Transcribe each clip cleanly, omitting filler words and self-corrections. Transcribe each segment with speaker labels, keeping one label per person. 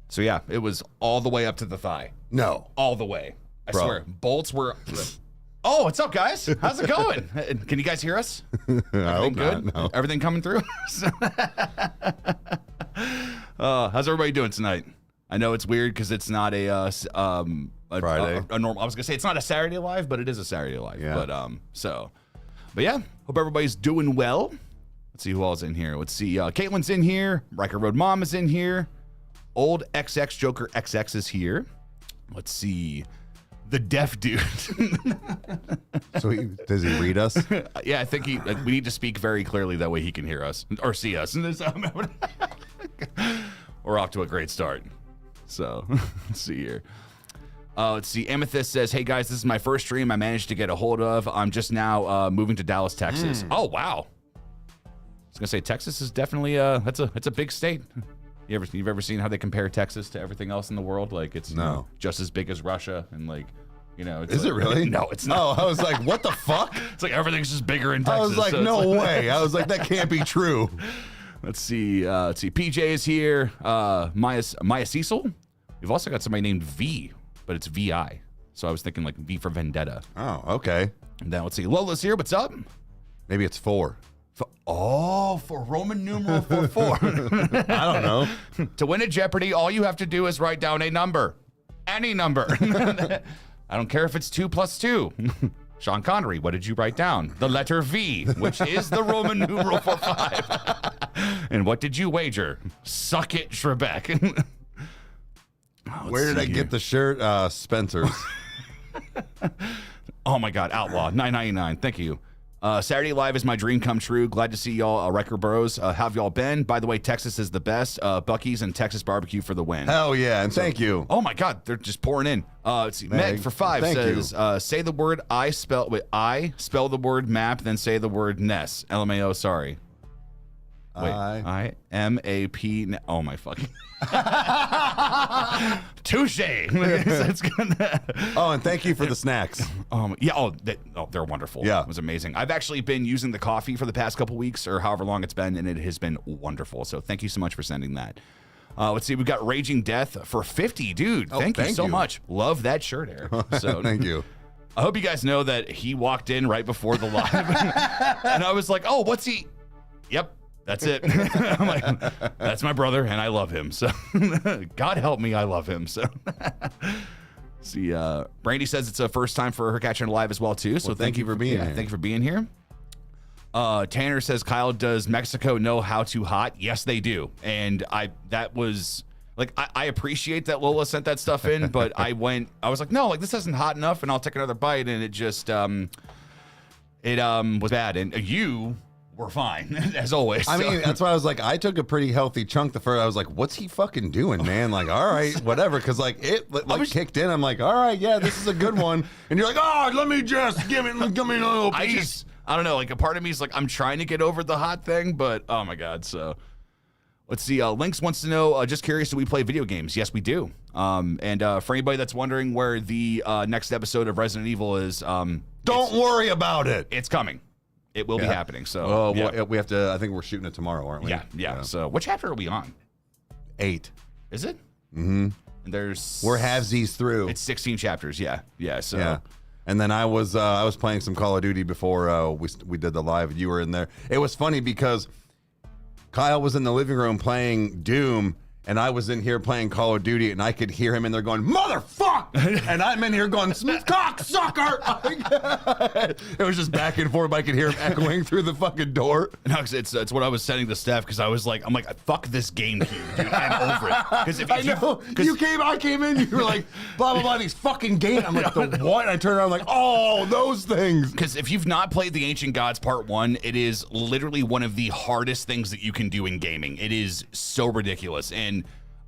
Speaker 1: So yeah, it was all the way up to the thigh.
Speaker 2: No.
Speaker 1: All the way. I swear. Bolts were... Oh, what's up, guys? How's it going? Can you guys hear us?
Speaker 2: I hope
Speaker 1: good?
Speaker 2: not, no.
Speaker 1: Everything coming through? How's everybody doing tonight? I know it's weird because it's not a
Speaker 2: Friday.
Speaker 1: A normal. I was gonna say it's not a Saturday Live, but it is a Saturday Live.
Speaker 2: Yeah.
Speaker 1: But yeah, hope everybody's doing well. Let's see who all's in here. Let's see. Caitlin's in here. Rykerroad Mom is in here. Old XX Joker XX is here. Let's see. The deaf dude.
Speaker 2: So does he read us?
Speaker 1: Yeah, I think we need to speak very clearly. That way he can hear us or see us. We're off to a great start. So let's see here. Let's see. Amethyst says, "Hey guys, this is my first stream I managed to get a hold of. I'm just now moving to Dallas, Texas." Oh wow. I was gonna say Texas is definitely that's a big state. You've ever seen how they compare Texas to everything else in the world? Like it's just as big as Russia and like, it's
Speaker 2: Is
Speaker 1: like,
Speaker 2: it really?
Speaker 1: No, it's not.
Speaker 2: Oh, I was like, what the fuck?
Speaker 1: It's like everything's just bigger in Texas.
Speaker 2: I was like,
Speaker 1: so
Speaker 2: no way. I was like, that can't be true.
Speaker 1: Let's see. PJ is here. Maya Cecil. We've also got somebody named V, but it's VI. So I was thinking like V for Vendetta.
Speaker 2: Oh, okay.
Speaker 1: And then let's see. Lola's here. What's up?
Speaker 2: Maybe it's 4.
Speaker 1: For Roman numeral 44.
Speaker 2: I don't know.
Speaker 1: To win at Jeopardy, all you have to do is write down a number. Any number. I don't care if it's 2 + 2. Sean Connery, what did you write down? The letter V, which is the Roman numeral for 5. And what did you wager? Suck it, Trebek.
Speaker 2: Where did I get the shirt? Spencer's.
Speaker 1: Oh my God, Outlaw, $9.99. Thank you. Saturday Live is my dream come true. Glad to see y'all, Riker Bros. How have y'all been? By the way, Texas is the best. Buc-ee's and Texas barbecue for the win.
Speaker 2: Hell yeah, and thank you.
Speaker 1: Oh my God, they're just pouring in. Let's see. Meg for 5 says, say the word I spell the word map, then say the word Ness. LMAO, sorry. Wait, I-M-A-P. Oh my fucking. Touche.
Speaker 2: Oh, and thank you for the snacks.
Speaker 1: Yeah. They're wonderful.
Speaker 2: Yeah,
Speaker 1: it was amazing. I've actually been using the coffee for the past couple weeks or however long it's been, and it has been wonderful. So thank you so much for sending that. Let's see. We've got Raging Death for 50, dude. Thank you so much. Love that shirt, Eric. So
Speaker 2: thank you.
Speaker 1: I hope you guys know that he walked in right before the live, and I was like, "Oh, what's he?" Yep. That's it. I'm like, that's my brother, and I love him. So, God help me, I love him. So, see, Brandy says it's a first time for her catching live as well too. So,
Speaker 2: thank you for being here.
Speaker 1: Thank you for being here. Tanner says, Kyle, does Mexico know how to hot? Yes, they do. And I appreciate that Lola sent that stuff in, but I was like, no, like this isn't hot enough, and I'll take another bite, and it just was bad, and you. We're fine, as always.
Speaker 2: I mean, that's why I was like, I took a pretty healthy chunk the first. I was like, what's he fucking doing, man? Like, all right, whatever. Because like it kicked in. I'm like, all right, yeah, this is a good one. And you're like, oh, let me just give me a little piece.
Speaker 1: I don't know. Like a part of me is like, I'm trying to get over the hot thing, but oh my God. So let's see. Lynx wants to know, just curious, do we play video games? Yes, we do. And for anybody that's wondering where the next episode of Resident Evil is,
Speaker 2: don't worry about it.
Speaker 1: It's coming. It will be happening. So
Speaker 2: we have to. I think we're shooting it tomorrow, aren't we?
Speaker 1: Yeah. So what chapter are we on?
Speaker 2: 8.
Speaker 1: Is it?
Speaker 2: Mm-hmm.
Speaker 1: And
Speaker 2: we're halvesies through.
Speaker 1: It's 16 chapters. Yeah. So.
Speaker 2: Yeah. And then I was playing some Call of Duty before we did the live. You were in there. It was funny because Kyle was in the living room playing Doom. And I was in here playing Call of Duty, and I could hear him in there going, "Motherfuck!" And I'm in here going, "Cocksucker!" It was just back and forth. I could hear him echoing through the fucking door.
Speaker 1: No, it's what I was sending to Steph because I'm like, fuck this GameCube, dude. I'm over it. Because
Speaker 2: I came in, you were like, blah blah blah. These fucking games. I'm like, the what? And I turned around, like, oh, those things.
Speaker 1: Because if you've not played the Ancient Gods Part 1, it is literally one of the hardest things that you can do in gaming. It is so ridiculous. And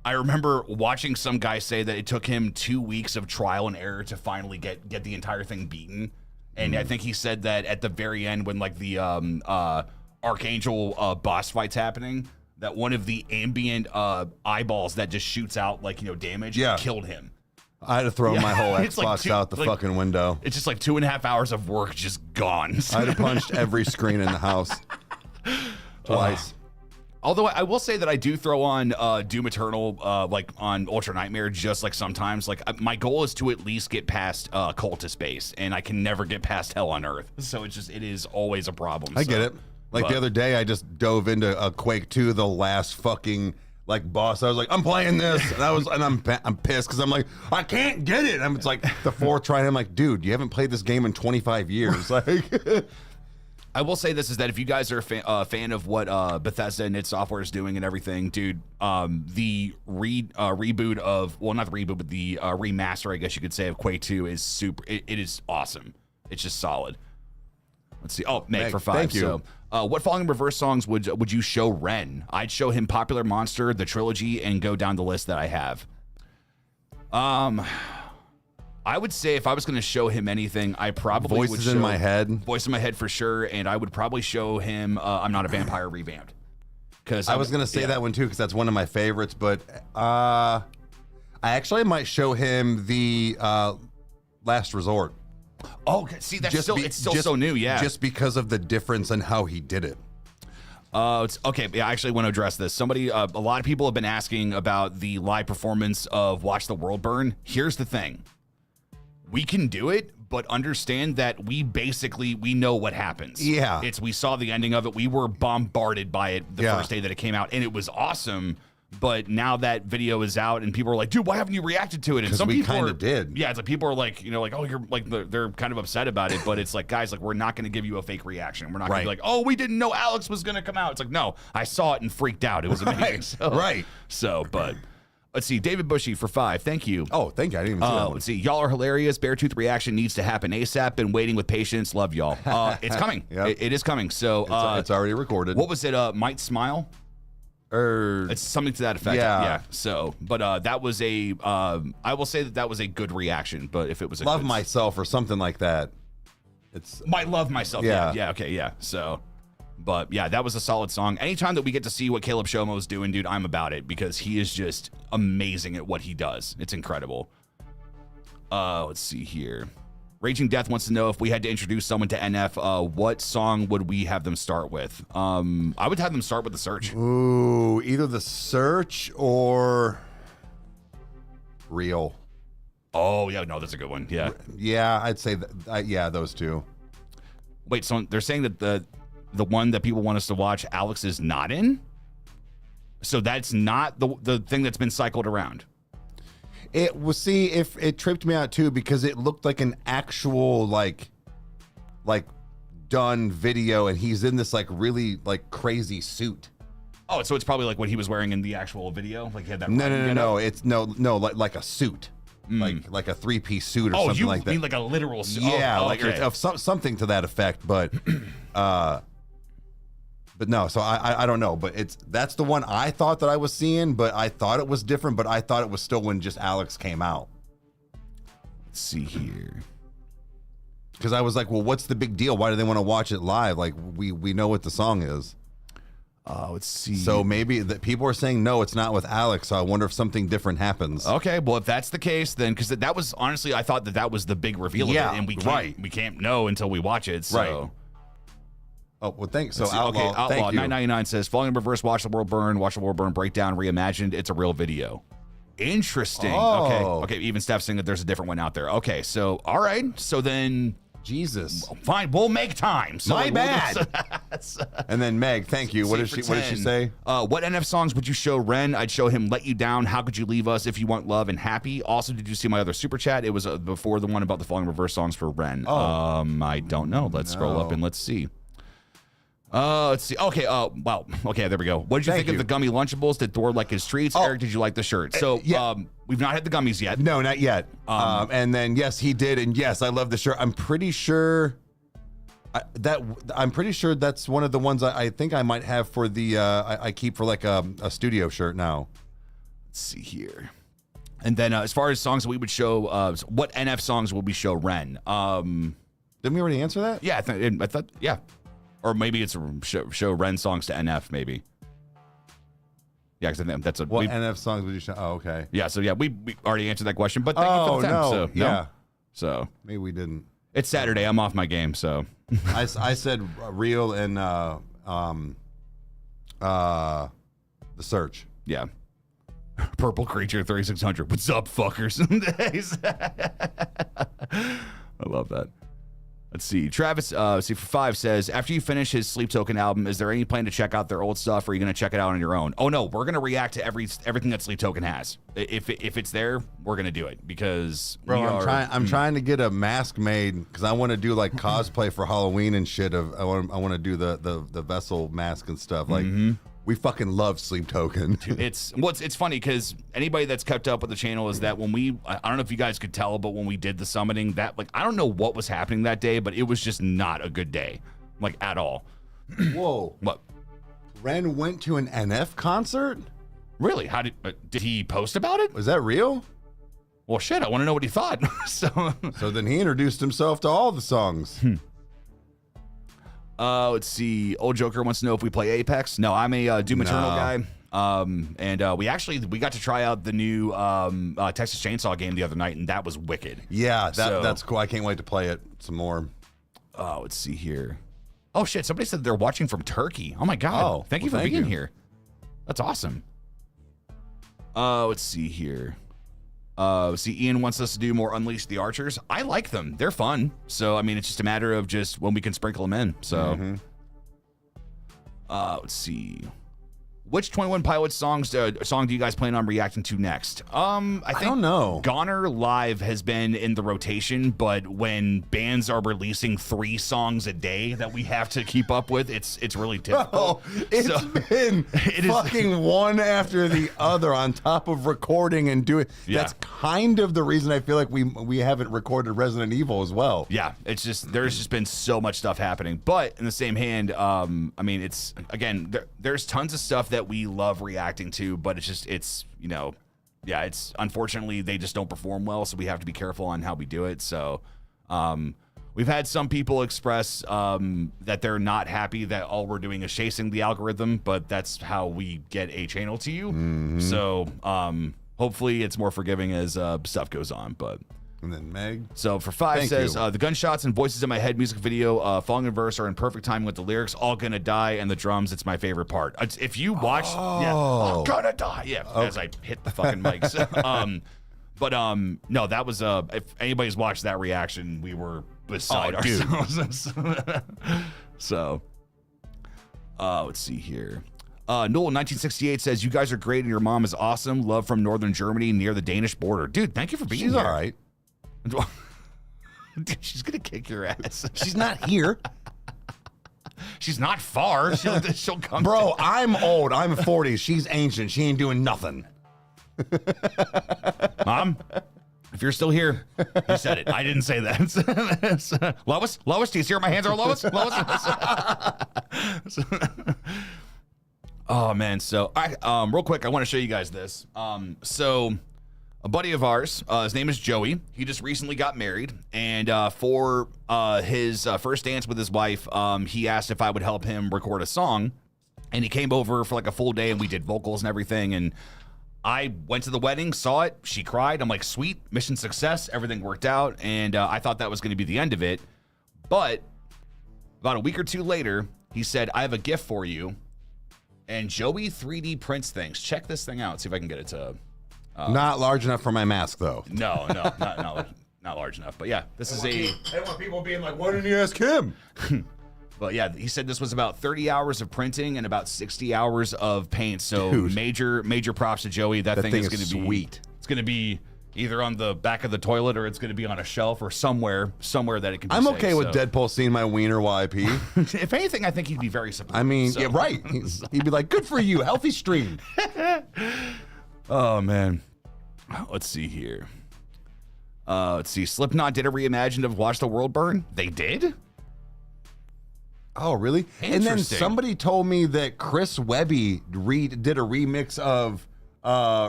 Speaker 1: I remember watching some guy say that it took him 2 weeks of trial and error to finally get the entire thing beaten. And I think he said that at the very end when like the Archangel boss fight's happening, that one of the ambient eyeballs that just shoots out like, damage killed him.
Speaker 2: I had to throw my whole Xbox out the fucking window.
Speaker 1: It's just like 2.5 hours of work just gone.
Speaker 2: I had punched every screen in the house twice.
Speaker 1: Although I will say that I do throw on Doom Eternal, like on Ultra Nightmare, just like sometimes. Like my goal is to at least get past Cultist Base, and I can never get past Hell on Earth. So it is always a problem.
Speaker 2: I get it. Like the other day, I just dove into a Quake 2, the last fucking like boss. I was like, I'm playing this, and I'm pissed because I'm like, I can't get it. It's like the fourth try, and I'm like, dude, you haven't played this game in 25 years. Like.
Speaker 1: I will say this is that if you guys are a fan of what Bethesda and its software is doing and everything, dude, the reboot of, well, not the reboot, but the remaster, I guess you could say, of Quake 2 is super. It is awesome. It's just solid. Let's see. Oh, Meg for 5.
Speaker 2: Thank you.
Speaker 1: So, what Falling in Reverse songs would you show Ren? I'd show him Popular Monster, the trilogy, and go down the list that I have. I would say if I was going to show him anything, I probably would show
Speaker 2: Voices in My Head.
Speaker 1: Voice in My Head for sure, and I would probably show him I'm Not a Vampire revamped. Because
Speaker 2: I was going to say that one too because that's one of my favorites, but I actually might show him the Last Resort.
Speaker 1: Oh, see, that's it's still so new, yeah.
Speaker 2: Just because of the difference in how he did it.
Speaker 1: It's okay. Yeah, I actually want to address this. A lot of people have been asking about the live performance of Watch the World Burn. Here's the thing. We can do it, but understand that we know what happens.
Speaker 2: Yeah.
Speaker 1: We saw the ending of it. We were bombarded by it the first day that it came out, and it was awesome. But now that video is out, and people are like, dude, why haven't you reacted to it? And some people
Speaker 2: kind of did.
Speaker 1: Yeah, it's like people are like, oh, you're like, they're kind of upset about it. But it's like, guys, like, we're not going to give you a fake reaction. We're not going to be like, oh, we didn't know Alex was going to come out. It's like, no, I saw it and freaked out. It was amazing. But let's see, David Bushy for 5. Thank you.
Speaker 2: Oh, thank you. I didn't even see that one.
Speaker 1: Let's see, y'all are hilarious. Beartooth reaction needs to happen ASAP. Been waiting with patience. Love y'all. It's coming.
Speaker 2: Yep.
Speaker 1: It is coming. So
Speaker 2: it's already recorded.
Speaker 1: What was it? Might Smile. It's something to that effect. Yeah. So, but that was I will say that was a good reaction. But if it was
Speaker 2: Love Myself or something like that, it's
Speaker 1: Might Love Myself. Yeah. Okay. Yeah. So. But yeah, that was a solid song. Anytime that we get to see what Caleb Shomo is doing, dude, I'm about it because he is just amazing at what he does. It's incredible. Let's see here. Raging Death wants to know if we had to introduce someone to NF, what song would we have them start with? I would have them start with The Search.
Speaker 2: Ooh, either The Search or Real.
Speaker 1: Oh, yeah, no, that's a good one. Yeah.
Speaker 2: Yeah, I'd say that. Yeah, those two.
Speaker 1: Wait, so they're saying that the one that people want us to watch, Alex is not in? So that's not the thing that's been cycled around.
Speaker 2: It was, see, if it tripped me out too because it looked like an actual like done video, and he's in this like really like crazy suit.
Speaker 1: Oh, so it's probably like what he was wearing in the actual video, like he had that.
Speaker 2: No. It's no, like a suit, like a 3-piece suit or something like that.
Speaker 1: Oh, you mean like a literal suit?
Speaker 2: Yeah,
Speaker 1: okay.
Speaker 2: like something to that effect, but. But no, so I don't know, but that's the one I thought that I was seeing, but I thought it was different, but I thought it was still when just Alex came out.
Speaker 1: Let's see here.
Speaker 2: Because I was like, well, what's the big deal? Why do they want to watch it live? Like, we know what the song is.
Speaker 1: Let's see.
Speaker 2: So maybe that people are saying, no, it's not with Alex, so I wonder if something different happens.
Speaker 1: Okay, well, if that's the case, then, because that was, honestly, I thought that was the big reveal of it, and we can't know until we watch it, so.
Speaker 2: Right. Oh, well, thanks. So
Speaker 1: Outlaw
Speaker 2: thank you.
Speaker 1: 999 says, Falling in Reverse, Watch the World Burn Breakdown, Reimagined. It's a real video. Interesting.
Speaker 2: Oh.
Speaker 1: Okay. Even Steph saying that there's a different one out there. Okay, so, all right. So then...
Speaker 2: Jesus.
Speaker 1: Fine, we'll make time. So
Speaker 2: My bad. And then Meg, thank you. What did she say?
Speaker 1: What NF songs would you show Ren? I'd show him Let You Down, How Could You Leave Us, If You Want Love, and Happy. Also, did you see my other super chat? It was before the one about the Falling Reverse songs for Ren. I don't know. Let's scroll up and let's see. Let's see. Okay. Wow. Okay. There we go. What did you think of the gummy Lunchables? Did Thor like his treats? Eric, did you like the shirt? So, we've not had the gummies yet.
Speaker 2: No, not yet. And then yes, he did, and yes, I love the shirt. I'm pretty sure that's one of the ones I think I might have for the I keep for like a studio shirt now.
Speaker 1: Let's see here. And then as far as songs that we would show, what NF songs will we show Ren?
Speaker 2: Didn't we already answer that?
Speaker 1: Yeah, I thought. Yeah. Or maybe it's a show Ren songs to NF, maybe. Yeah, because that's a...
Speaker 2: What NF songs would you show? Oh, okay.
Speaker 1: Yeah, so yeah, we already answered that question, but thank you for the time.
Speaker 2: No.
Speaker 1: So,
Speaker 2: yeah.
Speaker 1: So...
Speaker 2: Maybe we didn't.
Speaker 1: It's Saturday. I'm off my game, so...
Speaker 2: I said Real and The Search.
Speaker 1: Yeah. Purple Creature 3600. What's up, fuckers? I love that. Let's see. Travis, for 5 says, after you finish his Sleep Token album, is there any plan to check out their old stuff, or are you going to check it out on your own? Oh, no. We're going to react to everything that Sleep Token has. If it's there, we're going to do it because
Speaker 2: I'm trying to get a mask made because I want to do like cosplay for Halloween and shit. I want to do the vessel mask and stuff. Like, we fucking love Sleep Token.
Speaker 1: It's funny because anybody that's kept up with the channel is that when I don't know if you guys could tell, but when we did the summoning, that like I don't know what was happening that day, but it was just not a good day, like at all.
Speaker 2: Whoa!
Speaker 1: What?
Speaker 2: Ren went to an NF concert?
Speaker 1: Really? How did he post about it?
Speaker 2: Was that real?
Speaker 1: Well, shit, I want to know what he thought. So
Speaker 2: then he introduced himself to all the songs.
Speaker 1: Let's see. Old Joker wants to know if we play Apex. No, I'm a Doom Eternal guy. And we got to try out the new Texas Chainsaw game the other night, and that was wicked.
Speaker 2: Yeah, that's cool. I can't wait to play it some more.
Speaker 1: Let's see here. Oh shit! Somebody said they're watching from Turkey. Oh my god!
Speaker 2: Oh,
Speaker 1: thank you for being here. That's awesome. Let's see here. Ian wants us to do more Unleash the Archers. I like them. They're fun. So, I mean, it's just a matter of just when we can sprinkle them in. So, let's see. Which 21 Pilots song do you guys plan on reacting to next? I
Speaker 2: don't know.
Speaker 1: Goner Live has been in the rotation, but when bands are releasing 3 songs a day that we have to keep up with, it's really difficult.
Speaker 2: It's been fucking one after the other on top of recording and doing.
Speaker 1: Yeah.
Speaker 2: That's kind of the reason I feel like we haven't recorded Resident Evil as well.
Speaker 1: Yeah, it's just there's just been so much stuff happening. But in the same hand, I mean, it's again there's tons of stuff that we love reacting to, but it's unfortunately they just don't perform well, so we have to be careful on how we do it. So we've had some people express that they're not happy that all we're doing is chasing the algorithm, but that's how we get a channel to you. So hopefully it's more forgiving as stuff goes on. But
Speaker 2: and then Meg.
Speaker 1: So for 5 says, the gunshots and voices in my head music video, Falling in Verse are in perfect timing with the lyrics, all gonna die, and the drums, it's my favorite part. If you watch, all gonna die, as I hit the fucking mics. No, that was, if anybody's watched that reaction, we were beside ourselves. So, let's see here. Noel 1968 says, you guys are great and your mom is awesome. Love from northern Germany near the Danish border. Dude, thank you for being here.
Speaker 2: She's all right.
Speaker 1: She's gonna kick your ass.
Speaker 2: She's not here.
Speaker 1: She's not far. She'll come.
Speaker 2: Bro, I'm old. I'm 40. She's ancient. She ain't doing nothing.
Speaker 1: Mom, if you're still here, you said it. I didn't say that. Lois, do you see where my hands are, Lois? Oh man. So real quick, I want to show you guys this. So a buddy of ours, his name is Joey. He just recently got married, and for his first dance with his wife, he asked if I would help him record a song, and he came over for like a full day, and we did vocals and everything, and I went to the wedding, saw it, she cried. I'm like, sweet, mission success, everything worked out, and I thought that was going to be the end of it, but about a week or two later, he said, I have a gift for you, and Joey 3D prints things. Check this thing out, see if I can get it to...
Speaker 2: not large enough for my mask, though.
Speaker 1: No, not large enough. But yeah, this is
Speaker 2: I don't want people being like, why didn't you ask him?
Speaker 1: But yeah, he said this was about 30 hours of printing and about 60 hours of paint. So
Speaker 2: Dude,
Speaker 1: major props to Joey. That thing is going to be
Speaker 2: sweet.
Speaker 1: It's going to be either on the back of the toilet or it's going to be on a shelf or somewhere that it can be
Speaker 2: I'm
Speaker 1: safe,
Speaker 2: okay with Deadpool seeing my wiener while I pee.
Speaker 1: If anything, I think he'd be very supportive.
Speaker 2: I mean, yeah, right. He'd be like, good for you. Healthy stream.
Speaker 1: Oh, man. Let's see here. Let's see. Slipknot did a reimagined of Watch the World Burn. They did?
Speaker 2: Oh, really? And then somebody told me that Chris Webby did a remix of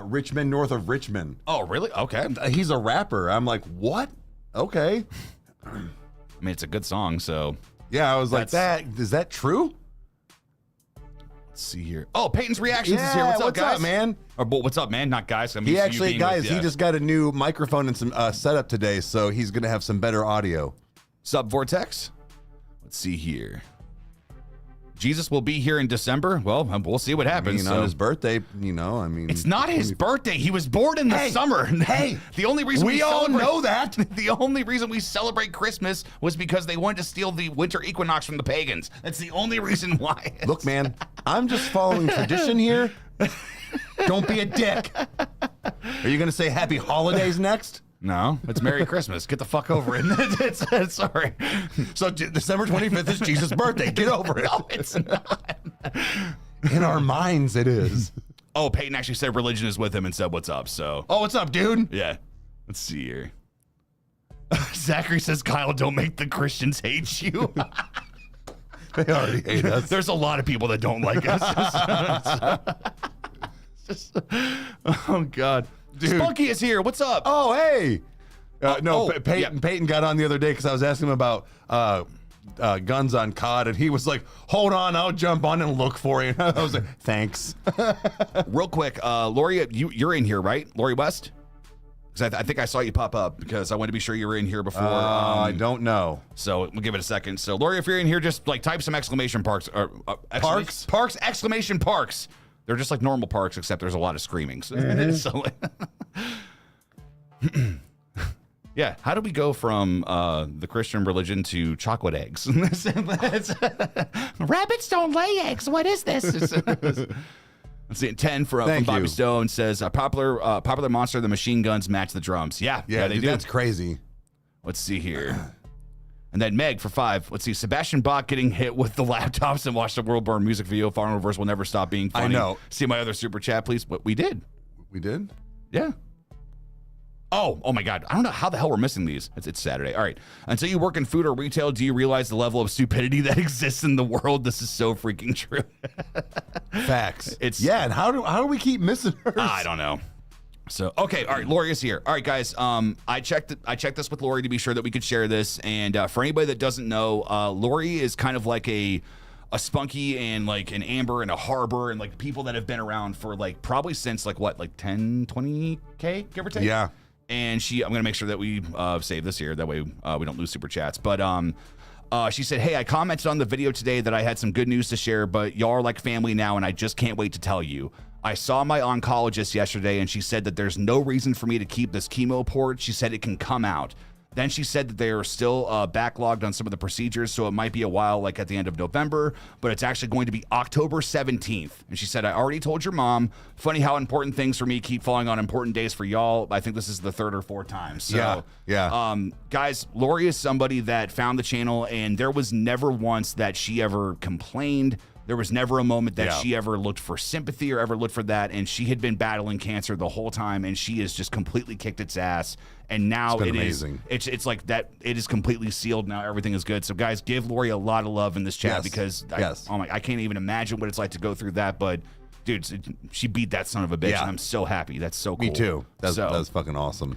Speaker 2: Richmond North of Richmond.
Speaker 1: Oh, really? Okay.
Speaker 2: He's a rapper. I'm like, what? Okay.
Speaker 1: I mean, it's a good song, so.
Speaker 2: Yeah, I was like, is that true?
Speaker 1: Let's see here. Oh, Peyton's Reactions is here. What's up, guys?
Speaker 2: What's up, man?
Speaker 1: Or what's up, man? Not guys.
Speaker 2: He actually, guys, he just got a new microphone and some setup today, so he's going to have some better audio.
Speaker 1: Sub Vortex? Let's see here. Jesus will be here in December. Well, we'll see what happens.
Speaker 2: On his birthday,
Speaker 1: it's not his birthday. He was born in the summer.
Speaker 2: Hey,
Speaker 1: the only reason
Speaker 2: we all know that.
Speaker 1: The only reason we celebrate Christmas was because they wanted to steal the winter equinox from the pagans. That's the only reason why.
Speaker 2: Look, man, I'm just following tradition here. Don't be a dick. Are you going to say happy holidays next?
Speaker 1: No, it's Merry Christmas. Get the fuck over it. Sorry.
Speaker 2: So December 25th is Jesus' birthday. Get over it.
Speaker 1: No, it's not.
Speaker 2: In our minds, it is.
Speaker 1: Oh, Peyton actually said religion is with him and said, what's up? So.
Speaker 2: Oh, what's up, dude?
Speaker 1: Yeah. Let's see here. Zachary says, Kyle, don't make the Christians hate you.
Speaker 2: They already hate us.
Speaker 1: There's a lot of people that don't like us. Oh, God. Dude. Spunky is here. What's up?
Speaker 2: Oh, hey. Peyton got on the other day because I was asking him about guns on COD, and he was like, hold on, I'll jump on and look for you. I was like, thanks.
Speaker 1: Real quick, Lori, you're in here, right? Lori West? Because I think I saw you pop up because I wanted to be sure you were in here before.
Speaker 2: I don't know.
Speaker 1: So we'll give it a second. So, Lori, if you're in here, just like type some exclamation parks.
Speaker 2: Parks?
Speaker 1: Parks, exclamation parks. They're just like normal parks, except there's a lot of screaming. So, yeah, how do we go from the Christian religion to chocolate eggs? Rabbits don't lay eggs. What is this? Let's see. 10 from Bobby Stone says popular monster. The machine guns match the drums. Yeah, they do.
Speaker 2: That's crazy.
Speaker 1: Let's see here. And then Meg for 5. Let's see. Sebastian Bach getting hit with the laptops and watch the World Burn music video. Far in Reverse will never stop being funny.
Speaker 2: I know.
Speaker 1: See my other super chat, please. What we did.
Speaker 2: We did?
Speaker 1: Yeah. Oh my God. I don't know how the hell we're missing these. It's Saturday. All right. Until you work in food or retail, do you realize the level of stupidity that exists in the world? This is so freaking true.
Speaker 2: Facts. And how do we keep missing hers?
Speaker 1: I don't know. So, okay. All right. Lori is here. All right, guys. I checked this with Lori to be sure that we could share this. And for anybody that doesn't know, Lori is kind of like a Spunky and like an Amber and a Harbor and like people that have been around for like probably since like 10, 20K, give or take?
Speaker 2: Yeah.
Speaker 1: And I'm going to make sure that we save this here. That way we don't lose super chats. But she said, hey, I commented on the video today that I had some good news to share, but y'all are like family now, and I just can't wait to tell you. I saw my oncologist yesterday, and she said that there's no reason for me to keep this chemo port. She said it can come out. Then she said that they are still backlogged on some of the procedures, so it might be a while, like at the end of November, but it's actually going to be October 17th. And she said, I already told your mom. Funny how important things for me keep falling on important days for y'all. I think this is the 3rd or 4th time. So,
Speaker 2: yeah.
Speaker 1: Guys, Lori is somebody that found the channel, and there was never once that she ever complained. There was never a moment that she ever looked for sympathy or ever looked for that. And she had been battling cancer the whole time, and she has just completely kicked its ass. And now it's like that. It is completely sealed now. Everything is good. So guys, give Lori a lot of love in this chat because I can't even imagine what it's like to go through that. But dude, she beat that son of a bitch, and I'm so happy. That's so cool.
Speaker 2: Me too. That's fucking awesome.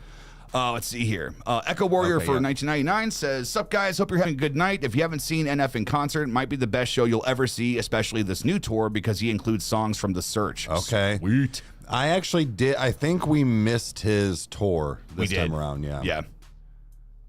Speaker 1: Let's see here. Echo Warrior for 1999 says, sup guys, hope you're having a good night. If you haven't seen NF in concert, it might be the best show you'll ever see, especially this new tour because he includes songs from The Search.
Speaker 2: Okay.
Speaker 1: Sweet.
Speaker 2: I actually did. I think we missed his tour this time around. Yeah.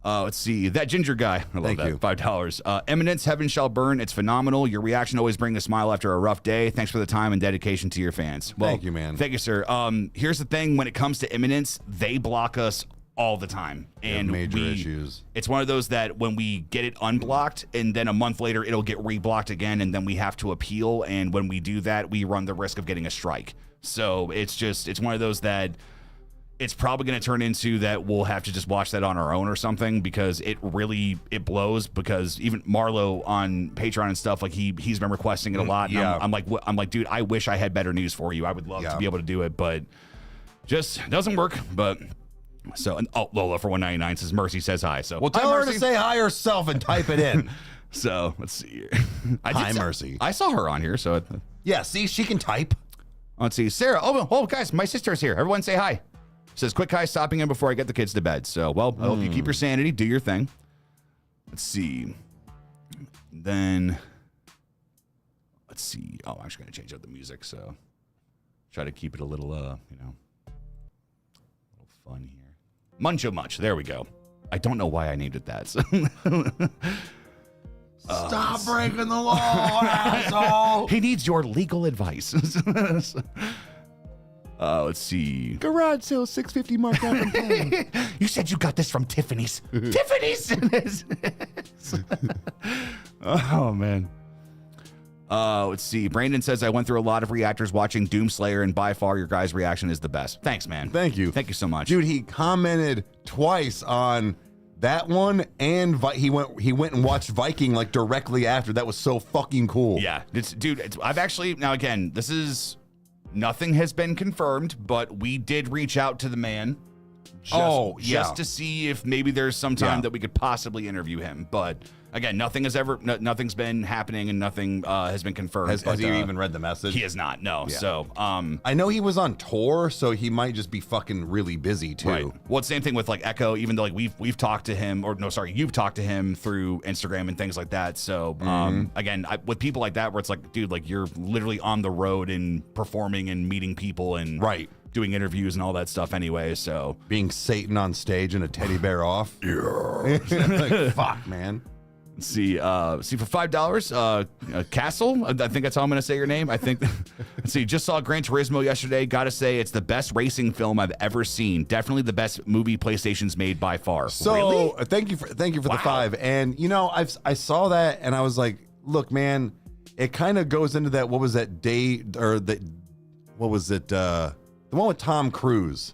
Speaker 1: Let's see. That ginger guy. I love
Speaker 2: Thank
Speaker 1: that.
Speaker 2: you.
Speaker 1: $5. Eminence, Heaven Shall Burn. It's phenomenal. Your reaction always brings a smile after a rough day. Thanks for the time and dedication to your fans. Well,
Speaker 2: thank you, man.
Speaker 1: Thank you, sir. Here's the thing. When it comes to Eminence, they block us all the time. And
Speaker 2: major issues.
Speaker 1: It's one of those that when we get it unblocked and then a month later it'll get reblocked again and then we have to appeal. And when we do that, we run the risk of getting a strike. So it's one of those that it's probably going to turn into that we'll have to just watch that on our own or something because it blows because even Marlo on Patreon and stuff, like he's been requesting it a lot. And I'm like, dude, I wish I had better news for you. I would love to be able to do it, but just doesn't work. But so, Lola for 199 says Mercy says hi. So
Speaker 2: well, tell her to say hi herself and type it in.
Speaker 1: So let's see here.
Speaker 2: Hi, Mercy.
Speaker 1: I saw her on here. So
Speaker 2: yeah, see, she can type.
Speaker 1: Let's see, Sarah. Oh, guys, my sister's here. Everyone say hi. Says quick hi, stopping in before I get the kids to bed. So, well, I hope you keep your sanity, do your thing. Let's see. Then let's see. Oh, I'm actually gonna change up the music. So try to keep it a little, a little fun here. Muncho Munch. There we go. I don't know why I named it that. So.
Speaker 2: Stop breaking the law, asshole.
Speaker 1: He needs your legal advice. Let's see.
Speaker 2: Garage sale, $650 marked out and paying.
Speaker 1: You said you got this from Tiffany's. Tiffany's. Oh, man. Let's see. Brandon says, I went through a lot of reactors watching Doomslayer, and by far your guys' reaction is the best. Thanks, man.
Speaker 2: Thank you.
Speaker 1: Thank you so much.
Speaker 2: Dude, he commented twice on that one, and he went and watched Viking like directly after. That was so fucking cool.
Speaker 1: Yeah. I've actually, now again, nothing has been confirmed, but we did reach out to the man just to see if maybe there's some time that we could possibly interview him. But again, nothing's been happening, and nothing has been confirmed.
Speaker 2: Has he even read the message?
Speaker 1: He has not, no. Yeah. So
Speaker 2: I know he was on tour, so he might just be fucking really busy too.
Speaker 1: Right. Well, it's same thing with like Echo, even though like we've talked to him, you've talked to him through Instagram and things like that. So again, with people like that, where it's like, dude, like you're literally on the road and performing and meeting people and doing interviews and all that stuff anyway. So
Speaker 2: being Satan on stage and a teddy bear off. Yeah. Like, fuck, man.
Speaker 1: See for $5, Castle. I think that's how I'm gonna say your name. I think. Let's see. Just saw Gran Turismo yesterday. Gotta say, it's the best racing film I've ever seen. Definitely the best movie PlayStation's made by far.
Speaker 2: So
Speaker 1: really?
Speaker 2: Thank you for the 5. And you know, I saw that and I was like, look, man, it kind of goes into that. What was that day or the? What was it? The one with Tom Cruise.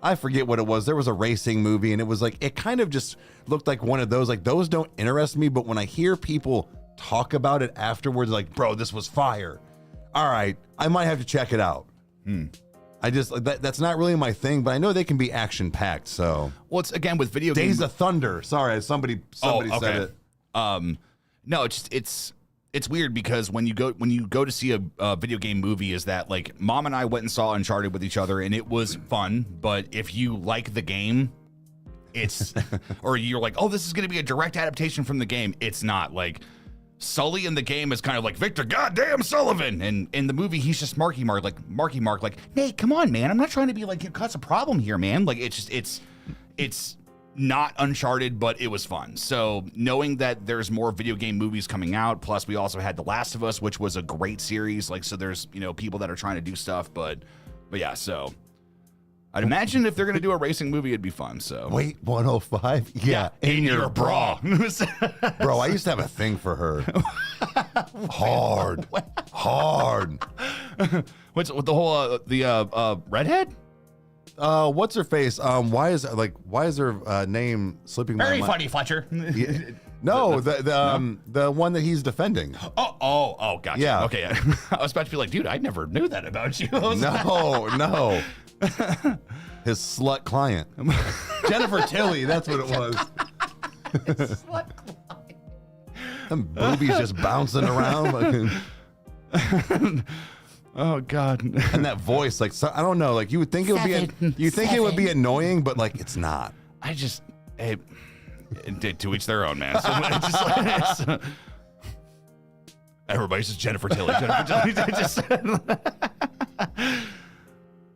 Speaker 2: I forget what it was. There was a racing movie, and it was like, it kind of just looked like one of those. Like, those don't interest me, but when I hear people talk about it afterwards, like, bro, this was fire. All right, I might have to check it out. I just, that's not really my thing, but I know they can be action-packed, so.
Speaker 1: Well, it's, again, with video games.
Speaker 2: Days of Thunder. Sorry, somebody said it.
Speaker 1: No, it's weird because when you go to see a video game movie, is that like Mom and I went and saw Uncharted with each other and it was fun, but if you like the game, it's or you're like, oh, this is going to be a direct adaptation from the game, it's not. Like Sully in the game is kind of like Victor goddamn Sullivan, and in the movie he's just Marky Mark, like, Nate, come on, man, I'm not trying to be like, you cause a problem here, man. Like it's not Uncharted, but it was fun. So knowing that there's more video game movies coming out, plus we also had The Last of Us, which was a great series. Like, so there's, people that are trying to do stuff, but yeah, so I'd imagine if they're going to do a racing movie, it'd be fun. So
Speaker 2: wait, 105? Yeah,
Speaker 1: in your bra.
Speaker 2: Bro, I used to have a thing for her. Hard.
Speaker 1: What's with the whole, redhead?
Speaker 2: What's her face? Why is her name slipping my mind?
Speaker 1: Very funny, Fletcher.
Speaker 2: No, the one that he's defending.
Speaker 1: Oh, gotcha.
Speaker 2: Yeah.
Speaker 1: Okay. I was about to be like, dude, I never knew that about you.
Speaker 2: No. His slut client. Jennifer Tilly, that's what it was.
Speaker 1: Slut client.
Speaker 2: Them boobies just bouncing around.
Speaker 1: Oh God!
Speaker 2: And that voice, like, so, I don't know, like you would think it would be annoying, but like it's not.
Speaker 1: To each their own, man. So it's just everybody's just Jennifer Tilly.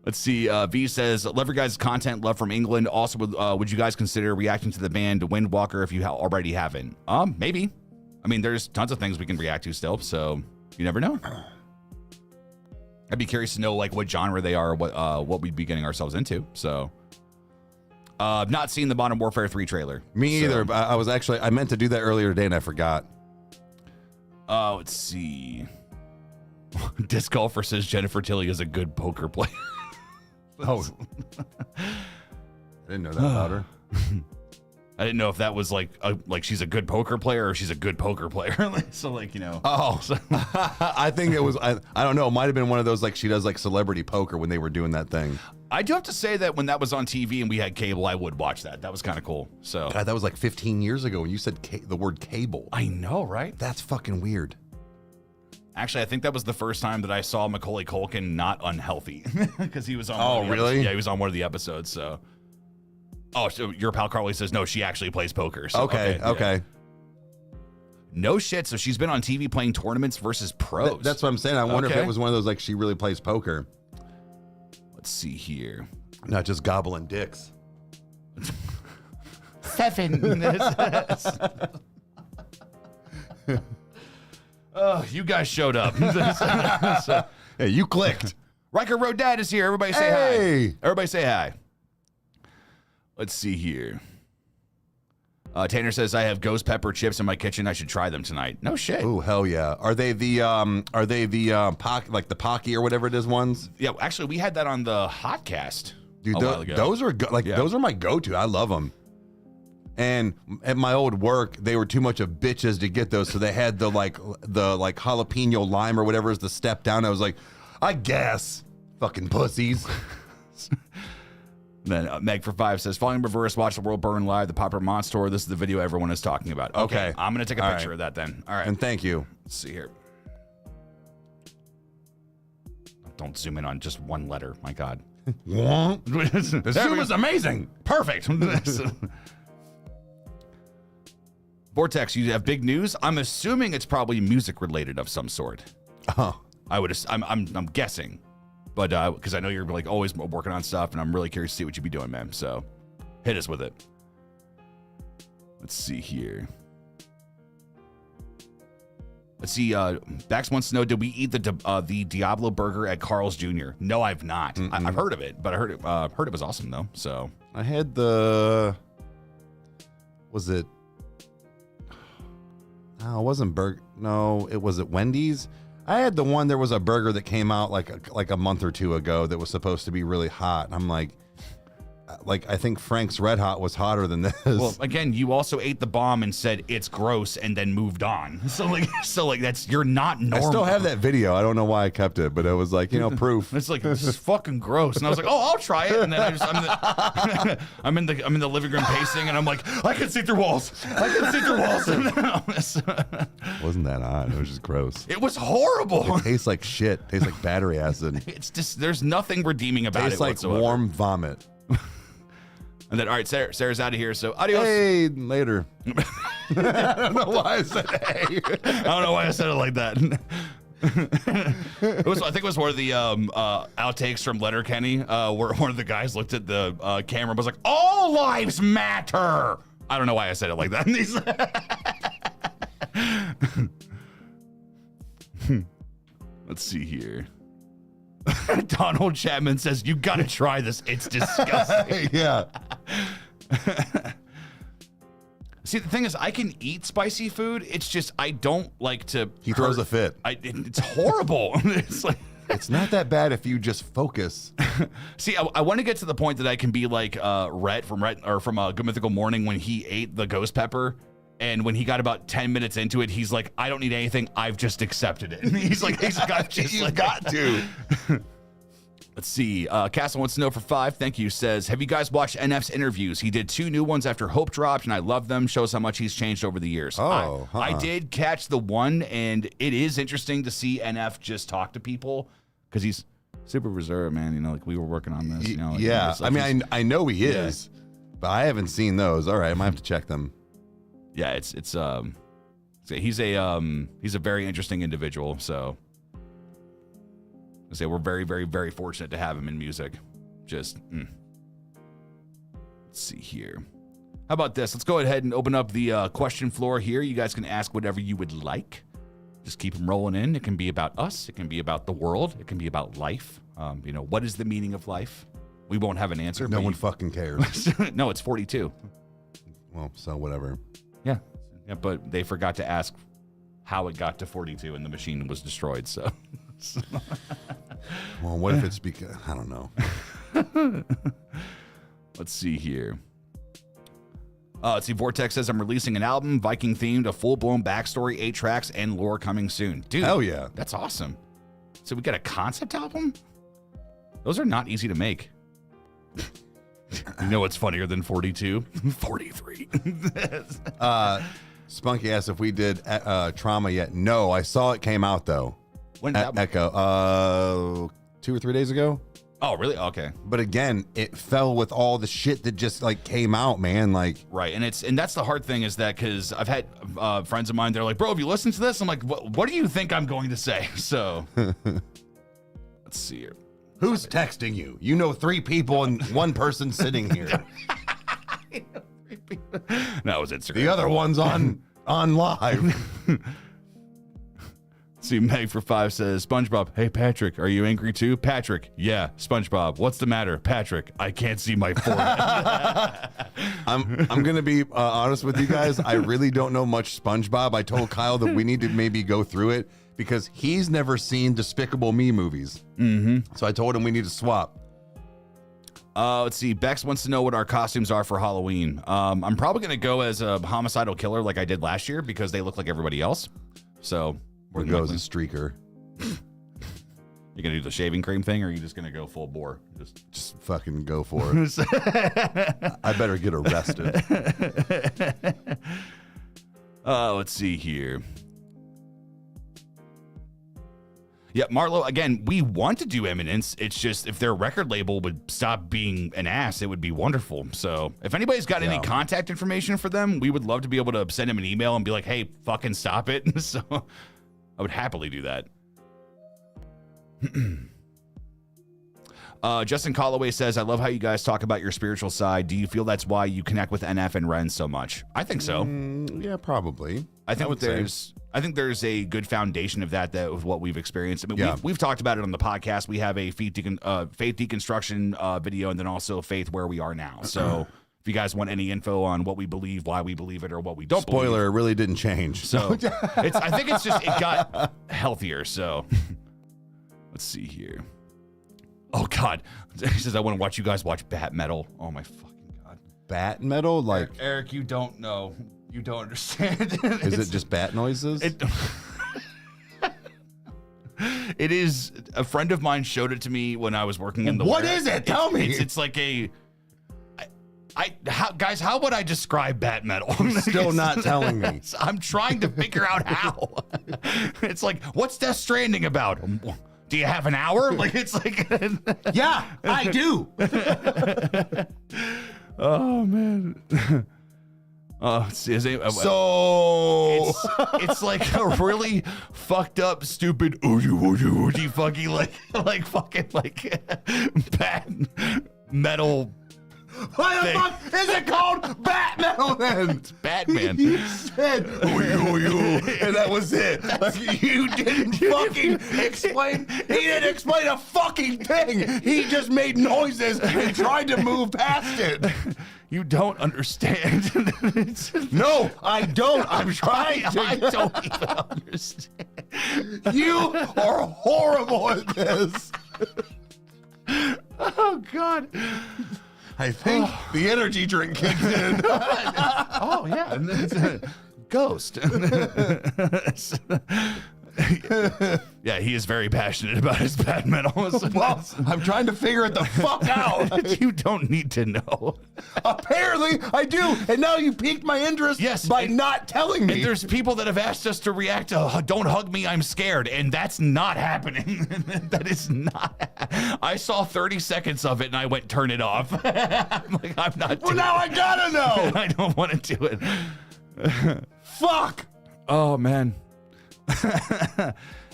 Speaker 1: Let's see. V says, love your guys' content. Love from England. Also, would you guys consider reacting to the band Windwalker if you already haven't? Maybe. I mean, there's tons of things we can react to still, so you never know. I'd be curious to know like what genre they are, what we'd be getting ourselves into. So, I've not seen the Modern Warfare 3 trailer.
Speaker 2: Me either. But I meant to do that earlier today and I forgot.
Speaker 1: Let's see. Disc Golfer says Jennifer Tilly is a good poker player.
Speaker 2: Oh, I didn't know that about her.
Speaker 1: I didn't know if that was like she's a good poker player or she's a good poker player. So like,
Speaker 2: Oh, so, I think it was, I don't know. It might've been one of those, like she does like celebrity poker when they were doing that thing.
Speaker 1: I do have to say that when that was on TV and we had cable, I would watch that. That was kind of cool. So
Speaker 2: God, that was like 15 years ago when you said the word cable.
Speaker 1: I know, right?
Speaker 2: That's fucking weird.
Speaker 1: Actually, I think that was the first time that I saw Macaulay Culkin not unhealthy because he was on.
Speaker 2: Oh, really?
Speaker 1: Yeah, he was on one of the episodes. So. Oh, so your pal Carly says, no, she actually plays poker. So,
Speaker 2: okay. Yeah.
Speaker 1: No shit. So she's been on TV playing tournaments versus pros.
Speaker 2: That's what I'm saying. I wonder if it was one of those, like, she really plays poker.
Speaker 1: Let's see here.
Speaker 2: Not just gobbling dicks.
Speaker 1: 7. You guys showed up. So,
Speaker 2: Hey, you clicked.
Speaker 1: Rykerroad Dad is here. Everybody say
Speaker 2: Hey.
Speaker 1: hi. Everybody say hi. Let's see here. Tanner says, I have ghost pepper chips in my kitchen. I should try them tonight. No shit.
Speaker 2: Oh, hell yeah. Are they the like the Pocky or whatever it is ones?
Speaker 1: Yeah, actually, we had that on the Hotcast
Speaker 2: Dude,
Speaker 1: a while ago.
Speaker 2: those are those are my go-to. I love them. And at my old work, they were too much of bitches to get those, so they had the jalapeno lime or whatever is the step down. I was like, I guess, fucking pussies.
Speaker 1: Then Meg for 5 says, falling in reverse, watch the world burn live, the Popper Monster. This is the video everyone is talking about. Okay. I'm going to take a picture of that then. All right.
Speaker 2: And thank you.
Speaker 1: Let's see here. Don't zoom in on just one letter. My God.
Speaker 2: The zoom is amazing.
Speaker 1: Perfect. Vortex, you have big news. I'm assuming it's probably music related of some sort.
Speaker 2: Oh.
Speaker 1: I'm guessing. But because I know you're like always working on stuff, and I'm really curious to see what you be doing, man. So hit us with it. Let's see here. Let's see. Bax wants to know: did we eat the Diablo burger at Carl's Jr.? No, I've not. I've heard of it, but I heard it was awesome though. So
Speaker 2: I had the. Was it? No, it wasn't burger. No, it was at Wendy's. I had the one. There was a burger that came out like a month or two ago that was supposed to be really hot. And I'm like I think Frank's Red Hot was hotter than this.
Speaker 1: Well, again, you also ate the bomb and said it's gross and then moved on. So like that's you're not normal.
Speaker 2: I still have that video. I don't know why I kept it, but it was like, proof.
Speaker 1: It's like this is fucking gross. And I was like, oh, I'll try it. And then I'm in the living room pacing, and I'm like, I can see through walls. I can see through walls.
Speaker 2: Wasn't that hot? It was just gross.
Speaker 1: It was horrible.
Speaker 2: It tastes like shit. Tastes like battery acid.
Speaker 1: It's just there's nothing redeeming about
Speaker 2: tastes
Speaker 1: it
Speaker 2: like
Speaker 1: whatsoever.
Speaker 2: Warm vomit.
Speaker 1: And then, all right, Sarah's out of here, so adios.
Speaker 2: Hey, later. I don't know why I said hey.
Speaker 1: I don't know why I said it like that. I think it was one of the outtakes from Letterkenny, where one of the guys looked at the camera and was like, all lives matter. I don't know why I said it like that. Let's see here. Donald Chapman says, you gotta try this. It's disgusting.
Speaker 2: Yeah.
Speaker 1: See, the thing is, I can eat spicy food. It's just I don't like to.
Speaker 2: He throws a fit.
Speaker 1: It's horrible. It's like
Speaker 2: it's not that bad if you just focus.
Speaker 1: See, I want to get to the point that I can be like Rhett from Good Mythical Morning when he ate the ghost pepper. And when he got about 10 minutes into it, he's like, I don't need anything. I've just accepted it. And he's like,
Speaker 2: You've got to.
Speaker 1: Let's see. Castle wants to know for 5. Thank you. Says, have you guys watched NF's interviews? He did 2 new ones after Hope dropped, and I love them. Shows how much he's changed over the years. I did catch the one, and it is interesting to see NF just talk to people because he's super reserved, man. Like we were working on this.
Speaker 2: Yeah. I mean, I know he is, but I haven't seen those. All right, I might have to check them.
Speaker 1: Yeah, he's a very interesting individual. So I say we're very, very, very fortunate to have him in music. Let's see here. How about this? Let's go ahead and open up the question floor here. You guys can ask whatever you would like. Just keep them rolling in. It can be about us. It can be about the world. It can be about life. What is the meaning of life? We won't have an answer.
Speaker 2: No one fucking cares.
Speaker 1: No, it's 42.
Speaker 2: Well, so whatever.
Speaker 1: Yeah, but they forgot to ask how it got to 42 and the machine was destroyed, so.
Speaker 2: Well, what if it's because, I don't know.
Speaker 1: Let's see here. Let's see, Vortex says, I'm releasing an album, Viking-themed, a full-blown backstory, 8 tracks, and lore coming soon. Dude,
Speaker 2: hell yeah.
Speaker 1: That's awesome. So we got a concept album? Those are not easy to make. You know what's funnier than 42? 43.
Speaker 2: Spunky asked if we did Trauma yet. No, I saw it came out, though.
Speaker 1: When did that
Speaker 2: Echo, 2 or 3 days ago.
Speaker 1: Oh, really? Okay.
Speaker 2: But again, it fell with all the shit that just came out, man.
Speaker 1: Right, and that's the hard thing is that because I've had friends of mine, they're like, bro, have you listened to this? I'm like, what do you think I'm going to say? So let's see here.
Speaker 2: Who's texting you? You know 3 people and 1 person sitting here.
Speaker 1: No, it was Instagram.
Speaker 2: The other one's on on live.
Speaker 1: See, Meg for 5 says, SpongeBob, hey, Patrick, are you angry too? Patrick, yeah. SpongeBob, what's the matter? Patrick, I can't see my forehead.
Speaker 2: I'm going to be honest with you guys. I really don't know much SpongeBob. I told Kyle that we need to maybe go through it because he's never seen Despicable Me movies. Mm-hmm. So I told him we need to swap.
Speaker 1: Let's see. Bex wants to know what our costumes are for Halloween. I'm probably going to go as a homicidal killer like I did last year because they look like everybody else. So...
Speaker 2: Where goes a streaker?
Speaker 1: You gonna do the shaving cream thing, or are you just gonna go full bore?
Speaker 2: Just fucking go for it. I better get arrested.
Speaker 1: Let's see here. Yeah, Marlo, again, we want to do Eminence. It's just if their record label would stop being an ass, it would be wonderful. So if anybody's got any contact information for them, we would love to be able to send them an email and be like, hey, fucking stop it. So I would happily do that. Justin Calloway says, I love how you guys talk about your spiritual side. Do you feel that's why you connect with NF and Ren so much? I think so.
Speaker 2: Yeah, probably.
Speaker 1: I think there's a good foundation of that with what we've experienced. I mean, we've talked about it on the podcast. We have a faith deconstruction video, and then also faith where we are now. So if you guys want any info on what we believe, why we believe it, or what we don't believe.
Speaker 2: Spoiler, it really didn't change.
Speaker 1: So I think it's just, it got healthier. So let's see here. Oh, God. He says, I want to watch you guys watch Bat Metal. Oh, my fucking God.
Speaker 2: Bat Metal? Like
Speaker 1: Eric, you don't know. You don't understand.
Speaker 2: Is it just bat noises?
Speaker 1: It is. A friend of mine showed it to me when I was working in the
Speaker 2: What is it? Tell me.
Speaker 1: It's like a... guys, how would I describe Bat Metal?
Speaker 2: Still not telling me.
Speaker 1: I'm trying to figure out how. It's like, what's Death Stranding about? Do you have an hour? Like, it's like...
Speaker 2: Yeah, I do.
Speaker 1: Oh, man. It's like a really fucked up, stupid, oogie fucking like fucking bat metal.
Speaker 2: Why the fuck is it called Bat Metal then?
Speaker 1: It's Batman.
Speaker 2: He said, and that was it. Like, you didn't fucking explain. He didn't explain a fucking thing. He just made noises and tried to move past it.
Speaker 1: You don't understand.
Speaker 2: No, I don't. I'm trying to.
Speaker 1: I don't even understand.
Speaker 2: You are horrible at this.
Speaker 1: Oh, God.
Speaker 2: I think the energy drink kicked in.
Speaker 1: Oh, yeah. And then it's a ghost. Yeah, he is very passionate about his Bat Metal.
Speaker 2: Well, I'm trying to figure it the fuck out.
Speaker 1: You don't need to know.
Speaker 2: Apparently, I do. And now you piqued my interest by not telling me.
Speaker 1: And there's people that have asked us to react to Don't Hug Me, I'm Scared. And that's not happening. That is not. I saw 30 seconds of it and I went, turn it off. I'm like, I'm not doing
Speaker 2: now I gotta know.
Speaker 1: I don't want to do it.
Speaker 2: Fuck.
Speaker 1: Oh, man.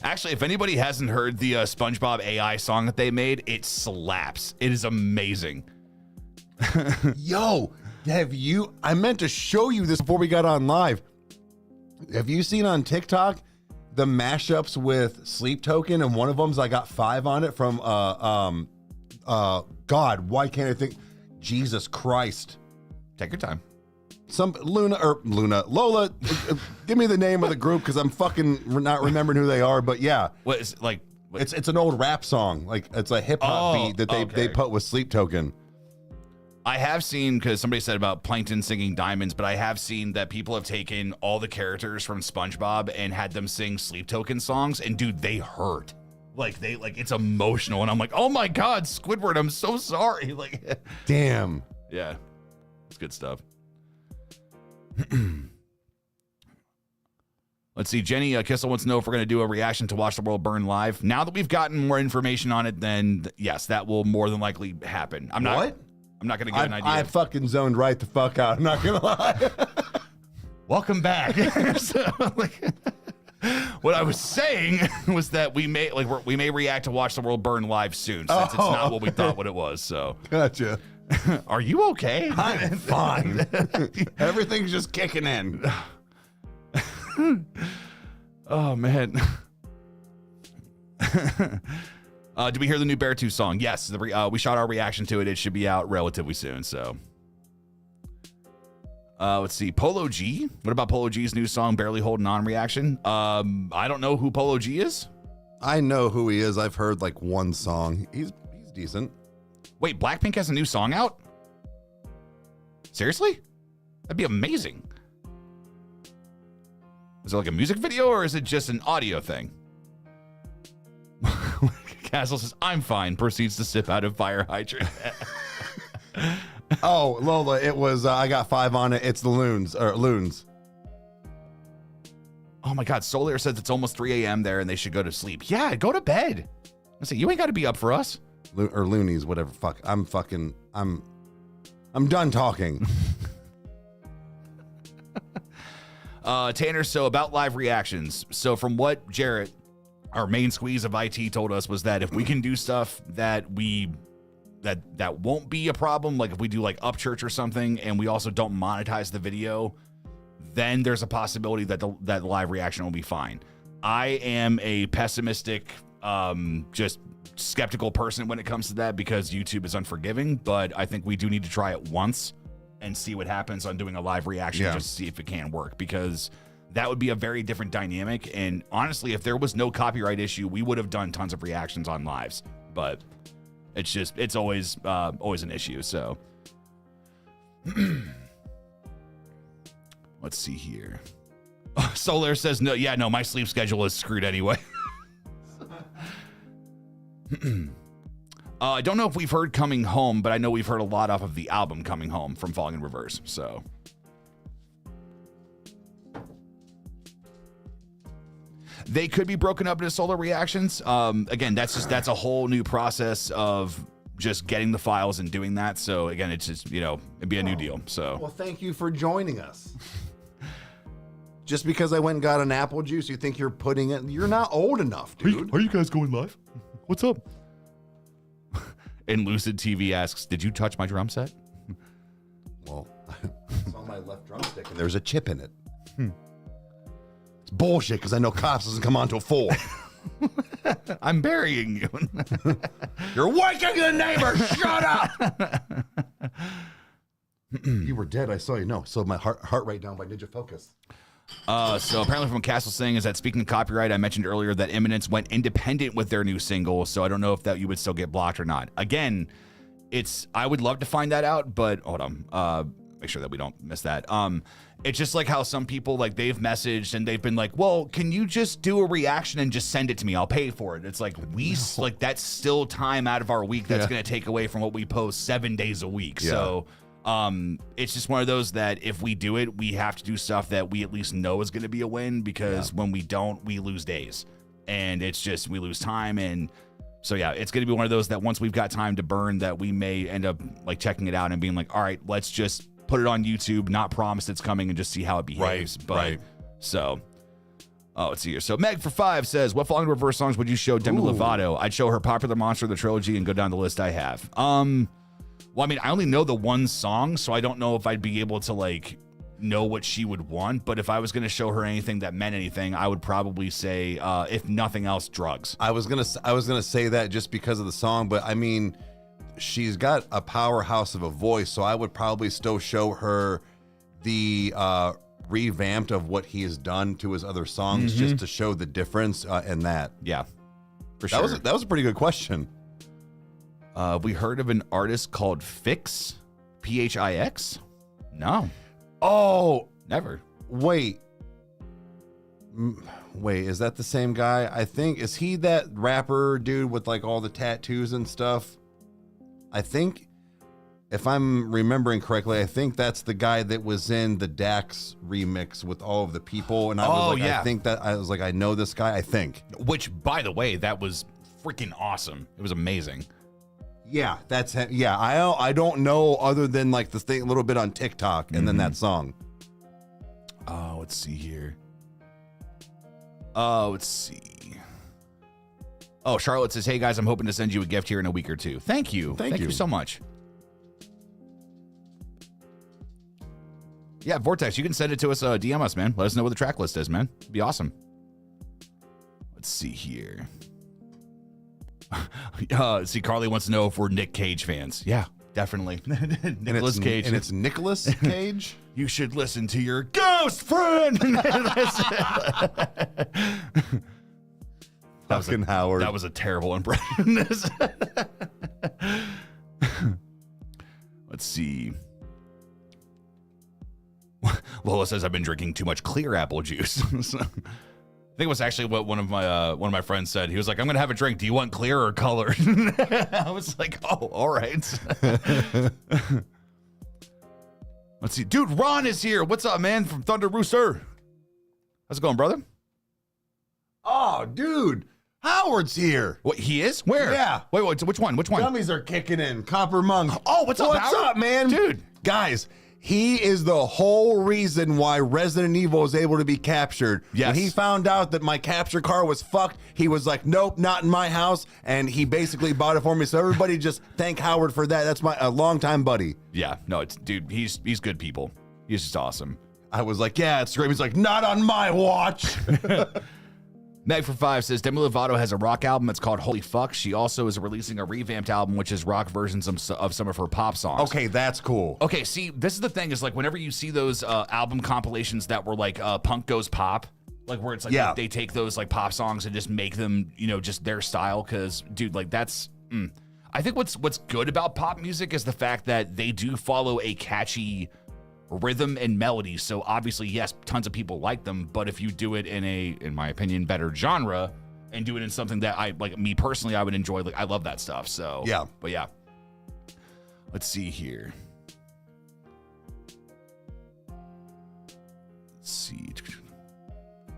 Speaker 1: Actually, if anybody hasn't heard the SpongeBob AI song that they made, it slaps. It is amazing.
Speaker 2: Yo, I meant to show you this before we got on live. Have you seen on TikTok the mashups with Sleep Token? And one of them's I got 5 on it from God, why can't I think? Jesus Christ.
Speaker 1: Take your time.
Speaker 2: Lola, give me the name of the group because I'm fucking not remembering who they are, but yeah.
Speaker 1: What is it like?
Speaker 2: It's an old rap song. Like it's a hip hop beat that they put with Sleep Token.
Speaker 1: I have seen, because somebody said about Plankton singing Diamonds, but I have seen that people have taken all the characters from SpongeBob and had them sing Sleep Token songs, and dude, they hurt. Like it's emotional, and I'm like, oh my God, Squidward, I'm so sorry. Like,
Speaker 2: damn.
Speaker 1: Yeah, it's good stuff. Let's see. Jenny Kissel wants to know if we're going to do a reaction to Watch the World Burn live. Now that we've gotten more information on it, then yes, that will more than likely happen. I'm not going to give an idea.
Speaker 2: I fucking zoned right the fuck out. I'm not going to lie.
Speaker 1: Welcome back. So, what I was saying was that we may react to Watch the World Burn live soon, since it's not what we thought what it was. So
Speaker 2: gotcha.
Speaker 1: Are you okay?
Speaker 2: I'm fine. Everything's just kicking in.
Speaker 1: Oh, man. Did we hear the new Beartooth song? Yes. We shot our reaction to it. It should be out relatively soon. So, let's see. Polo G. What about Polo G's new song, Barely Holding On reaction? I don't know who Polo G is.
Speaker 2: I know who he is. I've heard like one song. He's decent.
Speaker 1: Wait, Blackpink has a new song out? Seriously? That'd be amazing. Is it like a music video or is it just an audio thing? Castle says, I'm fine. Proceeds to sip out of fire hydrant.
Speaker 2: Oh, Lola, it was, I got 5 on it. It's the Loons.
Speaker 1: Oh my God. Solar says it's almost 3 a.m. there and they should go to sleep. Yeah, go to bed. I say, you ain't got to be up for us.
Speaker 2: Or Loonies, whatever. Fuck. I'm done talking.
Speaker 1: Tanner, so about live reactions. So from what Jarrett, our main squeeze of IT, told us was that if we can do stuff that that won't be a problem, like if we do like Upchurch or something, and we also don't monetize the video, then there's a possibility that that live reaction will be fine. I am a pessimistic, just skeptical person when it comes to that because YouTube is unforgiving, but I think we do need to try it once and see what happens on doing a live reaction just to see if it can work, because that would be a very different dynamic. And honestly, if there was no copyright issue, we would have done tons of reactions on lives, but it's always an issue. So let's see here. Solar says, no, my sleep schedule is screwed anyway. I don't know if we've heard Coming Home, but I know we've heard a lot off of the album Coming Home from Falling in Reverse. So they could be broken up into solo reactions. Again, that's a whole new process of just getting the files and doing that. So again, it's just, it'd be a new deal. So
Speaker 2: well, thank you for joining us. Just because I went and got an apple juice, you think you're putting it? You're not old enough, dude.
Speaker 1: Are you guys going live? What's up? And Lucid TV asks, did you touch my drum set?
Speaker 2: Well, it's on my left drumstick and there's a chip in it. It's bullshit because I know cops doesn't come on till 4.
Speaker 1: I'm burying you.
Speaker 2: You're waking the neighbor. Shut up. You were dead. I saw you. No. So my heart rate down by Ninja Focus.
Speaker 1: So apparently from Castle saying is that, speaking of copyright, I mentioned earlier that Eminence went independent with their new single, so I don't know if that you would still get blocked or not. Again, I would love to find that out, but hold on, make sure that we don't miss that. It's just like how some people, like, they've messaged and they've been like, well, can you just do a reaction and just send it to me? I'll pay for it. It's like, like, that's still time out of our week that's going to take away from what we post 7 days a week. Yeah. So it's just one of those that if we do it, we have to do stuff that we at least know is going to be a win, because when we don't, we lose days, and it's just, we lose time. And so, yeah, it's going to be one of those that once we've got time to burn, that we may end up like checking it out and being like, all right, let's just put it on YouTube, not promise it's coming, and just see how it behaves. So, let's see here. So Meg for 5 says, what Falling Reverse songs would you show Demi Lovato? I'd show her Popular Monster, the trilogy, and go down the list I have. Well, I mean, I only know the one song, so I don't know if I'd be able to, like, know what she would want. But if I was going to show her anything that meant anything, I would probably say, if nothing else, Drugs.
Speaker 2: I was gonna say that just because of the song, but I mean, she's got a powerhouse of a voice, so I would probably still show her the revamped of what he has done to his other songs, just to show the difference in that.
Speaker 1: Yeah, for sure.
Speaker 2: That was a pretty good question.
Speaker 1: We heard of an artist called Fix, Phix? No.
Speaker 2: Oh,
Speaker 1: never.
Speaker 2: Wait, is that the same guy? I think, is he that rapper dude with like all the tattoos and stuff? I think, if I'm remembering correctly, I think that's the guy that was in the Dax remix with all of the people. And I was like, I know this guy, I think.
Speaker 1: Which, by the way, that was freaking awesome. It was amazing.
Speaker 2: Yeah, that's him. Yeah, I don't know other than like the thing a little bit on TikTok and then that song.
Speaker 1: Oh, let's see here. Oh, let's see. Oh, Charlotte says, hey guys, I'm hoping to send you a gift here in a week or two. Thank you. Thank you so much. Yeah, Vortex, you can send it to us, DM us, man. Let us know what the track list is, man. It'd be awesome. Let's see here. See, Carly wants to know if we're Nick Cage fans. Yeah, definitely. Nicolas Cage.
Speaker 2: And it's Nicolas Cage?
Speaker 1: You should listen to your ghost friend.
Speaker 2: Fucking Howard.
Speaker 1: That was a terrible impression. Let's see. Lola says I've been drinking too much clear apple juice. So, I think it was actually what one of my friends said. He was like, "I'm gonna have a drink. Do you want clear or colored?" I was like, "Oh, all right." Let's see, dude. Ron is here. What's up, man? From Thunder Rooster. How's it going, brother?
Speaker 2: Oh, dude. Howard's here.
Speaker 1: What, he is? Where?
Speaker 2: Yeah.
Speaker 1: Wait, which one? Which one?
Speaker 2: Dummies are kicking in. Copper Monk.
Speaker 1: Oh, what's up,
Speaker 2: What's
Speaker 1: Howard?
Speaker 2: up, man?
Speaker 1: Dude.
Speaker 2: Guys, he is the whole reason why Resident Evil was able to be captured.
Speaker 1: Yes.
Speaker 2: When he found out that my capture card was fucked, he was like, nope, not in my house. And he basically bought it for me. So everybody just thank Howard for that. That's a longtime buddy.
Speaker 1: Yeah, no, it's dude, he's good people. He's just awesome.
Speaker 2: I was like, yeah, it's great. He's like, not on my watch.
Speaker 1: Meg for 5 says Demi Lovato has a rock album that's called Holy Fuck. She also is releasing a revamped album, which is rock versions of some of her pop songs.
Speaker 2: Okay, that's cool.
Speaker 1: Okay, see, this is the thing is like whenever you see those album compilations that were like Punk Goes Pop, like where it's like they take those like pop songs and just make them, you know, just their style. Cause dude, like that's, I think what's good about pop music is the fact that they do follow a catchy rhythm and melody. So obviously, yes, tons of people like them, but if you do it in my opinion, better genre and do it in something that I like, me personally, I would enjoy. Like I love that stuff. So
Speaker 2: yeah,
Speaker 1: but yeah, let's see here. Let's see.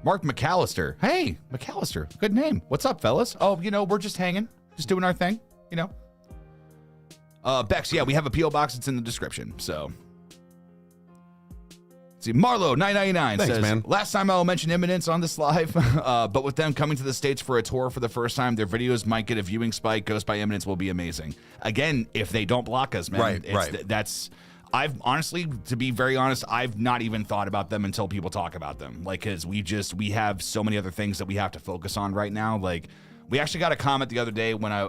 Speaker 1: Mark McAllister. Hey, McAllister. Good name. What's up, fellas? Oh, you know, we're just hanging, just doing our thing, you know. Bex, yeah, we have a P.O. box. It's in the description. So see, Marlo 999 says,
Speaker 2: man.
Speaker 1: Last time I'll mention Imminence on this live, but with them coming to the States for a tour for the first time, their videos might get a viewing spike. Ghost by Imminence will be amazing. Again, if they don't block us, man.
Speaker 2: Right.
Speaker 1: That's, I've honestly, to be very honest, I've not even thought about them until people talk about them. Like, cause we have so many other things that we have to focus on right now. Like, we actually got a comment the other day when I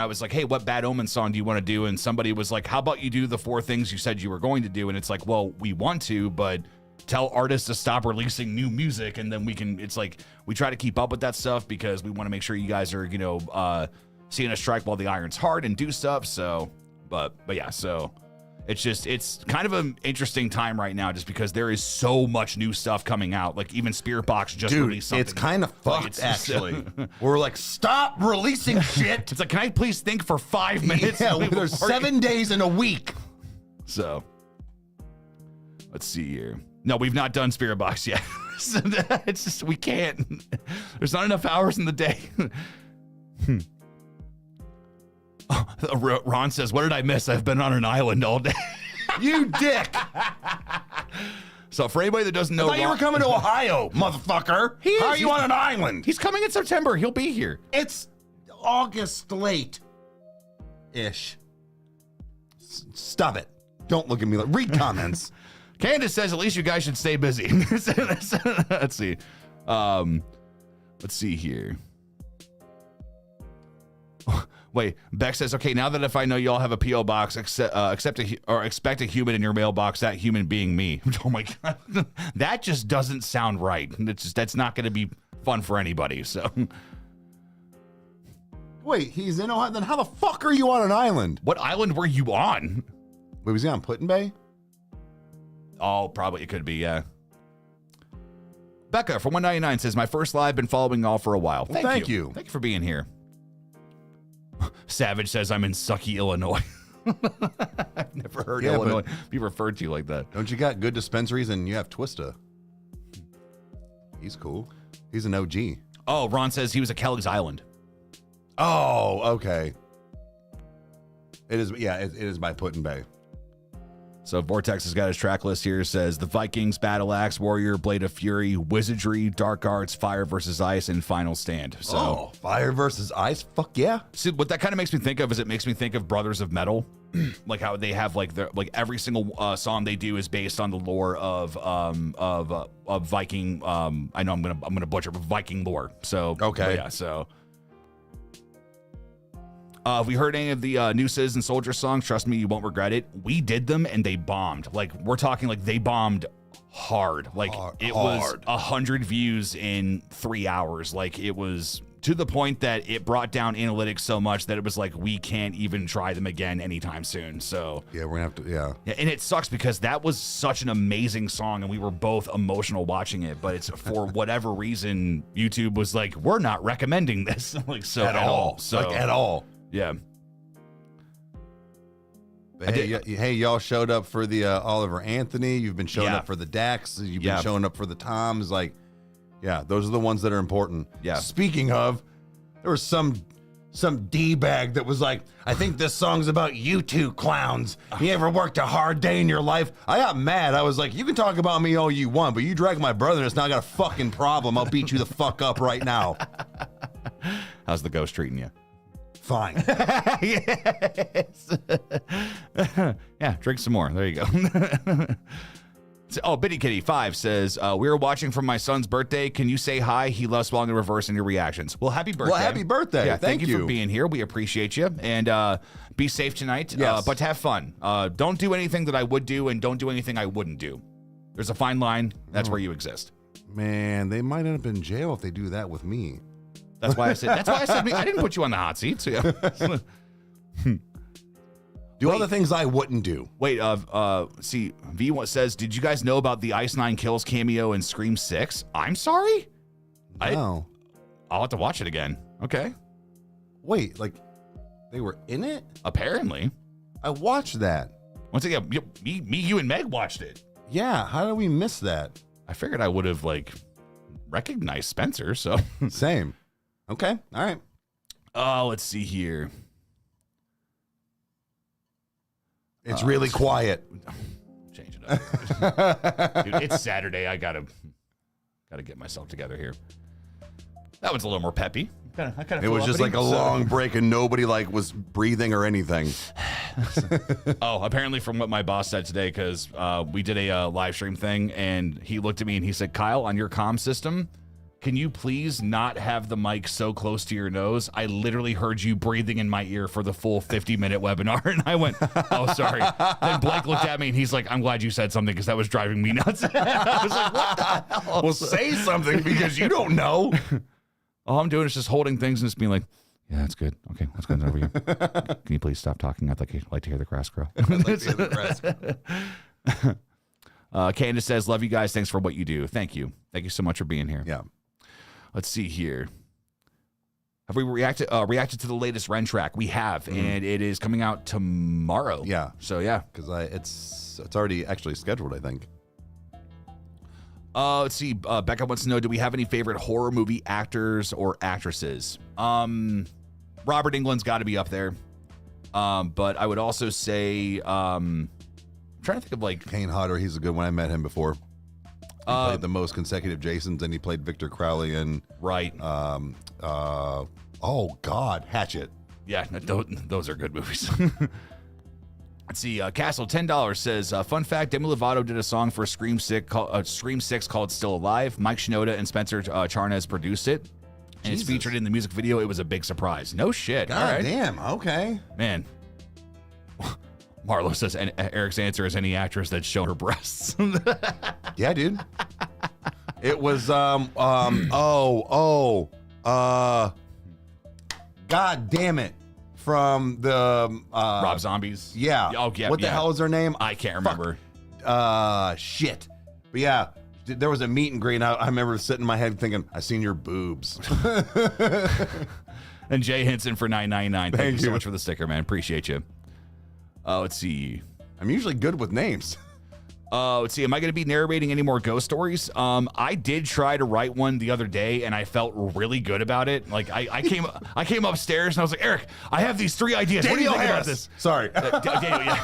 Speaker 1: was like, hey, what Bad Omen song do you want to do? And somebody was like, how about you do the 4 things you said you were going to do? And it's like, well, we want to, but tell artists to stop releasing new music, and then we can, it's like, we try to keep up with that stuff because we want to make sure you guys are, you know, seeing us strike while the iron's hard and do stuff. So, but yeah, so it's kind of an interesting time right now just because there is so much new stuff coming out. Like even Spirit Box just released something.
Speaker 2: It's kind of fucked, actually. We're like, stop releasing shit.
Speaker 1: It's like, can I please think for 5 minutes?
Speaker 2: Yeah, there's 7 days in a week.
Speaker 1: So, let's see here. No, we've not done Spirit Box yet. So it's just, we can't. There's not enough hours in the day. Ron says, what did I miss? I've been on an island all day.
Speaker 2: You dick.
Speaker 1: So for anybody that doesn't know,
Speaker 2: I thought you were coming to Ohio, motherfucker. How are you on an island?
Speaker 1: He's coming in September. He'll be here.
Speaker 2: It's August late-ish. Stop it. Don't look at me. Read comments.
Speaker 1: Candace says, at least you guys should stay busy. Let's see. Let's see here. Wait, Beck says, okay, now that if I know you all have a P.O. box, expect a human in your mailbox, that human being me. Oh my God. That just doesn't sound right. That's not going to be fun for anybody. So,
Speaker 2: wait, he's in Ohio? Then how the fuck are you on an island?
Speaker 1: What island were you on?
Speaker 2: Wait, was he on Putin Bay?
Speaker 1: Oh, probably it could be, yeah. Becca from 199 says, my first live, been following y'all for a while.
Speaker 2: Well, thank you.
Speaker 1: Thank you for being here. Savage says, I'm in Sucky, Illinois. I've never heard Illinois be referred to like that.
Speaker 2: Don't you got good dispensaries and you have Twista? He's cool. He's an OG.
Speaker 1: Oh, Ron says he was at Kelly's Island.
Speaker 2: Oh, okay. It is, yeah, it is by Putin Bay.
Speaker 1: So Vortex has got his track list here. It says the Vikings, Battle Axe, Warrior, Blade of Fury, Wizardry, Dark Arts, Fire versus Ice, and Final Stand. So
Speaker 2: Fire versus Ice? Fuck yeah.
Speaker 1: See, what that kind of makes me think of is it makes me think of Brothers of Metal. like how they have like every single song they do is based on the lore of Viking. I know I'm gonna butcher, but Viking lore. So
Speaker 2: okay,
Speaker 1: yeah. So have we heard any of the new Citizen Soldier songs? Trust me, you won't regret it. We did them and they bombed. Like we're talking like they bombed hard. Like it was 100 views in 3 hours. Like it was to the point that it brought down analytics so much that it was like, we can't even try them again anytime soon. So
Speaker 2: yeah, we're gonna have to, yeah.
Speaker 1: And it sucks because that was such an amazing song and we were both emotional watching it, but it's for whatever reason, YouTube was like, we're not recommending this. Like so at all. So
Speaker 2: like at all.
Speaker 1: Yeah.
Speaker 2: But hey, y'all showed up for the Oliver Anthony. You've been showing up for the Dax. You've been showing up for the Toms. Like, yeah, those are the ones that are important.
Speaker 1: Yeah.
Speaker 2: Speaking of, there was some D-bag that was like, I think this song's about you two clowns. You ever worked a hard day in your life? I got mad. I was like, you can talk about me all you want, but you drag my brother and it's now I got a fucking problem. I'll beat you the fuck up right now.
Speaker 1: How's the ghost treating you?
Speaker 2: Fine.
Speaker 1: Yes. Yeah, drink some more. There you go. Oh, Bitty Kitty 5 says, we were watching from my son's birthday. Can you say hi? He loves swallowing in reverse in your reactions. Well, happy birthday.
Speaker 2: Well, happy birthday.
Speaker 1: Yeah,
Speaker 2: thank
Speaker 1: you for being here. We appreciate you. And be safe tonight, but have fun. Don't do anything that I would do and don't do anything I wouldn't do. There's a fine line. That's where you exist.
Speaker 2: Man, they might end up in jail if they do that with me.
Speaker 1: That's why I said I didn't put you on the hot seat. So yeah.
Speaker 2: Do all the things I wouldn't do.
Speaker 1: Wait, see, V says, did you guys know about the Ice 9 Kills cameo in Scream 6? I'm sorry?
Speaker 2: No.
Speaker 1: I'll have to watch it again. Okay.
Speaker 2: Wait, like, they were in it?
Speaker 1: Apparently.
Speaker 2: I watched that.
Speaker 1: Once again, me, you, and Meg watched it.
Speaker 2: Yeah, how did we miss that?
Speaker 1: I figured I would have, like, recognized Spencer, so.
Speaker 2: Same. Okay, all right.
Speaker 1: Let's see here.
Speaker 2: It's really quiet.
Speaker 1: Change it up. Dude, it's Saturday. I gotta get myself together here. That one's a little more peppy.
Speaker 2: It was just like a long break and nobody like was breathing or anything.
Speaker 1: Oh, apparently from what my boss said today, because we did a live stream thing and he looked at me and he said, Kyle, on your comm system, can you please not have the mic so close to your nose? I literally heard you breathing in my ear for the full 50-minute webinar. And I went, oh, sorry. Then Blake looked at me and he's like, I'm glad you said something because that was driving me nuts. I was like, what the hell?
Speaker 2: Well, say something because you don't know.
Speaker 1: All I'm doing is just holding things and just being like, yeah, that's good. Okay, let's go over here. Can you please stop talking? I'd like to hear the grass grow. Candace says, love you guys. Thanks for what you do. Thank you. Thank you so much for being here.
Speaker 2: Yeah.
Speaker 1: Let's see here. Have we reacted to the latest Ren track? We have, and it is coming out tomorrow.
Speaker 2: Yeah.
Speaker 1: So yeah,
Speaker 2: because it's already actually scheduled, I think.
Speaker 1: Let's see. Becca wants to know: do we have any favorite horror movie actors or actresses? Robert Englund's got to be up there. But I would also say, I'm trying to think of like
Speaker 2: Kane Hodder. He's a good one. I met him before. He played the most consecutive Jasons, and he played Victor Crowley in oh God, Hatchet.
Speaker 1: Yeah, those are good movies. Let's see. Castle $10 says, fun fact: Demi Lovato did a song for Scream 6 called "Still Alive." Mike Shinoda and Spencer Charnes produced it, and it's featured in the music video. It was a big surprise. No shit.
Speaker 2: God
Speaker 1: all right.
Speaker 2: Damn. Okay.
Speaker 1: Man. Marlo says, and Eric's answer is any actress that's shown her breasts.
Speaker 2: Yeah, dude. It was God damn it. From the
Speaker 1: Rob Zombies.
Speaker 2: Yeah.
Speaker 1: Oh yeah.
Speaker 2: What the hell is her name?
Speaker 1: I can't remember.
Speaker 2: Shit. But yeah, there was a meet and greet. And I remember sitting in my head thinking, I seen your boobs.
Speaker 1: And Jay Henson for $9.99. Thank you so much for the sticker, man. Appreciate you. Let's see.
Speaker 2: I'm usually good with names.
Speaker 1: Let's see. Am I going to be narrating any more ghost stories? I did try to write one the other day, and I felt really good about it. Like I came upstairs and I was like, Eric, I have these 3 ideas.
Speaker 2: Daniel
Speaker 1: what do you think
Speaker 2: Harris.
Speaker 1: about this?
Speaker 2: Sorry,
Speaker 1: Daniel.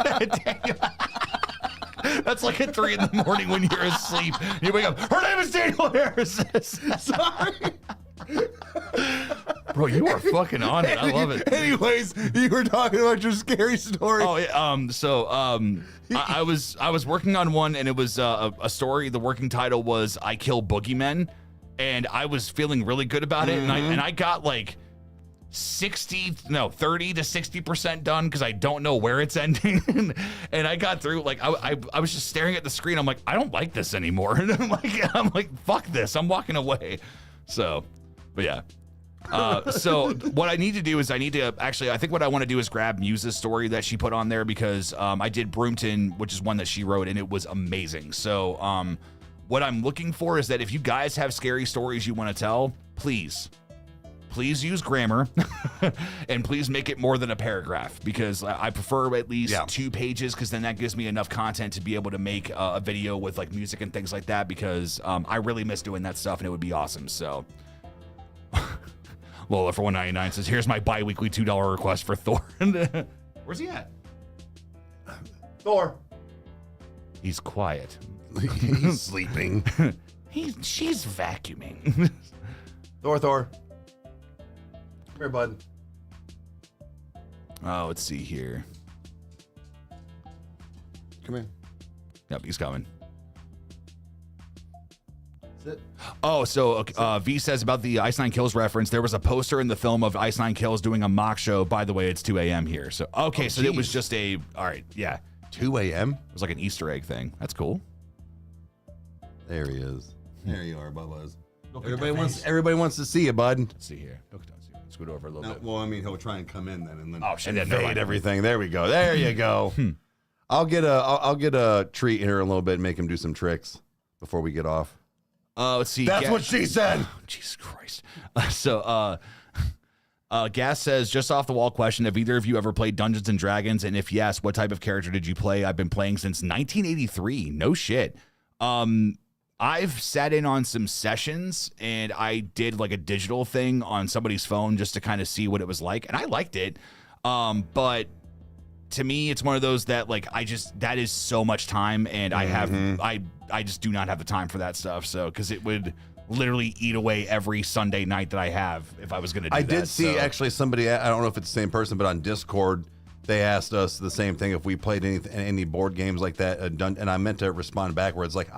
Speaker 1: Yeah. Daniel. That's like at 3 a.m. when you're asleep. You wake up. Her name is Daniel Harris. Sorry. Bro, you are fucking on it. I love it.
Speaker 2: Anyways, you were talking about your scary story.
Speaker 1: Oh, I was working on one, and it was a story. The working title was "I Kill Boogeymen," and I was feeling really good about it, and I got like 30 to 60% done because I don't know where it's ending, and I got through. Like I was just staring at the screen. I'm like, I don't like this anymore, and I'm like, fuck this. I'm walking away. So, but yeah. So what I need to do is I think what I want to do is grab Muse's story that she put on there because I did Broomton, which is one that she wrote, and it was amazing. So what I'm looking for is that if you guys have scary stories you want to tell, please use grammar and please make it more than a paragraph because I prefer at least 2 pages because then that gives me enough content to be able to make a video with like music and things like that because I really miss doing that stuff and it would be awesome. So Lola for $1.99 says, here's my bi-weekly $2 request for Thor. Where's he at?
Speaker 2: Thor.
Speaker 1: He's quiet.
Speaker 2: He's sleeping.
Speaker 1: She's vacuuming.
Speaker 2: Thor. Come here, bud.
Speaker 1: Oh, let's see here.
Speaker 2: Come here.
Speaker 1: Yep, he's coming.
Speaker 2: Sit.
Speaker 1: Oh, so V says about the Ice Nine Kills reference. There was a poster in the film of Ice Nine Kills doing a mock show. By the way, it's 2 a.m. here. So, okay, so it was just all right, yeah.
Speaker 2: 2 a.m.?
Speaker 1: It was like an Easter egg thing. That's cool.
Speaker 2: There he is. There you are, Bubba's. Everybody wants to see you, bud.
Speaker 1: Let's see here. Scoot over a little bit.
Speaker 2: Well, I mean, he'll try and come in then and then
Speaker 1: invade
Speaker 2: everything. There we go. There you go. I'll get a treat here in a little bit and make him do some tricks before we get off.
Speaker 1: Let's see.
Speaker 2: That's what she said.
Speaker 1: Oh, Jesus Christ. Gas says, just off the wall question, have either of you ever played Dungeons and Dragons? And if yes, what type of character did you play? I've been playing since 1983. No shit. I've sat in on some sessions and I did like a digital thing on somebody's phone just to kind of see what it was like. And I liked it. But to me, it's one of those that like, that is so much time and I just do not have the time for that stuff. So, cause it would literally eat away every Sunday night that I have if I was going to do that.
Speaker 2: I did see actually somebody, I don't know if it's the same person, but on Discord, they asked us the same thing if we played any board games like that. And I meant to respond backwards. Like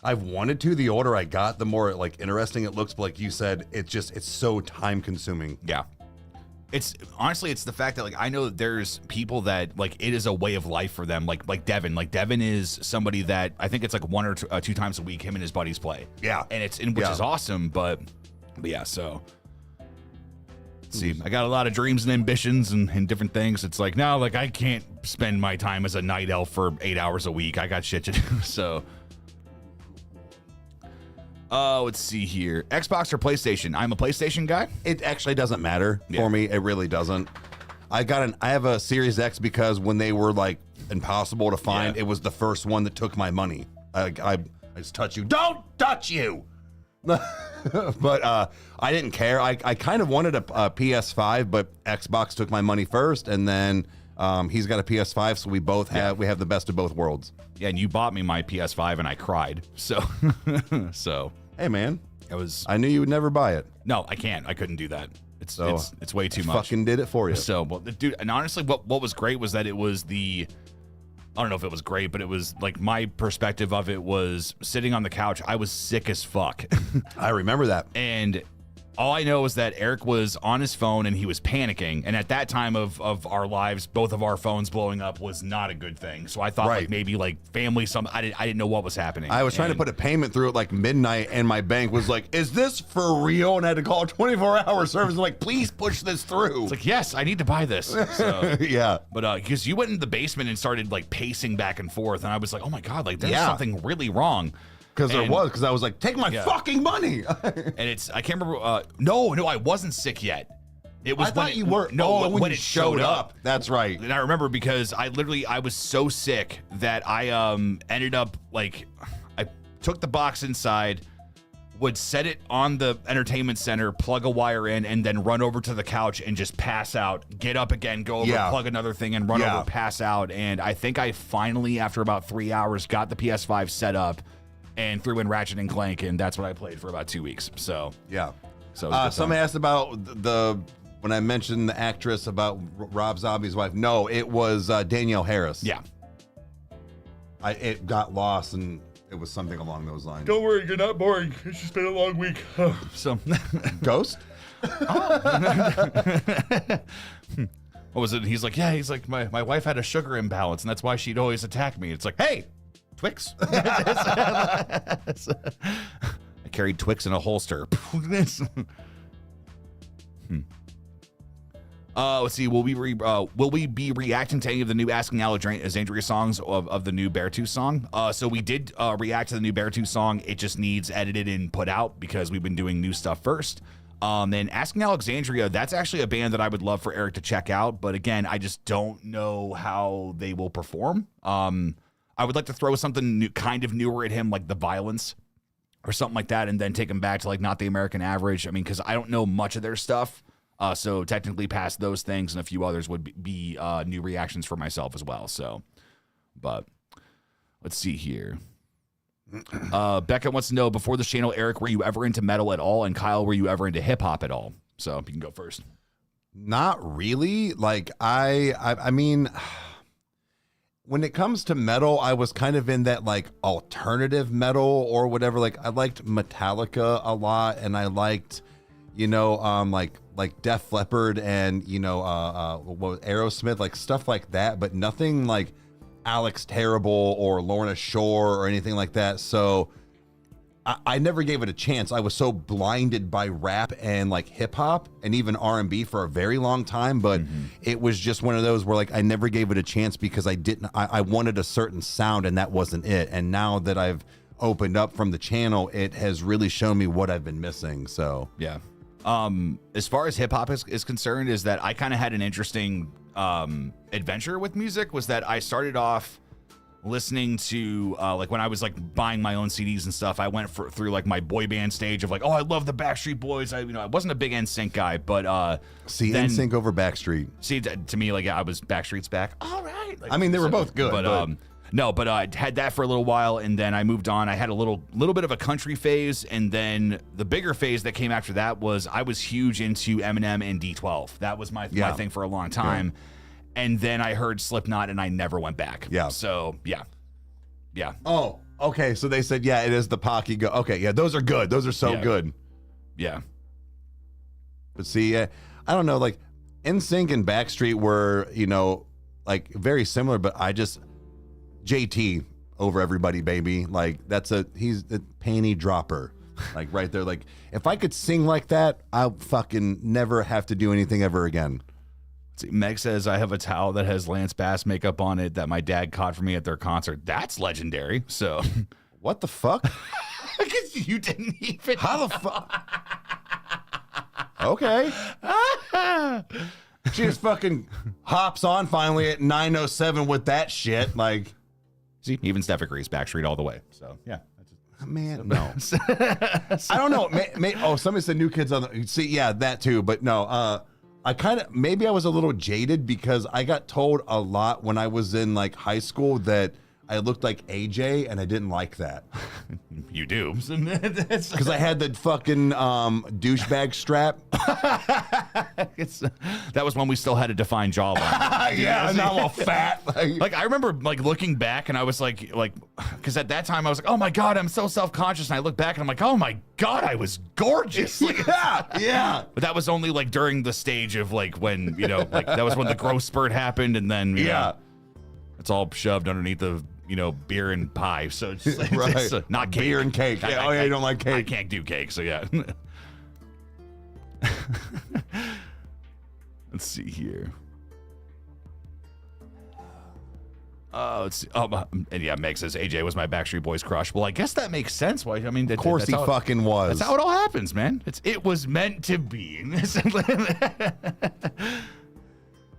Speaker 2: I've wanted to. The older I got, the more like interesting it looks. But like you said, it's so time consuming.
Speaker 1: Yeah. It's honestly, it's the fact that like I know that there's people that like it is a way of life for them. Like Devin. Like Devin is somebody that I think it's like 1 or 2 times a week him and his buddies play.
Speaker 2: Yeah.
Speaker 1: And which is awesome. But yeah, so let's see. I got a lot of dreams and ambitions and different things. It's like now like I can't spend my time as a night elf for 8 hours a week. I got shit to do. So let's see here. Xbox or PlayStation? I'm a PlayStation guy.
Speaker 2: It actually doesn't matter for me. It really doesn't. I have a Series X because when they were like impossible to find, it was the first one that took my money. I just touch you. Don't touch you. But I didn't care. I kind of wanted a PS5, but Xbox took my money first, and then he's got a PS5, so we both have the best of both worlds.
Speaker 1: Yeah, and you bought me my PS5, and I cried. So,
Speaker 2: hey man,
Speaker 1: I
Speaker 2: knew you would never buy it.
Speaker 1: No, I can't. I couldn't do that. It's way too much.
Speaker 2: Fucking did it for you.
Speaker 1: So, well, dude, and honestly, what was great was that it was I don't know if it was great, but it was like my perspective of it was sitting on the couch. I was sick as fuck.
Speaker 2: I remember that.
Speaker 1: And all I know is that Eric was on his phone and he was panicking. And at that time of our lives, both of our phones blowing up was not a good thing. So I thought like maybe like family, I didn't know what was happening.
Speaker 2: I was trying to put a payment through at like midnight and my bank was like, is this for real? And I had to call a 24-hour service. I'm like, please push this through.
Speaker 1: It's like, yes, I need to buy this. So,
Speaker 2: yeah.
Speaker 1: But because you went in the basement and started like pacing back and forth. And I was like, oh my God, like there's something really wrong.
Speaker 2: Because I was like, take my fucking money.
Speaker 1: And I can't remember. No, I wasn't sick yet. It was
Speaker 2: I thought you were. No, when it showed up. That's right.
Speaker 1: And I remember because I was so sick that I ended up like, I took the box inside, would set it on the entertainment center, plug a wire in, and then run over to the couch and just pass out, get up again, go over, plug another thing and run over, pass out. And I think I finally, after about 3 hours, got the PS5 set up and threw in Ratchet and Clank, and that's what I played for about 2 weeks. So So
Speaker 2: somebody asked about when I mentioned the actress about Rob Zombie's wife. No, it was Danielle Harris.
Speaker 1: Yeah.
Speaker 2: It got lost, and it was something along those lines.
Speaker 1: Don't worry, you're not boring. It's just been a long week. So
Speaker 2: Ghost?
Speaker 1: What was it? He's like, my wife had a sugar imbalance, and that's why she'd always attack me. It's like, hey, Twix. I carried Twix in a holster. Let's see. Will we be reacting to any of the new Asking Alexandria songs of the new Beartooth song? So we did react to the new Beartooth song. It just needs edited and put out because we've been doing new stuff first. And Asking Alexandria, that's actually a band that I would love for Eric to check out. But again, I just don't know how they will perform. I would like to throw something new, kind of newer at him, like The Violence or something like that, and then take him back to like Not the American Average. I mean, because I don't know much of their stuff. So technically past those things and a few others would be new reactions for myself as well. So, but let's see here. Becca wants to know, before this channel, Eric, were you ever into metal at all? And Kyle, were you ever into hip hop at all? So you can go first.
Speaker 2: Not really. Like I mean, when it comes to metal, I was kind of in that like alternative metal or whatever. Like I liked Metallica a lot, and I liked, like Def Leppard and, Aerosmith, like stuff like that, but nothing like Alex Terrible or Lorna Shore or anything like that. So I never gave it a chance. I was so blinded by rap and like hip hop and even R&B for a very long time, but it was just one of those where like I never gave it a chance because I wanted a certain sound and that wasn't it. And now that I've opened up from the channel, it has really shown me what I've been missing. So
Speaker 1: yeah. As far as hip hop is concerned, is that I kind of had an interesting adventure with music. Was that I started off listening to like when I was like buying my own CDs and stuff. I went through like my boy band stage of like, oh, I love the Backstreet Boys. I wasn't a big NSYNC guy, but
Speaker 2: NSYNC over Backstreet.
Speaker 1: See, to me, like I was Backstreet's back. All right. Like,
Speaker 2: I mean, they were both good,
Speaker 1: but no, but I had that for a little while, and then I moved on. I had a little bit of a country phase, and then the bigger phase that came after that was I was huge into Eminem and D12. That was my thing for a long time. Yeah. And then I heard Slipknot, and I never went back. Yeah. So, yeah.
Speaker 2: Oh, okay. So they said, yeah, it is the Pocky. Okay, yeah, those are good. Those are so good.
Speaker 1: Yeah.
Speaker 2: But see, I don't know, like, NSYNC and Backstreet were, like, very similar, but JT over everybody, baby. Like he's a panty dropper, like right there. Like if I could sing like that, I'll fucking never have to do anything ever again.
Speaker 1: See, Meg says I have a towel that has Lance Bass makeup on it that my dad caught for me at their concert. That's legendary. So,
Speaker 2: what the fuck?
Speaker 1: Because you didn't even.
Speaker 2: How the fuck? Okay. She just fucking hops on finally at 9:07 with that shit, like.
Speaker 1: See, even Steph agrees, Backstreet all the way. So, yeah.
Speaker 2: Man, no. I don't know. Somebody said New Kids on the... See, yeah, that too. But no, maybe I was a little jaded because I got told a lot when I was in like high school that I looked like AJ, and I didn't like that.
Speaker 1: You do.
Speaker 2: Because I had the fucking douchebag strap.
Speaker 1: That was when we still had a defined jawline.
Speaker 2: Yeah, and now I'm all fat.
Speaker 1: Like, I remember, like, looking back, and I was like, because at that time, I was like, oh, my God, I'm so self-conscious. And I look back, and I'm like, oh, my God, I was gorgeous. Like,
Speaker 2: yeah.
Speaker 1: But that was only, like, during the stage of, like, when, like, that was when the growth spurt happened, and then, you know, it's all shoved underneath the... beer and pie. So it's,
Speaker 2: right.
Speaker 1: It's not cake.
Speaker 2: Beer and cake. Yeah, you don't like cake.
Speaker 1: I can't do cake, so yeah. Let's see here. Let's see. And yeah, Meg says AJ was my Backstreet Boys crush. Well, I guess that makes sense. Why? I mean,
Speaker 2: of course he fucking was.
Speaker 1: That's how it all happens, man. It was meant to be.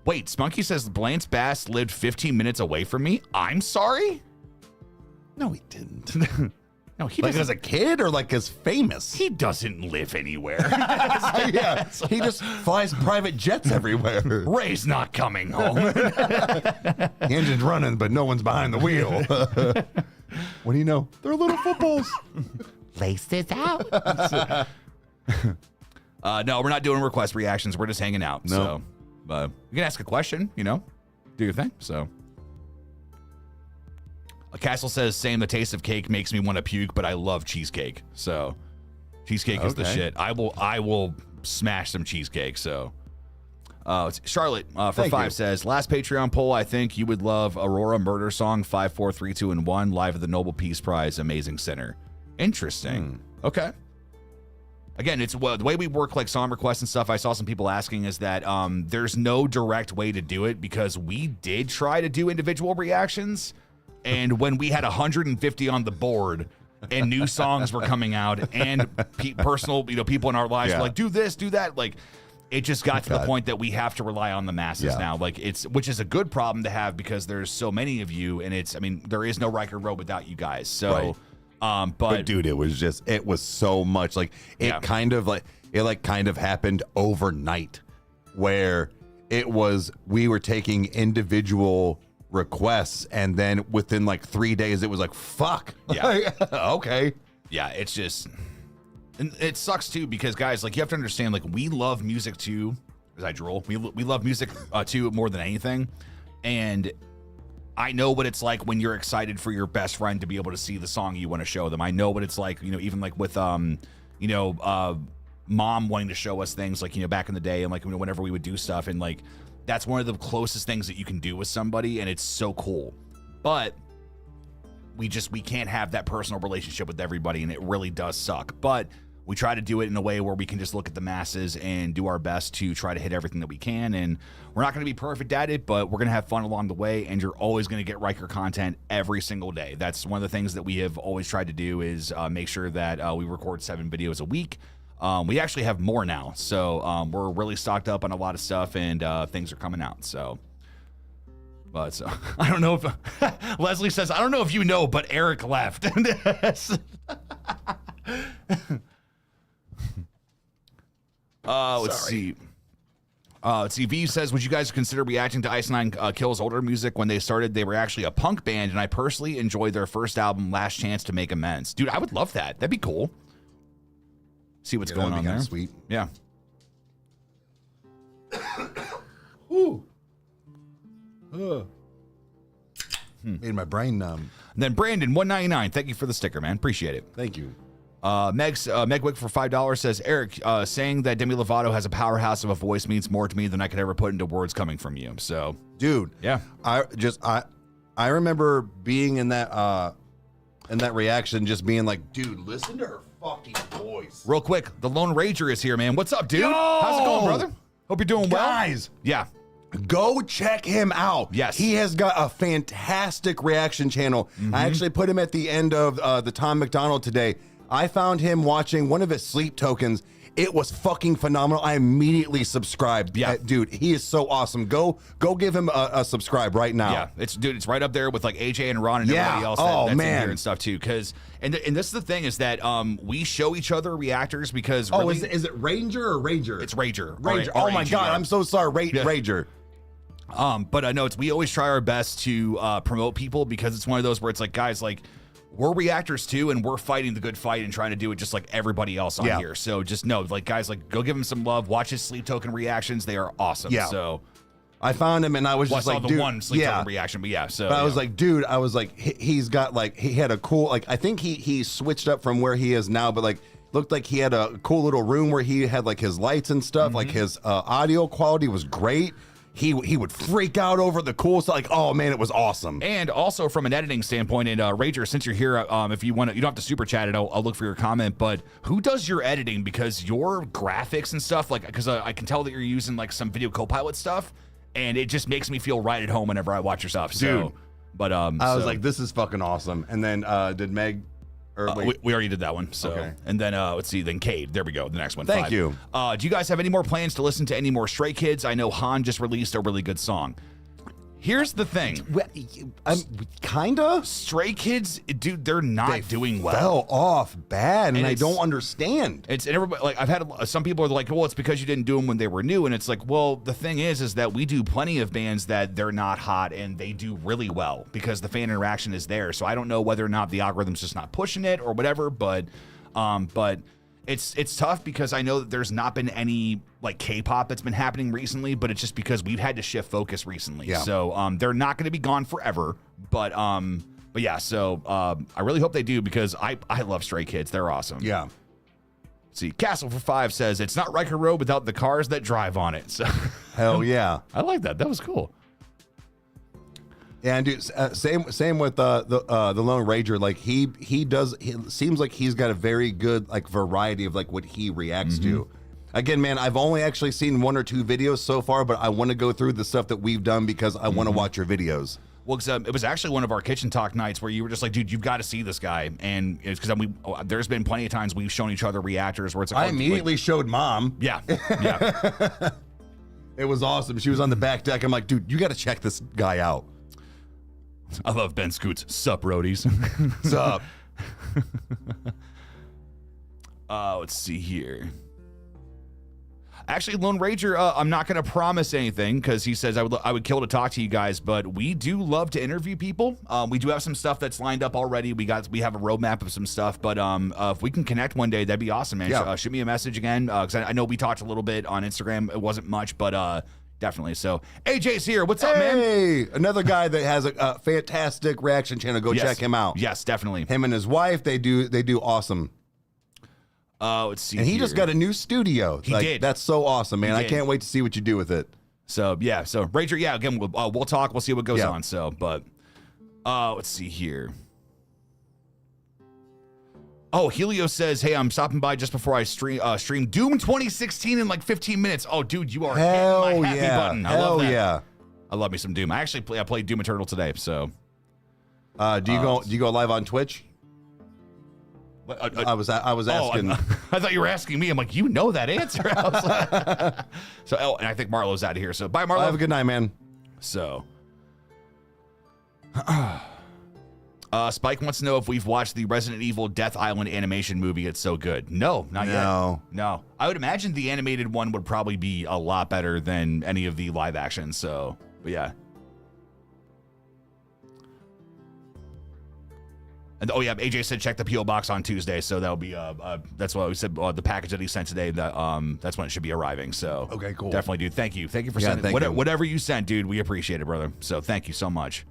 Speaker 1: Wait, Spunky says Lance Bass lived 15 minutes away from me. I'm sorry?
Speaker 2: No, he didn't.
Speaker 1: No, he
Speaker 2: like
Speaker 1: doesn't.
Speaker 2: As a kid or like as famous?
Speaker 1: He doesn't live anywhere.
Speaker 2: Yeah, he just flies private jets everywhere.
Speaker 1: Ray's not coming home.
Speaker 2: The engine's running, but no one's behind the wheel. What do you know? They're little footballs.
Speaker 1: Lace this out. No, we're not doing request reactions. We're just hanging out.
Speaker 2: No.
Speaker 1: So, you can ask a question, you know, do your thing. So, Castle says, same, the taste of cake makes me want to puke, but I love cheesecake. So, cheesecake is the shit. I will smash some cheesecake. So, Charlotte for 5 says, last Patreon poll, I think you would love Aurora Murder Song 5, 4, 3, 2, and 1 live at the Nobel Peace Prize. Amazing Sinner. Interesting. Okay. Again, it's the way we work like song requests and stuff. I saw some people asking is that there's no direct way to do it because we did try to do individual reactions. And when we had 150 on the board and new songs were coming out and personal, people in our lives were like, do this, do that. Like, it just got to the point that we have to rely on the masses now. Like, which is a good problem to have because there's so many of you, and there is no Rykerroad without you guys. So, but
Speaker 2: dude, it was so much like it kind of happened overnight where we were taking individual requests and then within like 3 days it was like, fuck.
Speaker 1: Yeah.
Speaker 2: Okay.
Speaker 1: Yeah. It's just, and it sucks too, because guys, like, you have to understand, like, we love music too, as I drool. We love music too more than anything. And I know what it's like when you're excited for your best friend to be able to see the song you want to show them. I know what it's like, even like with, mom wanting to show us things like, back in the day and like, whenever we would do stuff, and like, that's one of the closest things that you can do with somebody, and it's so cool. But we can't have that personal relationship with everybody, and it really does suck. But we try to do it in a way where we can just look at the masses and do our best to try to hit everything that we can. And we're not going to be perfect at it, but we're going to have fun along the way, and you're always going to get Ryker content every single day. That's one of the things that we have always tried to do is make sure that we record 7 videos a week. We actually have more now, so we're really stocked up on a lot of stuff, and things are coming out. So, but I don't know if Leslie says, I don't know if you know, but Eric left. Let's see. V says, would you guys consider reacting to Ice Nine Kills' older music? When they started, they were actually a punk band, and I personally enjoyed their first album, Last Chance to Make Amends. Dude, I would love that. That'd be cool. See what's going on there.
Speaker 2: Sweet.
Speaker 1: Yeah.
Speaker 2: Ooh. Made my brain numb.
Speaker 1: And then Brandon 199, thank you for the sticker, man. Appreciate it.
Speaker 2: Thank you.
Speaker 1: Meg Wick for $5 says, Eric, saying that Demi Lovato has a powerhouse of a voice means more to me than I could ever put into words coming from you. So,
Speaker 2: dude,
Speaker 1: yeah,
Speaker 2: I remember being in that reaction, just being like, dude, listen to her fucking voice.
Speaker 1: Real quick, the Lone Ranger is here, man. What's up, dude? How's it going, brother? Hope you're doing well.
Speaker 2: Guys,
Speaker 1: yeah,
Speaker 2: go check him out.
Speaker 1: Yes,
Speaker 2: he has got a fantastic reaction channel. I actually put him at the end of the Tom McDonald today. I found him watching one of his sleep tokens. It was fucking phenomenal. I immediately subscribed.
Speaker 1: Yeah,
Speaker 2: dude, he is so awesome. Go give him a subscribe right now.
Speaker 1: Yeah, it's right up there with like AJ and Ron and everybody else. That's in here and stuff too. Because and this is the thing is that we show each other reactors because really,
Speaker 2: is it Ranger or Rager?
Speaker 1: It's Rager.
Speaker 2: Rager. Oh my god, I'm so sorry, Rager.
Speaker 1: But I know we always try our best to promote people because it's one of those where it's like, guys, like, we're reactors too, and we're fighting the good fight and trying to do it just like everybody else on here. So just know, like, guys, like, go give him some love. Watch his sleep token reactions; they are awesome.
Speaker 2: Yeah.
Speaker 1: So
Speaker 2: I found him, and I was just
Speaker 1: I
Speaker 2: like,
Speaker 1: saw the one sleep token reaction, but yeah. So
Speaker 2: but I was like, dude, he's got like he had a cool I think he switched up from where he is now, but like looked like he had a cool little room where he had like his lights and stuff. Like his audio quality was great. He would freak out over the cool stuff. Like, oh man, it was awesome.
Speaker 1: And also from an editing standpoint, and Rager, since you're here, if you want to, you don't have to super chat it. I'll look for your comment. But who does your editing? Because your graphics and stuff, like, because I can tell that you're using like some Video Copilot stuff, and it just makes me feel right at home whenever I watch your stuff. So,
Speaker 2: dude,
Speaker 1: but
Speaker 2: I was like, this is fucking awesome. And then did Meg?
Speaker 1: We already did that one. So,
Speaker 2: okay.
Speaker 1: And then let's see. Then Cade. There we go. The next one.
Speaker 2: Thank
Speaker 1: 5.
Speaker 2: you.
Speaker 1: Do you guys have any more plans to listen to any more Stray Kids? I know Han just released a really good song. Here's the thing.
Speaker 2: Kinda.
Speaker 1: Stray Kids, dude, they're not doing well.
Speaker 2: Fell off bad, and I don't understand.
Speaker 1: And everybody, like, I've had some people are like, well, it's because you didn't do them when they were new, and it's like, well, the thing is that we do plenty of bands that they're not hot and they do really well because the fan interaction is there. So I don't know whether or not the algorithm's just not pushing it or whatever, but It's tough because I know that there's not been any like K-pop that's been happening recently, but it's just because we've had to shift focus recently.
Speaker 2: Yeah.
Speaker 1: So they're not going to be gone forever, but yeah. So I really hope they do because I love Stray Kids. They're awesome.
Speaker 2: Yeah.
Speaker 1: Let's see, Castle for 5 says it's not Rykerroad without the cars that drive on it. So
Speaker 2: Hell yeah.
Speaker 1: I like that. That was cool.
Speaker 2: Yeah, and dude, same with the Lone Ranger. Like he seems like he's got a very good like variety of like what he reacts to. Again, man, I've only actually seen 1 or 2 videos so far, but I want to go through the stuff that we've done because I want to watch your videos.
Speaker 1: Well, it was actually one of our kitchen talk nights where you were just like, dude, you've got to see this guy. And it's because there's been plenty of times we've shown each other reactors where it's like,
Speaker 2: I immediately showed Mom.
Speaker 1: Yeah. Yeah.
Speaker 2: It was awesome. She was on the back deck. I'm like, dude, you got to check this guy out.
Speaker 1: I love Ben Scoots. Sup, roadies.
Speaker 2: Sup?
Speaker 1: Let's see here. Actually, Lone Ranger, I'm not going to promise anything because he says I would kill to talk to you guys, but we do love to interview people. We do have some stuff that's lined up already. We have a roadmap of some stuff, but if we can connect one day, that'd be awesome, man.
Speaker 2: Yeah.
Speaker 1: Shoot me a message again because I know we talked a little bit on Instagram. It wasn't much, but definitely. So AJ's here. What's up, man?
Speaker 2: Hey, another guy that has a fantastic reaction channel. Go check him out.
Speaker 1: Yes, definitely.
Speaker 2: Him and his wife, they do awesome.
Speaker 1: Let's see.
Speaker 2: And he just got a new studio.
Speaker 1: He did.
Speaker 2: That's so awesome, man.
Speaker 1: He
Speaker 2: I
Speaker 1: did.
Speaker 2: can't wait to see what you do with it.
Speaker 1: So yeah, so Ranger, yeah. Again, we'll talk. We'll see what goes on. So, but let's see here. Oh, Helio says, "Hey, I'm stopping by just before I stream Doom 2016 in like 15 minutes." Oh, dude, you are hitting my happy button. I love that.
Speaker 2: Yeah.
Speaker 1: I love me some Doom. I played Doom Eternal today. So,
Speaker 2: do you go live on Twitch? I was asking.
Speaker 1: I thought you were asking me. I'm like, you know that answer. I was like, so, and I think Marlo's out of here. So, bye, Marlo.
Speaker 2: Have a good night, man.
Speaker 1: So, Spike wants to know if we've watched the Resident Evil Death Island animation movie. It's so good. No, not yet. No. I would imagine the animated one would probably be a lot better than any of the live action. So, but yeah. And oh yeah, AJ said check the PO box on Tuesday, so that'll be that's what we said. The package that he sent today, that's when it should be arriving. So
Speaker 2: okay, cool.
Speaker 1: Definitely, dude. Thank you for sending whatever you sent, dude. We appreciate it, brother. So thank you so much.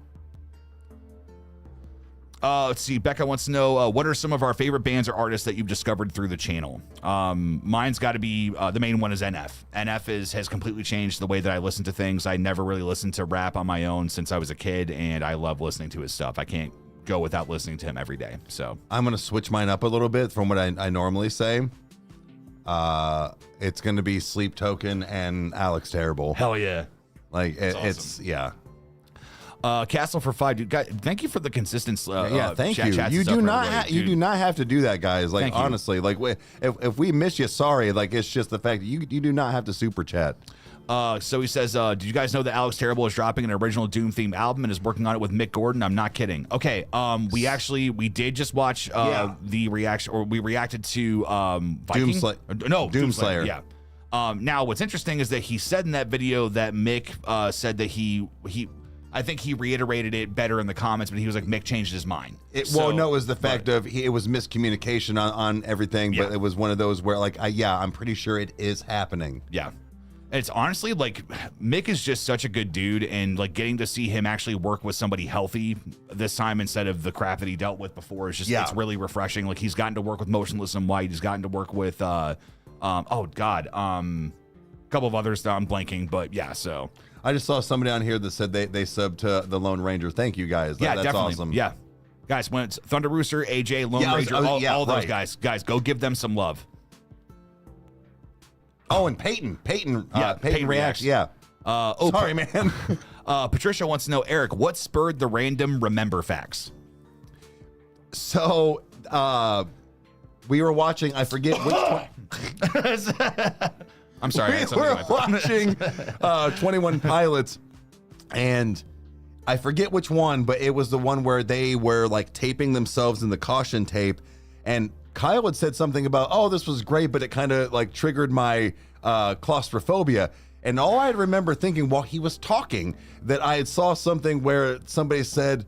Speaker 1: Let's see. Becca wants to know what are some of our favorite bands or artists that you've discovered through the channel. Mine's got to be the main one is NF. NF has completely changed the way that I listen to things. I never really listened to rap on my own since I was a kid, and I love listening to his stuff. I can't go without listening to him every day. So
Speaker 2: I'm gonna switch mine up a little bit from what I normally say. It's gonna be Sleep Token and Alex Terrible.
Speaker 1: Hell yeah.
Speaker 2: Like
Speaker 1: awesome.
Speaker 2: It's yeah.
Speaker 1: Castle for 5, dude. Guys, thank you for the consistent.
Speaker 2: Thank you. You do not you do not have to do that, guys. Like honestly, like if we miss you, sorry. Like it's just the fact that you do not have to super chat.
Speaker 1: So he says, did you guys know that Alex Terrible is dropping an original Doom themed album and is working on it with Mick Gordon? I'm not kidding. Okay. We did just watch the reaction, or we reacted to Viking?
Speaker 2: Doomslayer.
Speaker 1: Yeah. Now what's interesting is that he said in that video that Mick said that I think he reiterated it better in the comments, but he was like, Mick changed his mind.
Speaker 2: It was the fact of it was miscommunication on everything, but it was one of those where like, I'm pretty sure it is happening.
Speaker 1: Yeah. It's honestly like Mick is just such a good dude, and like getting to see him actually work with somebody healthy this time instead of the crap that he dealt with before is just it's really refreshing. Like he's gotten to work with Motionless and White. He's gotten to work with a couple of others that I'm blanking, but yeah. So
Speaker 2: I just saw somebody on here that said they subbed to the Lone Ranger. Thank you guys. That's
Speaker 1: definitely
Speaker 2: awesome.
Speaker 1: Yeah, guys, when it's Thunder Rooster, AJ, Lone Ranger, all those guys, go give them some love.
Speaker 2: Oh, and Peyton reacts. Yeah. Sorry, man.
Speaker 1: Patricia wants to know, Eric, what spurred the random remember facts?
Speaker 2: So, we were watching. I forget which one.
Speaker 1: I'm sorry.
Speaker 2: We were watching 21 Pilots, and I forget which one, but it was the one where they were like taping themselves in the caution tape, and Kyle had said something about, oh, this was great, but it kind of like triggered my claustrophobia. And all I remember thinking while he was talking that I had saw something where somebody said,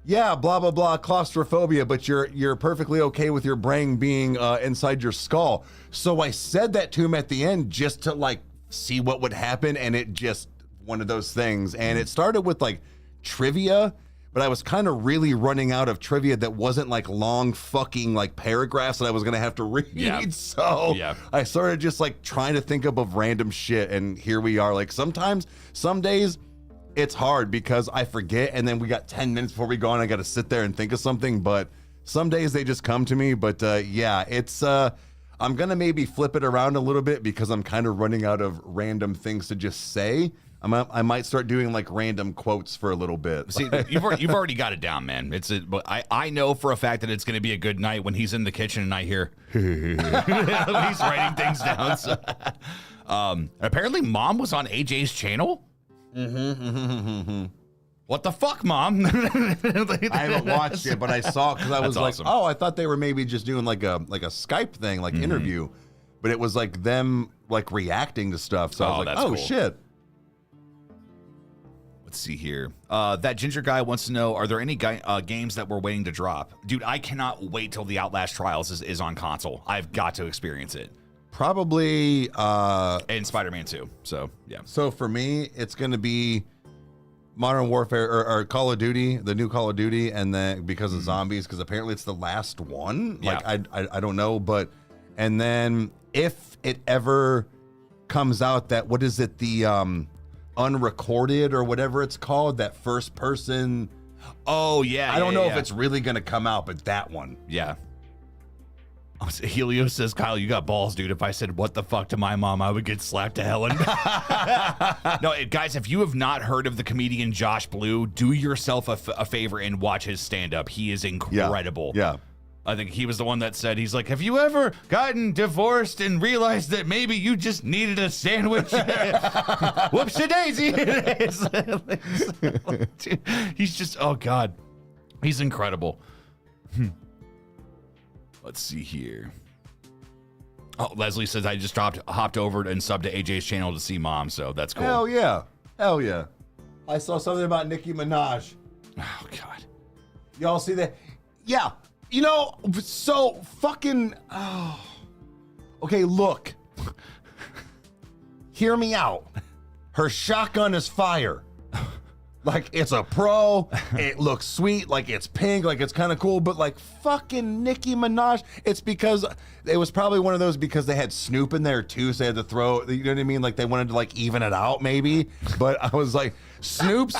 Speaker 2: yeah, blah blah blah, claustrophobia, but you're perfectly okay with your brain being inside your skull. So I said that to him at the end just to like see what would happen, and it just one of those things. And it started with like trivia, but I was kind of really running out of trivia that wasn't like long fucking like paragraphs that I was gonna have to read.
Speaker 1: Yeah.
Speaker 2: So
Speaker 1: Yeah.
Speaker 2: I started just like trying to think of random shit, and here we are. Like sometimes, some days, it's hard because I forget, and then we got 10 minutes before we go on. I got to sit there and think of something, but some days they just come to me. But yeah, it's I'm gonna maybe flip it around a little bit because I'm kind of running out of random things to just say. I might start doing like random quotes for a little bit.
Speaker 1: See, you've already got it down, man. But I know for a fact that it's going to be a good night when he's in the kitchen and I hear he's writing things down. So, apparently, Mom was on AJ's channel. What the fuck, Mom?
Speaker 2: I haven't watched it, but I saw it because I was
Speaker 1: awesome.
Speaker 2: like, oh, I thought they were maybe just doing like a Skype thing, like interview, but it was like them like reacting to stuff. So I was like,
Speaker 1: that's
Speaker 2: oh
Speaker 1: cool.
Speaker 2: shit.
Speaker 1: Let's see here. That ginger guy wants to know, are there any games that we're waiting to drop? Dude, I cannot wait till the Outlast Trials is on console. I've got to experience it.
Speaker 2: Probably
Speaker 1: And Spider-Man 2. So, yeah.
Speaker 2: so for me, it's gonna be Modern Warfare or Call of Duty, the new Call of Duty, and then because of zombies, because apparently it's the last one.
Speaker 1: Yeah.
Speaker 2: Like I don't know, but and then if it ever comes out that what is it, the unrecorded or whatever it's called, that first person.
Speaker 1: Oh, yeah.
Speaker 2: I don't know if it's really gonna come out, but that one.
Speaker 1: Yeah. Helio says, Kyle, you got balls, dude. If I said what the fuck to my mom, I would get slapped to hell. No, guys, if you have not heard of the comedian Josh Blue, do yourself a favor and watch his stand-up. He is incredible.
Speaker 2: Yeah.
Speaker 1: I think he was the one that said, he's like, have you ever gotten divorced and realized that maybe you just needed a sandwich? Whoops-a-daisy. He's just, oh, God. He's incredible. Let's see here. Oh, Leslie says, I just hopped over and subbed to AJ's channel to see Mom, so that's cool.
Speaker 2: Hell yeah. Hell yeah. I saw something about Nicki Minaj.
Speaker 1: Oh, God.
Speaker 2: Y'all see that? Yeah. You know, so fucking. Oh. Okay, look. Hear me out. Her shotgun is fire. Like, it's a pro. It looks sweet. Like, it's pink. Like, it's kind of cool. But, like, fucking Nicki Minaj, it's because it was probably one of those because they had Snoop in there, too. So they had to throw, you know what I mean? Like, they wanted to, like, even it out, maybe. But I was like, Snoop's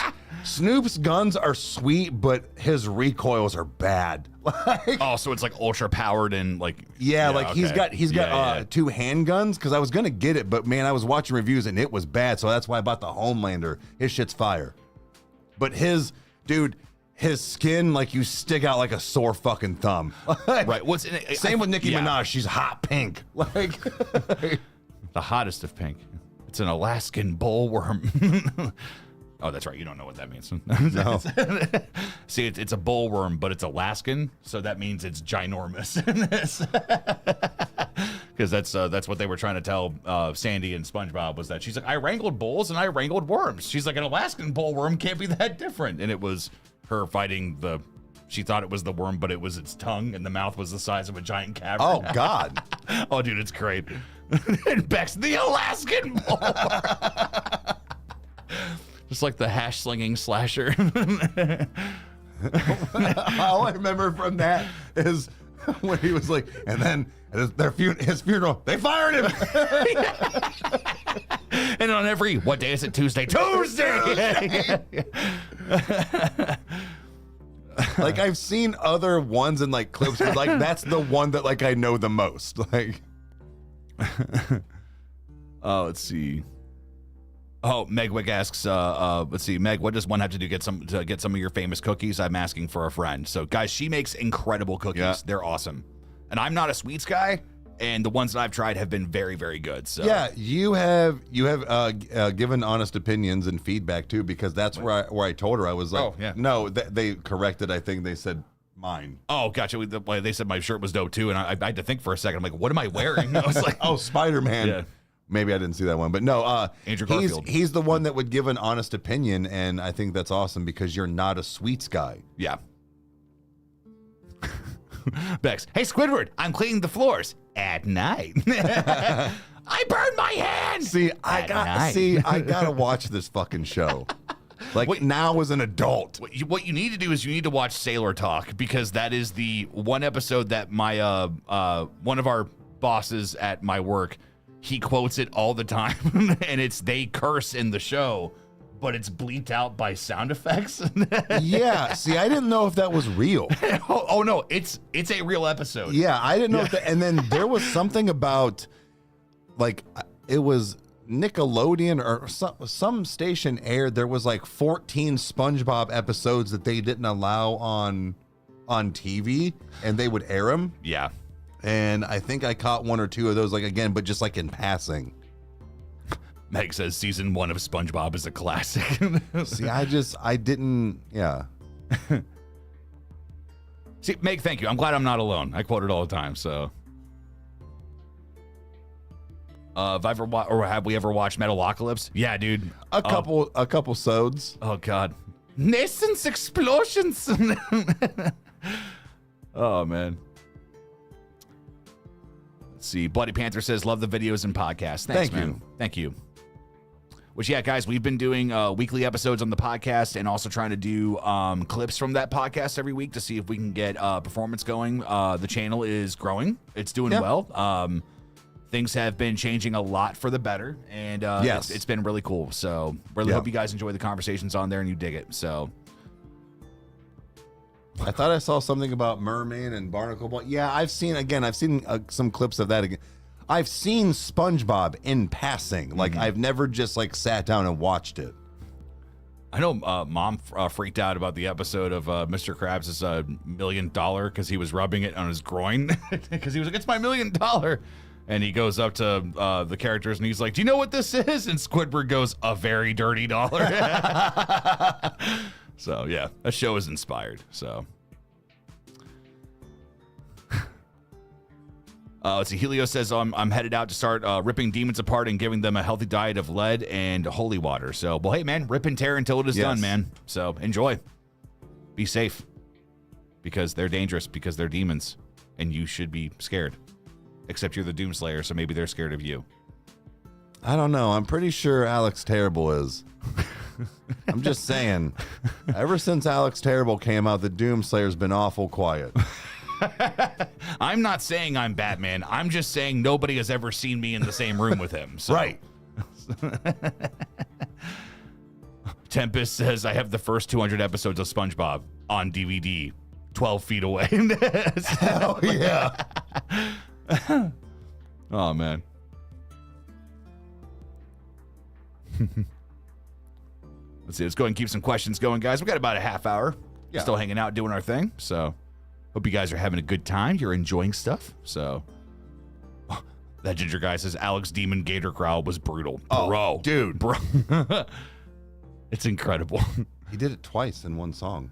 Speaker 2: guns are sweet, but his recoils are bad. Like,
Speaker 1: Oh, so it's like ultra powered and like
Speaker 2: yeah, like
Speaker 1: okay.
Speaker 2: he's got
Speaker 1: Yeah.
Speaker 2: two handguns because I was gonna get it, but man, I was watching reviews and it was bad, so that's why I bought the Homelander. His shit's fire, but his skin, like, you stick out like a sore fucking thumb.
Speaker 1: Right. What's
Speaker 2: Same with Nicki
Speaker 1: yeah.
Speaker 2: Minaj. She's hot pink. Like
Speaker 1: The hottest of pink. It's an Alaskan bullworm. Oh, that's right. You don't know what that means.
Speaker 2: No.
Speaker 1: See, it's a bullworm, but it's Alaskan, so that means it's ginormous. Because that's what they were trying to tell Sandy and SpongeBob, was that she's like, I wrangled bulls and I wrangled worms. She's like, an Alaskan bullworm can't be that different. And it was her fighting she thought it was the worm, but it was its tongue, and the mouth was the size of a giant cavern.
Speaker 2: oh god.
Speaker 1: Oh, dude, it's great. And Beck's the Alaskan bullworm. Just like the hash slinging slasher.
Speaker 2: All I remember from that is when he was like, and then at his funeral, they fired him.
Speaker 1: And on every, what day is it? Tuesday. Tuesday!
Speaker 2: Like, I've seen other ones in like clips, but like that's the one that like I know the most. Like,
Speaker 1: let's see. Oh, Megwick asks, let's see, Meg, what does one have to do to get some of your famous cookies? I'm asking for a friend. So, guys, she makes incredible cookies.
Speaker 2: Yeah.
Speaker 1: They're awesome. And I'm not a sweets guy, and the ones that I've tried have been very, very good. So
Speaker 2: yeah, you have given honest opinions and feedback too, because that's where I told her. I was like,
Speaker 1: Oh, yeah.
Speaker 2: no, they corrected. I think they said mine.
Speaker 1: Oh, gotcha. They said my shirt was dope too, and I had to think for a second. I'm like, what am I wearing? I was like,
Speaker 2: Oh, Spider-Man.
Speaker 1: Yeah.
Speaker 2: Maybe I didn't see that one, but no,
Speaker 1: Andrew Garfield.
Speaker 2: he's the one that would give an honest opinion, and I think that's awesome because you're not a sweets guy.
Speaker 1: yeah. Bex, hey, Squidward, I'm cleaning the floors at night. I burned my hand.
Speaker 2: I gotta watch this fucking show. Like now as an adult.
Speaker 1: What you need to do is you need to watch Sailor Talk, because that is the one episode that my one of our bosses at my work, he quotes it all the time, and they curse in the show, but it's bleeped out by sound effects.
Speaker 2: Yeah, see, I didn't know if that was real.
Speaker 1: Oh no, it's a real episode.
Speaker 2: Yeah, I didn't know if that, and then there was something about, like, it was Nickelodeon or some station aired, there was like 14 SpongeBob episodes that they didn't allow on TV, and they would air them.
Speaker 1: Yeah.
Speaker 2: And I think I caught one or two of those, like, again, but just like in passing.
Speaker 1: Meg says season 1 of SpongeBob is a classic.
Speaker 2: See, I didn't, yeah.
Speaker 1: See, Meg, thank you. I'm glad I'm not alone. I quote it all the time, so. Have we ever watched Metalocalypse? Yeah, dude.
Speaker 2: A couple sods.
Speaker 1: Oh, God. Nascent explosions. Oh, man. Let's see. Bloody Panther says, love the videos and podcasts. Thanks, man. Thank you. Which, yeah, guys, we've been doing weekly episodes on the podcast and also trying to do clips from that podcast every week to see if we can get performance going. The channel is growing. It's doing well. Things have been changing a lot for the better, and
Speaker 2: yes,
Speaker 1: it's been really cool. So really hope you guys enjoy the conversations on there and you dig it. So
Speaker 2: I thought I saw something about Mermaid and Barnacle Boy. Yeah, I've seen some clips of that again. I've seen SpongeBob in passing. Like, I've never just like sat down and watched it.
Speaker 1: I know Mom freaked out about the episode of Mr. Krabs' $1 million because he was rubbing it on his groin because he was like, it's my $1 million. And he goes up to the characters and he's like, do you know what this is? And Squidward goes, a very dirty dollar. So, yeah, that show is inspired. So, let's see. Helio says, I'm headed out to start ripping demons apart and giving them a healthy diet of lead and holy water. So, well, hey, man, rip and tear until it is done, man. So, enjoy. Be safe. Because they're dangerous, because they're demons. And you should be scared. Except you're the Doomslayer, so maybe they're scared of you.
Speaker 2: I don't know. I'm pretty sure Alex Terrible is. I'm just saying. Ever since Alex Terrible came out, the Doomslayer's been awful quiet.
Speaker 1: I'm not saying I'm Batman. I'm just saying nobody has ever seen me in the same room with him. So.
Speaker 2: Right.
Speaker 1: Tempest says, I have the first 200 episodes of SpongeBob on DVD, 12 feet away.
Speaker 2: Hell yeah.
Speaker 1: Oh, man. Let's see. Let's go ahead and keep some questions going, guys. We got about a half hour. Yeah. Still hanging out, doing our thing. So, hope you guys are having a good time. You're enjoying stuff. So, that ginger guy says Alex Demon Gator Growl was brutal.
Speaker 2: Oh,
Speaker 1: bro,
Speaker 2: dude,
Speaker 1: bro, it's incredible.
Speaker 2: He did it twice in one song.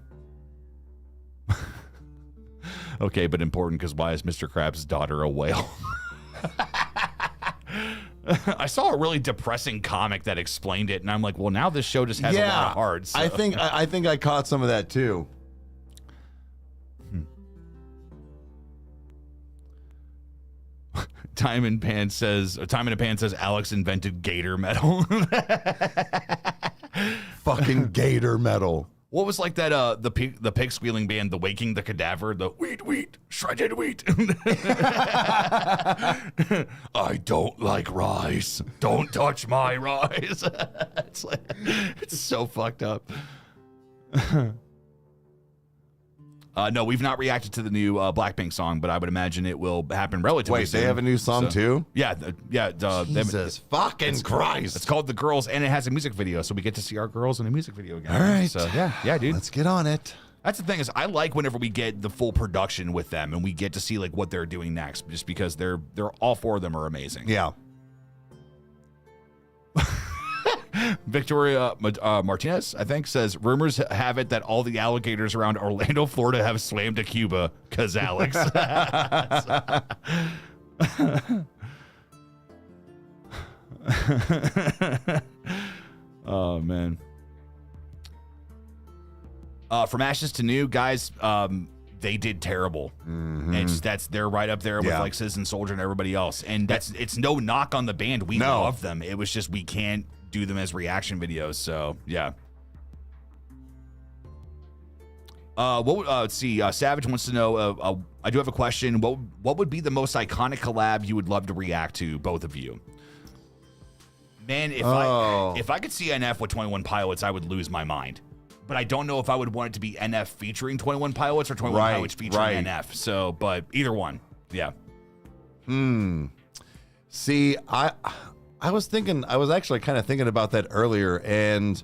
Speaker 1: Okay, but important because why is Mr. Krabs' daughter a whale? I saw a really depressing comic that explained it, and I'm like, well, now this show just has a lot of hearts. So.
Speaker 2: I think I caught some of that too.
Speaker 1: Time in a Pan says Alex invented gator metal.
Speaker 2: Fucking gator metal.
Speaker 1: What was like that? The pig squealing band, the Waking the Cadaver, the wheat, shredded wheat. I don't like rice. Don't touch my rice. It's so fucked up. No, we've not reacted to the new Blackpink song, but I would imagine it will happen relatively soon.
Speaker 2: Wait, they have a new song too?
Speaker 1: Yeah,
Speaker 2: Jesus fucking Christ!
Speaker 1: It's called The Girls, and it has a music video, so we get to see our girls in a music video again.
Speaker 2: All right,
Speaker 1: so yeah, dude.
Speaker 2: Let's get on it.
Speaker 1: That's the thing is, I like whenever we get the full production with them, and we get to see like what they're doing next, just because they're all four of them are amazing.
Speaker 2: Yeah.
Speaker 1: Victoria Martinez, I think, says, rumors have it that all the alligators around Orlando, Florida have swam to Cuba because Alex. Oh, man. From Ashes to New, guys, they did terrible. They're right up there with like Citizen Soldier and everybody else. And it's no knock on the band. We love them. It was just we can't do them as reaction videos. So yeah. Let's see. Savage wants to know. I do have a question. What would be the most iconic collab you would love to react to, both of you? Man, if I could see NF with 21 Pilots, I would lose my mind. But I don't know if I would want it to be NF featuring 21 Pilots or 21 Pilots featuring NF. So, but either one, yeah.
Speaker 2: See, I was actually kind of thinking about that earlier, and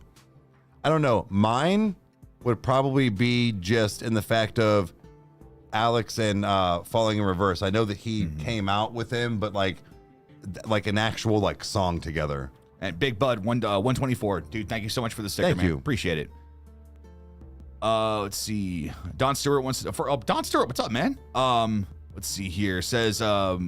Speaker 2: I don't know. Mine would probably be just in the fact of Alex and Falling in Reverse. I know that he came out with him, but like an actual like song together.
Speaker 1: And Big Bud 124, dude. Thank you so much for the sticker, man. Appreciate it. Let's see. Don Stewart wants to. Don Stewart, what's up, man? Let's see here. Says, have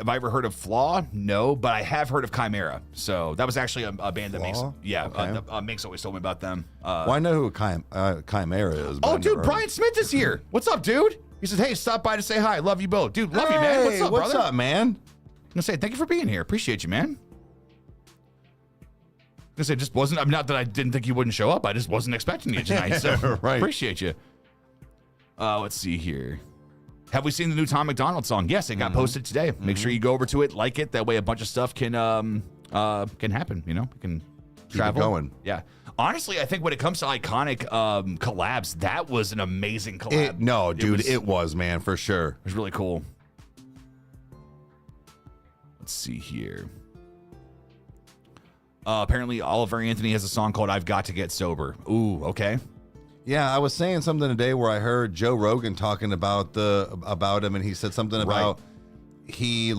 Speaker 1: I ever heard of Flaw? No, but I have heard of Chimera. So that was actually a band that makes. Yeah, okay. Makes always told me about them.
Speaker 2: Well, I know who Chimera is.
Speaker 1: Oh, dude, Brian Smith is here. What's up, dude? He says, hey, stop by to say hi. Love you both, dude. Love you, man. What's up, brother?
Speaker 2: What's up, man?
Speaker 1: I'm gonna say thank you for being here. Appreciate you, man. It just wasn't. I'm not that I didn't think you wouldn't show up. I just wasn't expecting you tonight. So appreciate you. Let's see here. Have we seen the new Tom McDonald song? Yes, it got posted today. Make sure you go over to it, like it. That way, a bunch of stuff can happen. You know, it can travel.
Speaker 2: Keep it going.
Speaker 1: Yeah. Honestly, I think when it comes to iconic collabs, that was an amazing collab.
Speaker 2: It was, man, for sure.
Speaker 1: It was really cool. Let's see here. Apparently, Oliver Anthony has a song called "I've Got to Get Sober." Ooh, okay.
Speaker 2: Yeah, I was saying something today where I heard Joe Rogan talking about him, and he said something about he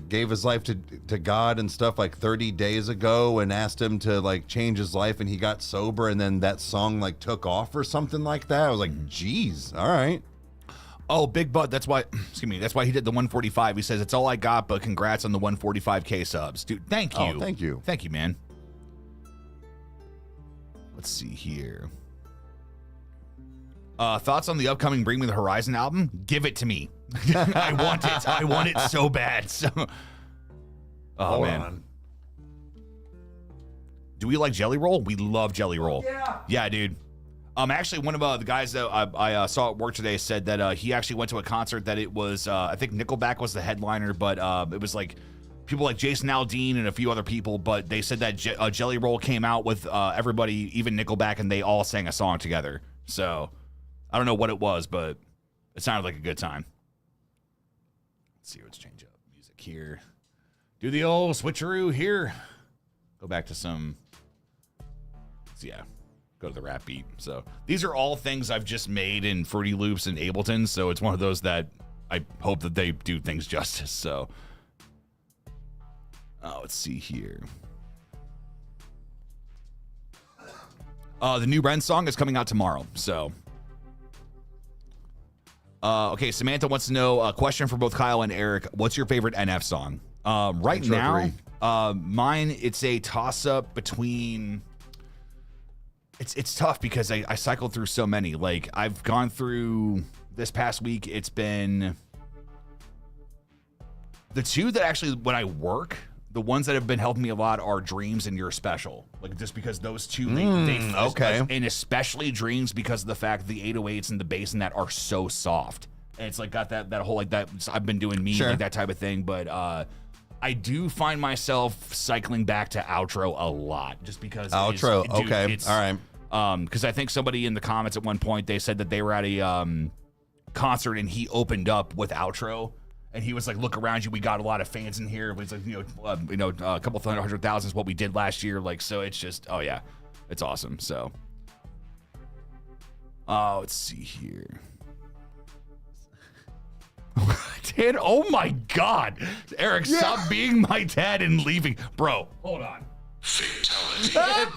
Speaker 2: gave his life to God and stuff like 30 days ago, and asked him to like change his life, and he got sober, and then that song like took off or something like that. I was like, geez, all right.
Speaker 1: Oh, Big Bud, that's why he did the 145. He says, it's all I got, but congrats on the 145K subs. Dude, thank you.
Speaker 2: Oh, thank you.
Speaker 1: Thank you, man. Let's see here. Thoughts on the upcoming Bring Me the Horizon album? Give it to me. I want it. I want it so bad. So,
Speaker 2: Hold on.
Speaker 1: Do we like Jelly Roll? We love Jelly Roll.
Speaker 2: Yeah.
Speaker 1: Yeah, dude. Actually, one of the guys that I saw at work today said that he actually went to a concert that it was, I think Nickelback was the headliner, but it was like people like Jason Aldean and a few other people, but they said that Jelly Roll came out with everybody, even Nickelback, and they all sang a song together. So I don't know what it was, but it sounded like a good time. Let's see, let's change up music here. Do the old switcheroo here. Go back to some, go to the rap beat. So these are all things I've just made in Fruity Loops and Ableton. So it's one of those that I hope that they do things justice. So let's see here. The new Ren song is coming out tomorrow. So okay, Samantha wants to know a question for both Kyle and Eric. What's your favorite NF song? Right now, mine, it's a toss-up between. It's tough because I cycled through so many. Like, I've gone through this past week, it's been the two that actually, when I work, the ones that have been helping me a lot are Dreams and You're Special. Like, just because those two,
Speaker 2: okay.
Speaker 1: And especially Dreams because of the fact the 808s and the bass in that are so soft. And it's like got that whole, like that, I've been doing like that type of thing. But I do find myself cycling back to Outro a lot just because.
Speaker 2: Outro, okay. All right.
Speaker 1: Because I think somebody in the comments at one point, they said that they were at a concert and he opened up with Outro. And he was like, look around you. We got a lot of fans in here. It was like, a couple 100,000 is what we did last year. Like, so it's just, oh yeah, it's awesome. So, let's see here. Dad, oh my God. Eric, stop being my dad and leaving. Bro, hold on. Fatality.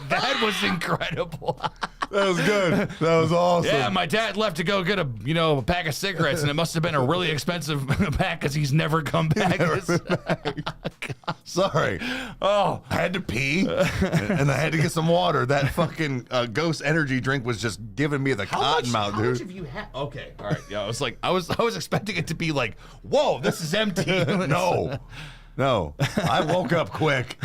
Speaker 1: That was incredible.
Speaker 2: That was good. That was awesome.
Speaker 1: Yeah, my dad left to go get a pack of cigarettes, and it must have been a really expensive pack because he's never come back.
Speaker 2: Sorry.
Speaker 1: Oh,
Speaker 2: I had to pee, and I had to get some water. That fucking Ghost energy drink was just giving me the cotton mouth, dude.
Speaker 1: How much have you had? Okay, all right. Yeah, I was expecting it to be like, whoa, this is empty.
Speaker 2: No, I woke up quick.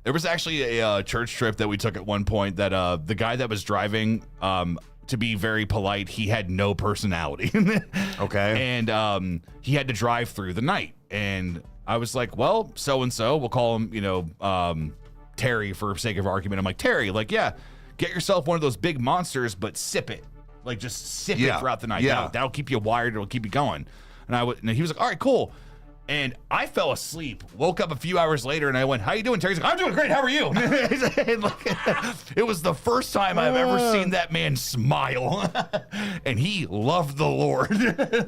Speaker 1: There was actually a church trip that we took at one point that the guy that was driving, to be very polite, he had no personality.
Speaker 2: Okay.
Speaker 1: And he had to drive through the night. And I was like, well, so-and-so, we'll call him, Terry for sake of argument. I'm like, Terry, yeah, get yourself one of those big monsters, but sip it. Just sip it throughout the night.
Speaker 2: Yeah.
Speaker 1: That'll keep you wired. It'll keep you going. And he was like, all right, cool. And I fell asleep, woke up a few hours later, and I went, how you doing, Terry? He's like, I'm doing great. How are you? It was the first time I've ever seen that man smile. And he loved the Lord.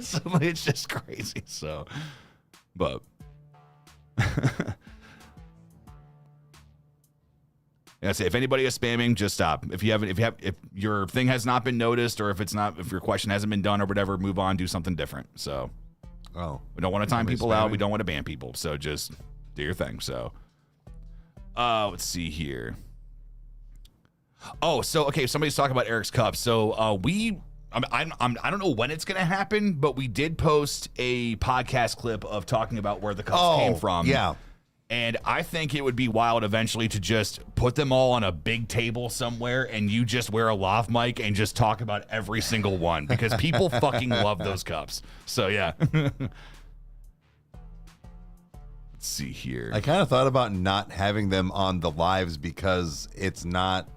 Speaker 1: So it's just crazy. So, but. Yeah, say if anybody is spamming, just stop. If your thing has not been noticed, or if your question hasn't been done or whatever, move on, do something different. So.
Speaker 2: Oh,
Speaker 1: we don't want to time people out. We don't want to ban people. So just do your thing. So, let's see here. Oh, so okay. Somebody's talking about Eric's cup. So I don't know when it's gonna happen, but we did post a podcast clip of talking about where the cups came from.
Speaker 2: Yeah.
Speaker 1: And I think it would be wild eventually to just put them all on a big table somewhere and you just wear a lav mic and just talk about every single one because people fucking love those cups. So, yeah. Let's see here.
Speaker 2: I kind of thought about not having them on the lives because it's not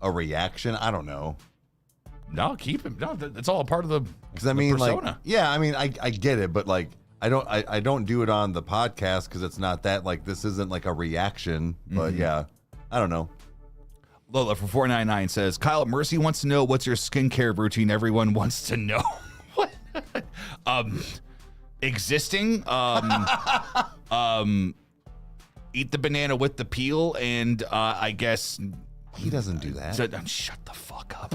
Speaker 2: a reaction. I don't know.
Speaker 1: No, keep them. No, it's all a part of the
Speaker 2: persona. I get it, but I don't do it on the podcast because it's not that this isn't a reaction. But yeah, I don't know.
Speaker 1: Lola for 499 says, Kyle, Mercy wants to know what's your skincare routine. Everyone wants to know. What? Existing. Eat the banana with the peel, and I guess
Speaker 2: he doesn't do that.
Speaker 1: Shut the fuck up.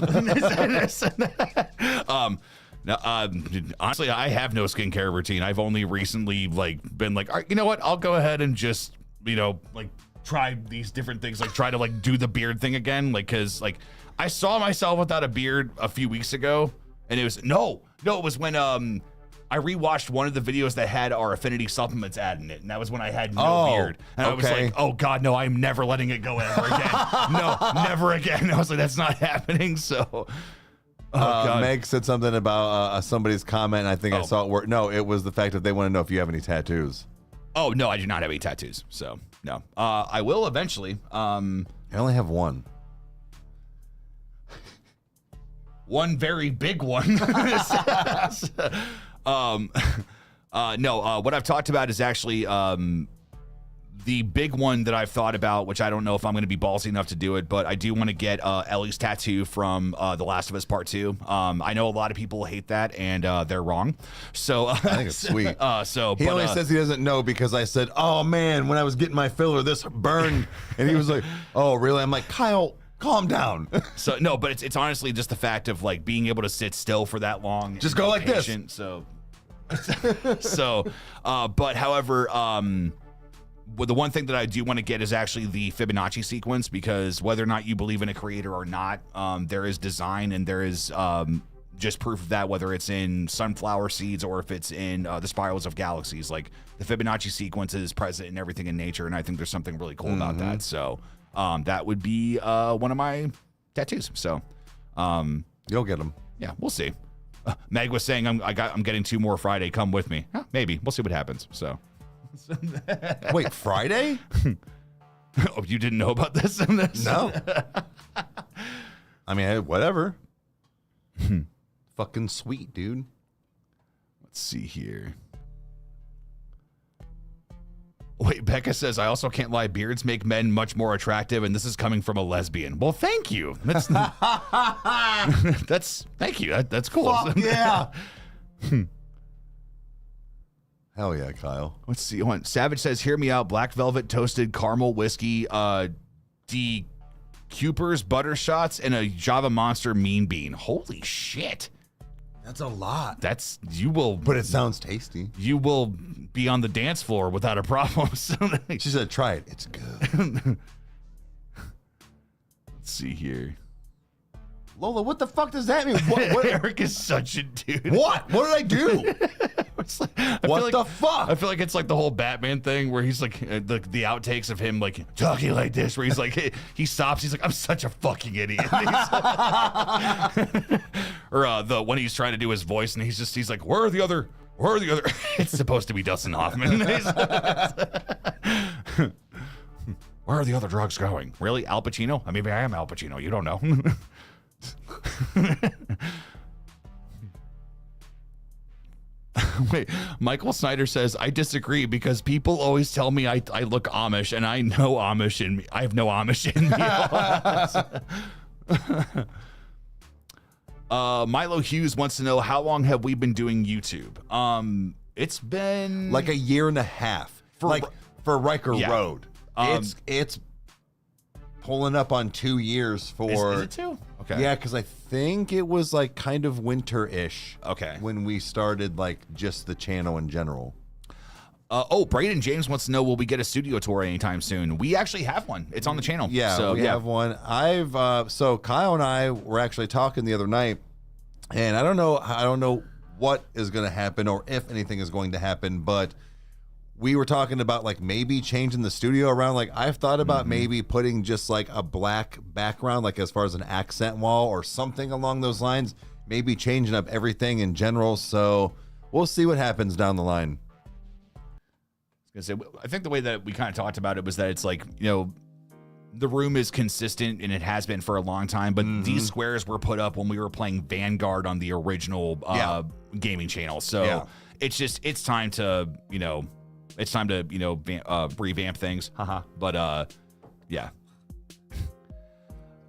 Speaker 1: Now, honestly, I have no skincare routine. I've only recently been all right, you know what? I'll go ahead and just, try these different things. Try to do the beard thing again. Cause I saw myself without a beard a few weeks ago and it was, it was when, I rewatched one of the videos that had our affinity supplements ad in it. And that was when I had no beard. And I was like, oh God, no, I'm never letting it go ever again. No, never again. I was like, that's not happening. So,
Speaker 2: Meg said something about somebody's comment, and I think I saw it work. No, it was the fact that they want to know if you have any tattoos.
Speaker 1: Oh, no, I do not have any tattoos. So, no. I will eventually.
Speaker 2: I only have one.
Speaker 1: One very big one. No, what I've talked about is actually the big one that I've thought about, which I don't know if I'm going to be ballsy enough to do it, but I do want to get Ellie's tattoo from The Last of Us Part 2. I know a lot of people hate that, and they're wrong. So
Speaker 2: I think it's sweet. He only says he doesn't know because I said, oh man, when I was getting my filler, this burned. And he was like, oh really? I'm like, Kyle, calm down.
Speaker 1: So no, but it's honestly just the fact of being able to sit still for that long.
Speaker 2: Just go like
Speaker 1: patient, this. So, but however, well, the one thing that I do want to get is actually the Fibonacci sequence, because whether or not you believe in a creator or not, there is design and there is just proof of that, whether it's in sunflower seeds or if it's in the spirals of galaxies. The Fibonacci sequence is present in everything in nature, and I think there's something really cool about that. So that would be one of my tattoos. So
Speaker 2: you'll get them.
Speaker 1: Yeah, we'll see. Meg was saying I'm getting 2 more Friday. Come with me. Maybe we'll see what happens. So.
Speaker 2: Wait, Friday?
Speaker 1: Oh, you didn't know about this?
Speaker 2: No. I mean, whatever. Fucking sweet, dude.
Speaker 1: Let's see here. Wait, Becca says, I also can't lie. Beards make men much more attractive, and this is coming from a lesbian. Well, thank you. Thank you. That's cool.
Speaker 2: Fuck yeah. Hell yeah, Kyle.
Speaker 1: Let's see. Savage says, hear me out. Black Velvet Toasted Caramel Whiskey Cooper's butter shots, and a Java Monster Mean Bean. Holy shit.
Speaker 2: That's a lot.
Speaker 1: But
Speaker 2: it sounds tasty.
Speaker 1: You will be on the dance floor without a problem.
Speaker 2: She said, try it. It's good.
Speaker 1: Let's see here.
Speaker 2: Lola, what the fuck does that mean? What?
Speaker 1: Eric is such a dude.
Speaker 2: What? What did I do? What the fuck?
Speaker 1: I feel like it's like the whole Batman thing where he's like the outtakes of him like talking like this, where he's like he stops, he's like, I'm such a fucking idiot. Or the when he's trying to do his voice and he's like, where are the other? It's supposed to be Dustin Hoffman. Where are the other drugs going? Really, Al Pacino? I mean, I am Al Pacino. You don't know. Wait, Michael Snyder says, I disagree because people always tell me I look Amish, and I know Amish in me. I have no Amish in me. Milo Hughes wants to know, how long have we been doing YouTube? It's been
Speaker 2: like a year and a half for Rykerroad. It's pulling up on 2 years for.
Speaker 1: Is it 2? Okay.
Speaker 2: Yeah, because I think it was like kind of winter-ish.
Speaker 1: Okay.
Speaker 2: When we started like just the channel in general.
Speaker 1: Braden James wants to know, will we get a studio tour anytime soon? We actually have one. It's on the channel.
Speaker 2: Yeah,
Speaker 1: so,
Speaker 2: we have one. So Kyle and I were actually talking the other night, and I don't know what is going to happen or if anything is going to happen, but we were talking about like maybe changing the studio around. Like I've thought about maybe putting just like a black background, like as far as an accent wall or something along those lines, maybe changing up everything in general. So we'll see what happens down the line.
Speaker 1: I think the way that we kind of talked about it was that it's like, you know, the room is consistent and it has been for a long time, but these squares were put up when we were playing Vanguard on the original gaming channel. So it's time to, revamp things. But yeah.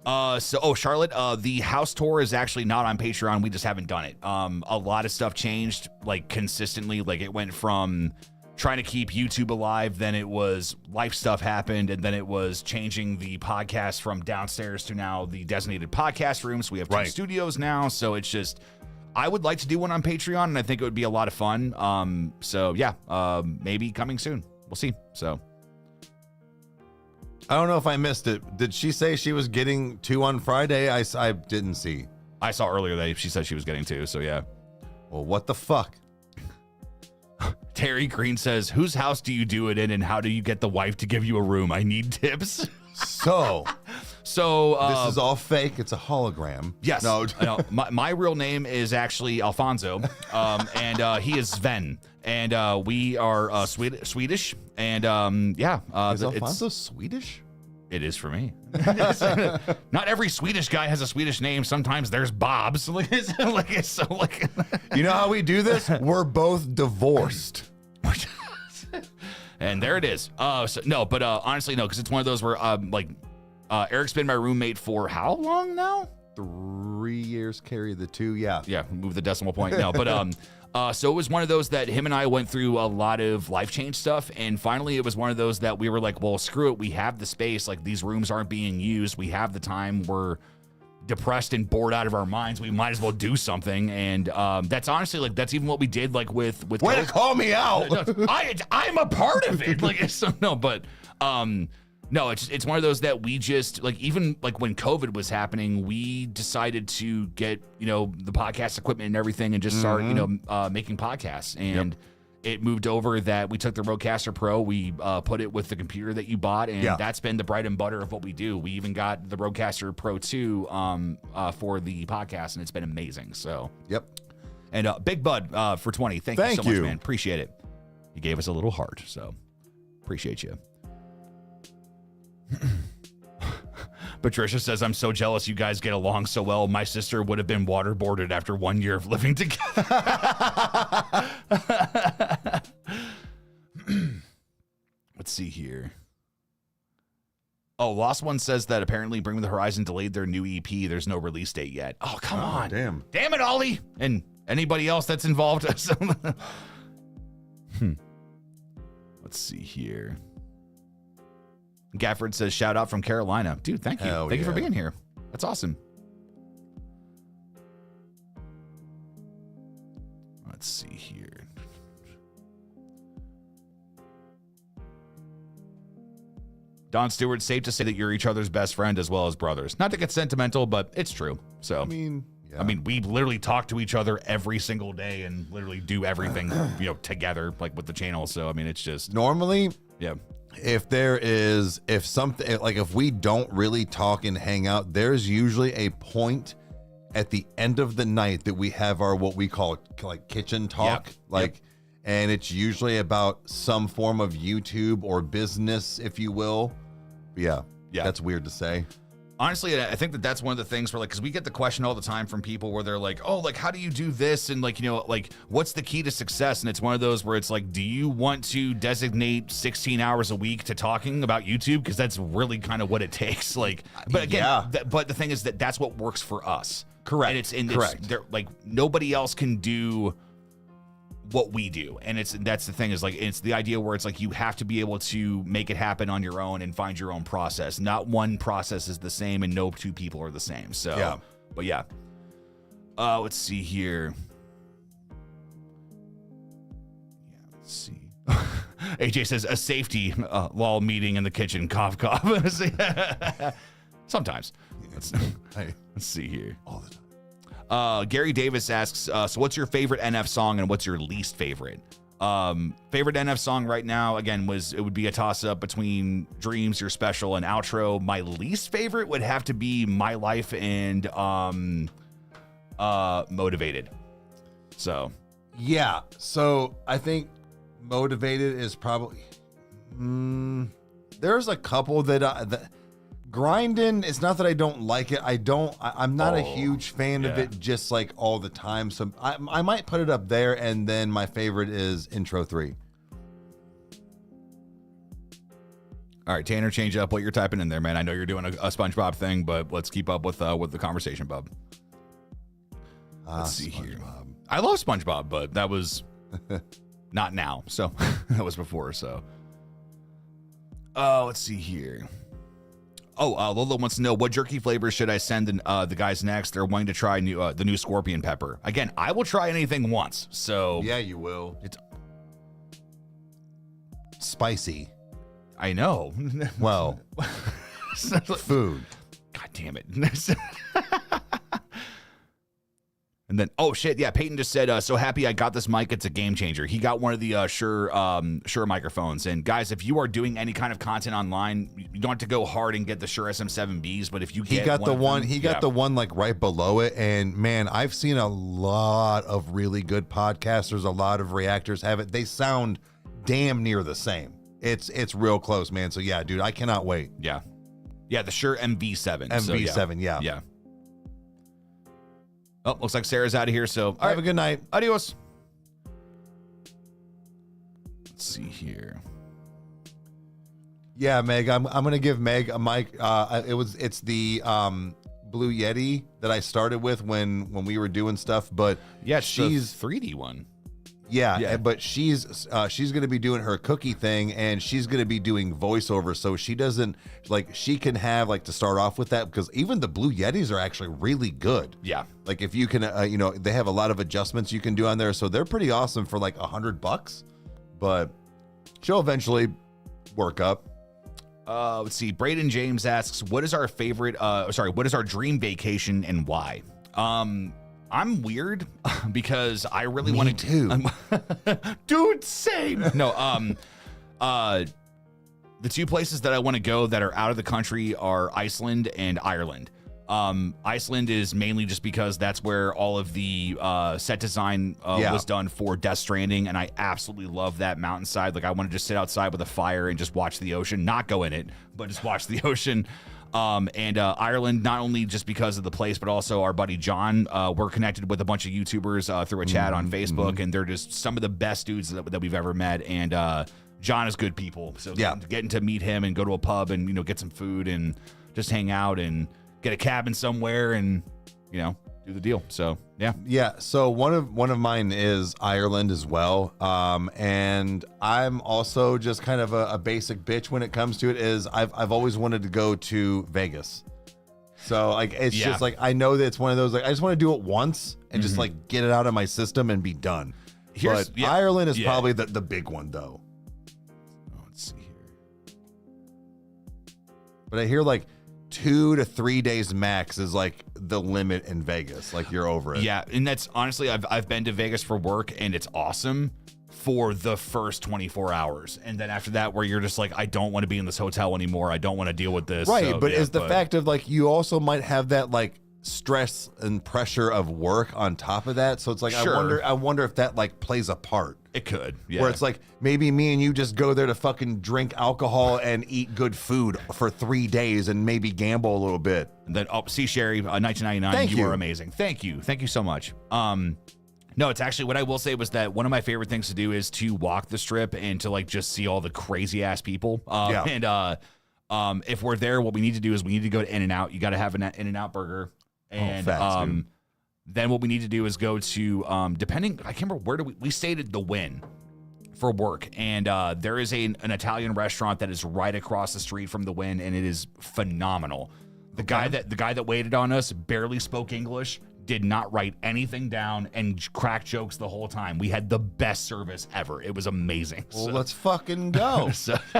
Speaker 1: Charlotte, the house tour is actually not on Patreon. We just haven't done it. A lot of stuff changed like consistently. Like it went from trying to keep YouTube alive, then it was life stuff happened, and then it was changing the podcast from downstairs to now the designated podcast room. So we have 2 studios now. So it's just, I would like to do one on Patreon, and I think it would be a lot of fun. Maybe coming soon. We'll see. So
Speaker 2: I don't know if I missed it. Did she say she was getting 2 on Friday? I didn't see.
Speaker 1: I saw earlier that she said she was getting 2. So yeah.
Speaker 2: Well, what the fuck?
Speaker 1: Terry Green says, whose house do you do it in, and how do you get the wife to give you a room? I need tips.
Speaker 2: So this is all fake. It's a hologram.
Speaker 1: Yes. No. My real name is actually Alfonso, and he is Sven, and we are Swedish, and
Speaker 2: is Alfonso Swedish?
Speaker 1: It is for me. Not every Swedish guy has a Swedish name. Sometimes there's Bob's.
Speaker 2: You know how we do this? We're both divorced.
Speaker 1: And there it is. Honestly, no, because it's one of those where Eric's been my roommate for how long now?
Speaker 2: 3 years, carry the 2. Yeah,
Speaker 1: move the decimal point. No, but so it was one of those that him and I went through a lot of life change stuff, and finally it was one of those that we were like, well, screw it, we have the space, like these rooms aren't being used, we have the time, we're depressed and bored out of our minds, we might as well do something. And that's honestly like, that's even what we did like with
Speaker 2: way to call me out.
Speaker 1: I'm a part of it. No, it's one of those that we just like, even like when COVID was happening, we decided to get, the podcast equipment and everything and just start, making podcasts. And it moved over that we took the Rodecaster Pro, we put it with the computer that you bought, and that's been the bread and butter of what we do. We even got the Rodecaster Pro 2 for the podcast, and it's been amazing. So, And Big Bud for 20. Thank you so much, man. Appreciate it. You gave us a little heart, so appreciate you. Patricia says, I'm so jealous you guys get along so well. My sister would have been waterboarded after 1 year of living together. Let's see here. Oh, Lost One says that apparently Bring Me the Horizon delayed their new EP. There's no release date yet. Oh, come on.
Speaker 2: Damn
Speaker 1: it, Ollie. And anybody else that's involved. Let's see here. Gafford says, shout out from Carolina. Dude, thank you. Thank you for being here. That's awesome. Let's see here. Don Stewart, safe to say that you're each other's best friend as well as brothers. Not to get sentimental, but it's true. So,
Speaker 2: I mean,
Speaker 1: we literally talk to each other every single day and literally do everything, together, like with the channel. So, I mean, it's just
Speaker 2: normally,
Speaker 1: yeah.
Speaker 2: If we don't really talk and hang out, there's usually a point at the end of the night that we have our what we call like kitchen talk, and it's usually about some form of YouTube or business, if you will. Yeah, that's weird to say.
Speaker 1: Honestly, I think that's one of the things where, like, because we get the question all the time from people where they're like, oh, like, how do you do this? And, like, what's the key to success? And it's one of those where it's like, do you want to designate 16 hours a week to talking about YouTube? Because that's really kind of what it takes. Like, but again, but the thing is that's what works for us.
Speaker 2: Correct.
Speaker 1: And it's like, nobody else can do what we do, and that's the thing is like it's the idea where it's like you have to be able to make it happen on your own and find your own process. Not one process is the same and no two people are the same. So but let's see here. Let's see. AJ says a safety law meeting in the kitchen. Cough cough. Sometimes. Let's see here.
Speaker 2: All the time.
Speaker 1: Gary Davis asks, so what's your favorite NF song and what's your least favorite? Favorite NF song right now, again, it would be a toss-up between Dreams, You're Special, and Outro. My least favorite would have to be My Life and Motivated. So I think Motivated is probably there's a couple that Grindin', it's not that I don't like it. I'm not a huge fan of it just like all the time. So I might put it up there, and then my favorite is Intro 3. All right, Tanner, change up what you're typing in there, man. I know you're doing a SpongeBob thing, but let's keep up with the conversation, bub. Let's see here. I love SpongeBob, but that was not now. So that was before. So let's see here. Lola wants to know what jerky flavors should I send the guys next. They're wanting to try the new scorpion pepper. Again, I will try anything once. So
Speaker 2: yeah, you will.
Speaker 1: It's
Speaker 2: spicy.
Speaker 1: I know.
Speaker 2: Well, food.
Speaker 1: God damn it. And then, Peyton just said, so happy I got this mic. It's a game changer. He got one of the Shure microphones. And guys, if you are doing any kind of content online, you don't have to go hard and get the Shure SM7Bs, but if you get
Speaker 2: the one like right below it. And man, I've seen a lot of really good podcasters, a lot of reactors have it. They sound damn near the same. It's real close, man. So yeah, dude, I cannot wait.
Speaker 1: Yeah. Yeah, the Shure MV7.
Speaker 2: MV7, yeah.
Speaker 1: Yeah. Oh, looks like Sarah's out of here, so
Speaker 2: have a good night.
Speaker 1: Adios. Let's see here.
Speaker 2: Yeah, Meg, I'm gonna give Meg a mic. It's the Blue Yeti that I started with when we were doing stuff, but
Speaker 1: yeah,
Speaker 2: she's
Speaker 1: the 3D one.
Speaker 2: Yeah, but she's going to be doing her cookie thing, and she's going to be doing voiceover, so she doesn't she can have to start off with that, because even the Blue Yetis are actually really good.
Speaker 1: Yeah,
Speaker 2: like if you can they have a lot of adjustments you can do on there, so they're pretty awesome for like $100, but she'll eventually work up.
Speaker 1: Let's see. Braden James asks, what is our favorite? What is our dream vacation and why? I'm weird because I really want to. Dude, same. No, the two places that I want to go that are out of the country are Iceland and Ireland. Iceland is mainly just because that's where all of the set design was done for Death Stranding, and I absolutely love that mountainside. Like, I want to just sit outside with a fire and just watch the ocean, not go in it, but just watch the ocean. And Ireland, not only just because of the place, but also our buddy John. We're connected with a bunch of YouTubers through a chat on Facebook, and they're just some of the best dudes that we've ever met. And John is good people. So getting to meet him and go to a pub and, get some food and just hang out and get a cabin somewhere and, do the deal. So yeah.
Speaker 2: Yeah. So one of mine is Ireland as well. And I'm also just kind of a basic bitch when it comes to it. Is I've always wanted to go to Vegas. So like it's just like I know that it's one of those like I just want to do it once and just like get it out of my system and be done. Ireland is probably the big one though.
Speaker 1: Let's see here.
Speaker 2: But I hear like 2 to 3 days max is like the limit in Vegas. Like you're over it.
Speaker 1: Yeah, and that's honestly, I've been to Vegas for work, and it's awesome for the first 24 hours, and then after that, where you're just like, I don't want to be in this hotel anymore. I don't want to deal with this.
Speaker 2: Right,
Speaker 1: so,
Speaker 2: but is the fact of like you also might have that like stress and pressure of work on top of that. So it's like I wonder if that like plays a part.
Speaker 1: It could, yeah.
Speaker 2: Where it's like maybe me and you just go there to fucking drink alcohol and eat good food for 3 days and maybe gamble a little bit.
Speaker 1: And then, see, Sherry, 1999, you are amazing. Thank you so much. No, it's actually what I will say was that one of my favorite things to do is to walk the strip and to like just see all the crazy ass people. And if we're there, what we need to do is we need to go to In-N-Out. You got to have an In-N-Out burger. And then what we need to do is go to depending, I can't remember where we stayed at the Wynn for work, and there is an Italian restaurant that is right across the street from the Wynn, and it is phenomenal. The guy that waited on us barely spoke English, did not write anything down, and cracked jokes the whole time. We had the best service ever. It was amazing.
Speaker 2: Well, let's fucking go.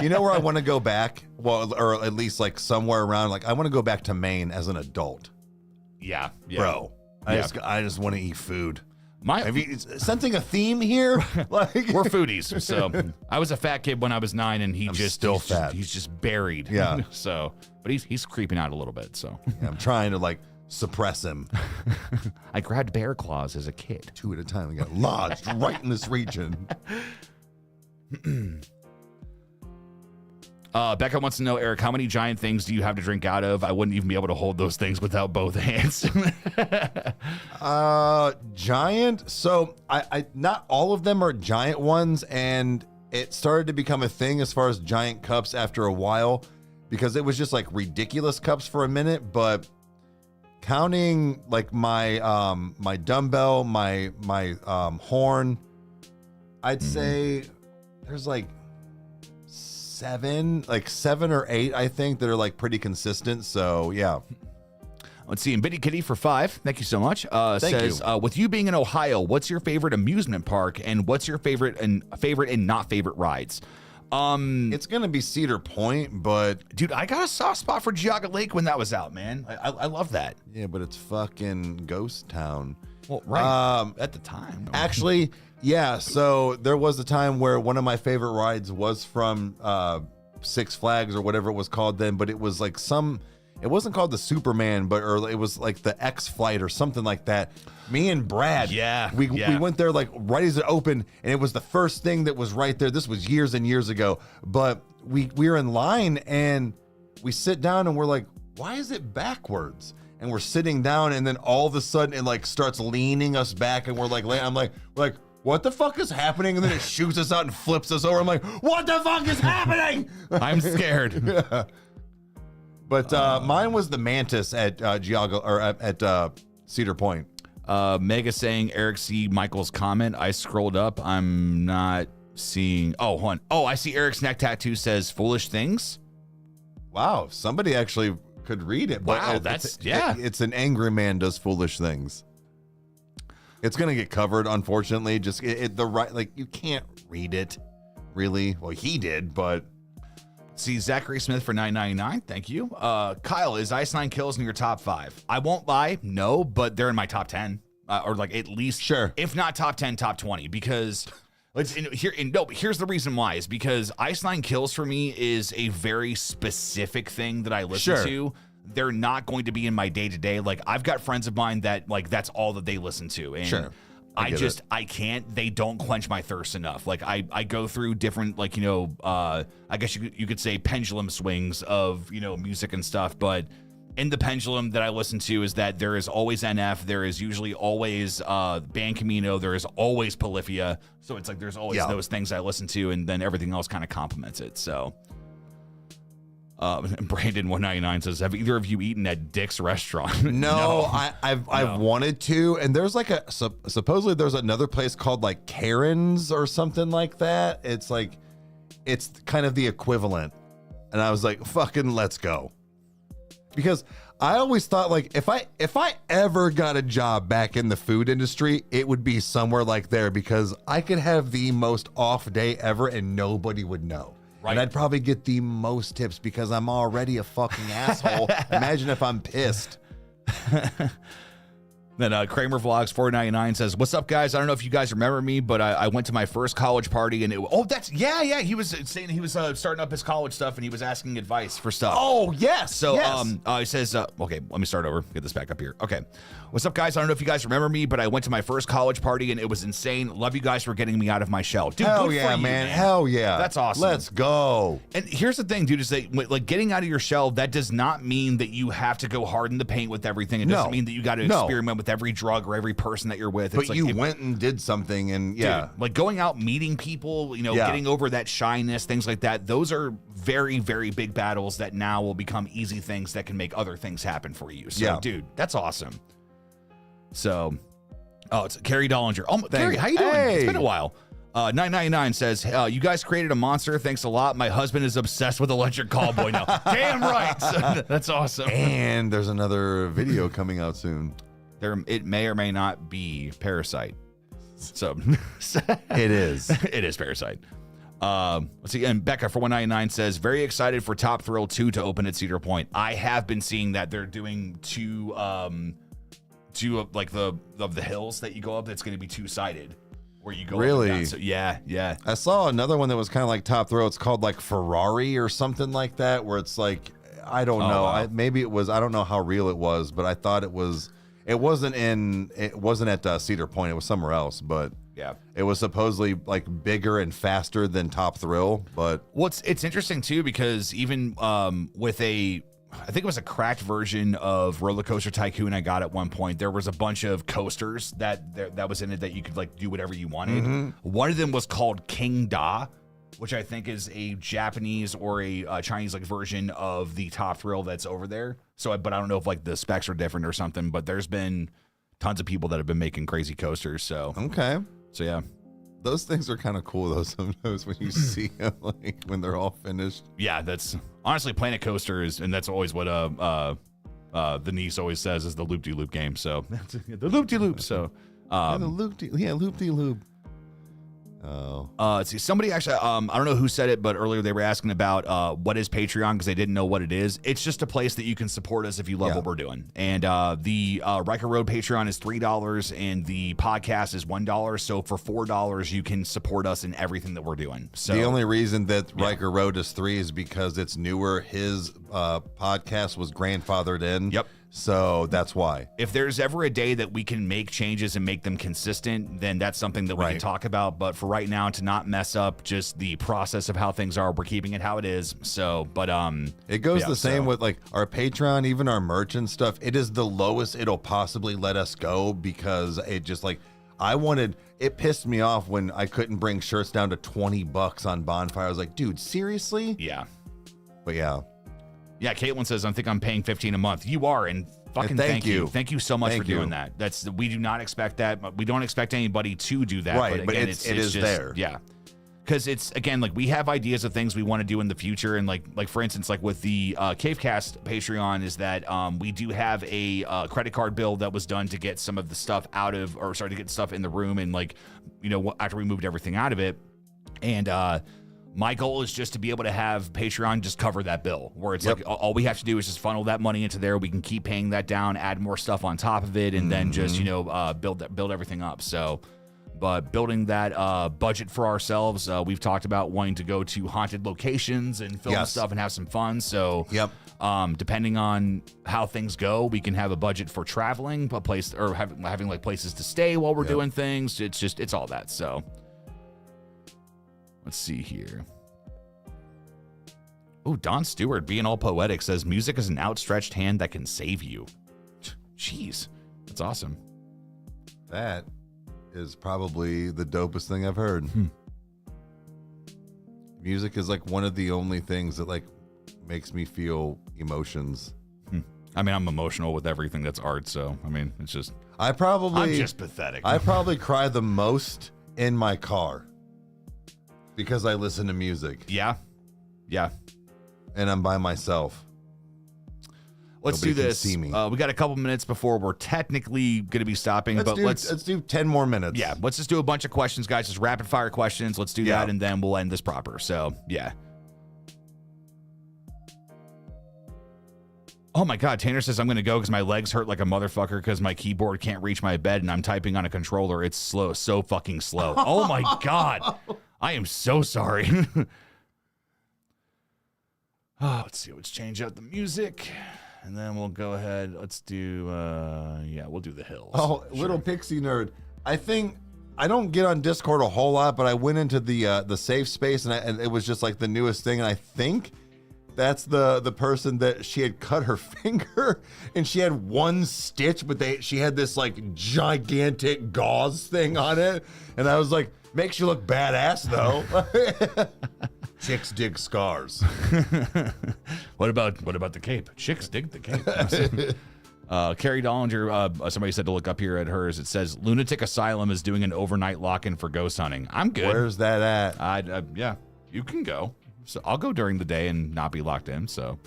Speaker 2: You know where I want to go back? Well, or at least like somewhere around. Like I want to go back to Maine as an adult.
Speaker 1: Yeah.
Speaker 2: Bro. I just want to eat food. Have you sensing a theme here?
Speaker 1: Like we're foodies. So I was a fat kid when I was 9, and he's
Speaker 2: still fat.
Speaker 1: He's just buried.
Speaker 2: Yeah.
Speaker 1: So, but he's creeping out a little bit. So
Speaker 2: yeah, I'm trying to like suppress him.
Speaker 1: I grabbed bear claws as a kid.
Speaker 2: 2 at a time. We got lodged right in this region.
Speaker 1: Becca wants to know, Eric, how many giant things do you have to drink out of? I wouldn't even be able to hold those things without both hands.
Speaker 2: Giant. So I not all of them are giant ones, and it started to become a thing as far as giant cups after a while, because it was just like ridiculous cups for a minute. But counting like my my dumbbell, my horn, I'd say there's like 7 or 8, I think, that are like pretty consistent. So yeah.
Speaker 1: Let's see. And Bitty Kitty for 5. Thank you so much.
Speaker 2: Thank you.
Speaker 1: With you being in Ohio, what's your favorite amusement park, and what's your favorite and not favorite rides?
Speaker 2: It's gonna be Cedar Point, but
Speaker 1: dude, I got a soft spot for Geauga Lake when that was out, man. I love that.
Speaker 2: Yeah, but it's fucking ghost town.
Speaker 1: Well, right. At the time,
Speaker 2: actually. Yeah, so there was a time where one of my favorite rides was from Six Flags or whatever it was called then, but it was like it wasn't called the Superman, but it was like the X Flight or something like that. Me and Brad, we went there like right as it opened, and it was the first thing that was right there. This was years and years ago, but we were in line and we sit down and we're like, why is it backwards? And we're sitting down, and then all of a sudden it like starts leaning us back, and we're like, we're like, what the fuck is happening? And then it shoots us out and flips us over. I'm like, what the fuck is happening?
Speaker 1: I'm scared.
Speaker 2: Yeah. But mine was the Mantis at Geauga, or at Cedar Point.
Speaker 1: Mega saying, Eric, see Michael's comment. I scrolled up. I'm not seeing. Oh, hold on. Oh, I see Eric's neck tattoo says foolish things.
Speaker 2: Wow. Somebody actually could read it.
Speaker 1: Wow.
Speaker 2: It's an angry man does foolish things. It's gonna get covered, unfortunately. Just you can't read it, really. Well, he did, but
Speaker 1: see Zachary Smith for $9.99. Thank you. Kyle, is Ice Nine Kills in your top 5? I won't lie, no, but they're in my top 10, or like at least if not top 10, top 20. Because here's the reason why is because Ice Nine Kills for me is a very specific thing that I listen to. They're not going to be in my day-to-day. Like, I've got friends of mine that, like, that's all that they listen to. And I can't, they don't quench my thirst enough. Like, I go through different, like, I guess you could say pendulum swings of, music and stuff. But in the pendulum that I listen to is that there is always NF. There is usually always Ban Camino. There is always Polyphia. So it's like, there's always those things I listen to, and then everything else kind of complements it. So.
Speaker 2: I get it.
Speaker 1: Let's see. And Nope, here's the reason why is because Ice Nine Kills for me is a very specific thing that I listen to. And I just can't, they don't quench my thirst enough. Like, I go through different, like, music and stuff. But in the pendulum that I listen to is that there is always Ban Camino. There is always Polyphia. So it's like there's always those things I listen to, and then everything else kind of complements it. So Brandon 199 says, have either of you eaten at Dick's restaurant?
Speaker 2: No, I've wanted to, and there's like supposedly there's another place called like Karen's or something like that. It's like it's kind of the equivalent, and I was like, fucking let's go, because I always thought like if I ever got a job back in the food industry, it would be somewhere like there, because I could have the most off day ever and nobody would know. Right. And I'd probably get the most tips because I'm already a fucking asshole. Imagine if I'm pissed.
Speaker 1: Then Kramer Vlogs 499 says, what's up, guys? I don't know if you guys remember me, but I went to my first college party, and he was saying he was starting up his college stuff, and he was asking advice for stuff.
Speaker 2: Oh, yes.
Speaker 1: So
Speaker 2: yes.
Speaker 1: He says, okay, let me start over. Get this back up here. Okay. What's up, guys? I don't know if you guys remember me, but I went to my first college party, and it was insane. Love you guys for getting me out of my shell. Dude,
Speaker 2: hell
Speaker 1: good
Speaker 2: yeah,
Speaker 1: for you,
Speaker 2: man. Hell yeah.
Speaker 1: That's awesome.
Speaker 2: Let's go.
Speaker 1: And here's the thing, dude, is that like getting out of your shell, that does not mean that you have to go hard in the paint with everything. It doesn't mean that you got to experiment with every drug or every person that you're with.
Speaker 2: But you went and did something, and
Speaker 1: dude, like going out, meeting people, getting over that shyness, things like that. Those are very, very big battles that now will become easy things that can make other things happen for you. So, dude, that's awesome. So, it's Carrie Dollinger. Oh, Carrie, how you doing?
Speaker 2: Hey.
Speaker 1: It's been a while. 999 says, you guys created a monster. Thanks a lot. My husband is obsessed with Electric Callboy now. Damn right. That's awesome.
Speaker 2: And there's another video coming out soon.
Speaker 1: It may or may not be Parasite. So
Speaker 2: it is.
Speaker 1: It is Parasite. Let's see. And Becca 4199 says, very excited for Top Thrill 2 to open at Cedar Point. I have been seeing that they're doing two like the hills that you go up. That's going to be two-sided. Where you go
Speaker 2: really?
Speaker 1: Up and down. So, yeah.
Speaker 2: I saw another one that was kind of like Top Thrill. It's called like Ferrari or something like that, where it's like, I don't know. Wow. Maybe it was. I don't know how real it was, but I thought it was. It wasn't at Cedar Point. It was somewhere else, but
Speaker 1: yeah,
Speaker 2: it was supposedly like bigger and faster than Top Thrill. But
Speaker 1: it's interesting too, because even with I think it was a cracked version of Roller Coaster Tycoon I got at one point, there was a bunch of coasters that was in it that you could like do whatever you wanted. Mm-hmm. One of them was called King Da, which I think is a Japanese or a Chinese like version of the Top Thrill that's over there. So, but I don't know if like the specs are different or something, but there's been tons of people that have been making crazy coasters. So,
Speaker 2: okay.
Speaker 1: So yeah.
Speaker 2: Those things are kind of cool though sometimes when you see them, like when they're all finished.
Speaker 1: Yeah, that's honestly Planet Coaster is, and that's always what the niece always says is the loop-de-loop game. So the loop-de-loop. So
Speaker 2: the loop-de-loop. Oh.
Speaker 1: Let's see. Somebody actually, I don't know who said it, but earlier they were asking about what is Patreon because they didn't know what it is. It's just a place that you can support us if you love what we're doing. And the Rykerroad Patreon is $3 and the podcast is $1. So for $4, you can support us in everything that we're doing. So
Speaker 2: the only reason that Rykerroad is $3 is because it's newer. His podcast was grandfathered in.
Speaker 1: Yep.
Speaker 2: So that's why.
Speaker 1: If there's ever a day that we can make changes and make them consistent, then that's something that we can talk about. But for right now, to not mess up just the process of how things are, we're keeping it how it is. So, but
Speaker 2: it goes the same with like our Patreon, even our merch and stuff. It is the lowest it'll possibly let us go because it just like it pissed me off when I couldn't bring shirts down to $20 on Bonfire. I was like, dude, seriously?
Speaker 1: Yeah.
Speaker 2: But yeah.
Speaker 1: Yeah, Caitlin says, I think I'm paying $15 a month. You are, and fucking thank you. Thank you so much for doing that. We do not expect that. We don't expect anybody to do that.
Speaker 2: Right, but again, it is just there.
Speaker 1: Yeah. Because it's, again, like we have ideas of things we want to do in the future. And like for instance, like with the Cavecast Patreon is that we do have a credit card bill that was done to get some of the stuff to get stuff in the room. And like, after we moved everything out of it. And, my goal is just to be able to have Patreon just cover that bill where it's like all we have to do is just funnel that money into there. We can keep paying that down, add more stuff on top of it, and then just, build everything up. So, but building that budget for ourselves, we've talked about wanting to go to haunted locations and film stuff and have some fun. So, depending on how things go, we can have a budget for traveling, a place or having like places to stay while we're doing things. It's all that. So. Let's see here. Oh, Don Stewart, being all poetic, says music is an outstretched hand that can save you. Jeez, that's awesome.
Speaker 2: That is probably the dopest thing I've heard. Music is like one of the only things that like makes me feel emotions.
Speaker 1: I mean, I'm emotional with everything that's art, so I mean, it's just I'm just pathetic.
Speaker 2: I probably cry the most in my car because I listen to music.
Speaker 1: Yeah.
Speaker 2: And I'm by myself.
Speaker 1: Let's
Speaker 2: Nobody
Speaker 1: do this.
Speaker 2: can see me.
Speaker 1: We got a couple minutes before we're technically going to be stopping,
Speaker 2: let's do 10 more minutes.
Speaker 1: Yeah, let's just do a bunch of questions, guys. Just rapid fire questions. Let's do that, and then we'll end this proper. So, yeah. Oh my God, Tanner says I'm going to go because my legs hurt like a motherfucker because my keyboard can't reach my bed and I'm typing on a controller. It's slow, so fucking slow. Oh my God. I am so sorry. Let's see. Let's change out the music and then we'll go ahead. Let's do, we'll do the hills.
Speaker 2: Oh, sure. Little pixie nerd. I think I don't get on Discord a whole lot, but I went into the safe space and it was just like the newest thing. And I think that's the person that she had cut her finger and she had one stitch, but she had this like gigantic gauze thing on it. And I was like, makes you look badass though. Chicks dig scars.
Speaker 1: What about the cape? Chicks dig the cape. Carrie Dollinger, somebody said to look up here at hers. It says Lunatic Asylum is doing an overnight lock-in for ghost hunting. I'm good.
Speaker 2: Where's that at?
Speaker 1: Yeah, you can go. So I'll go during the day and not be locked in. So,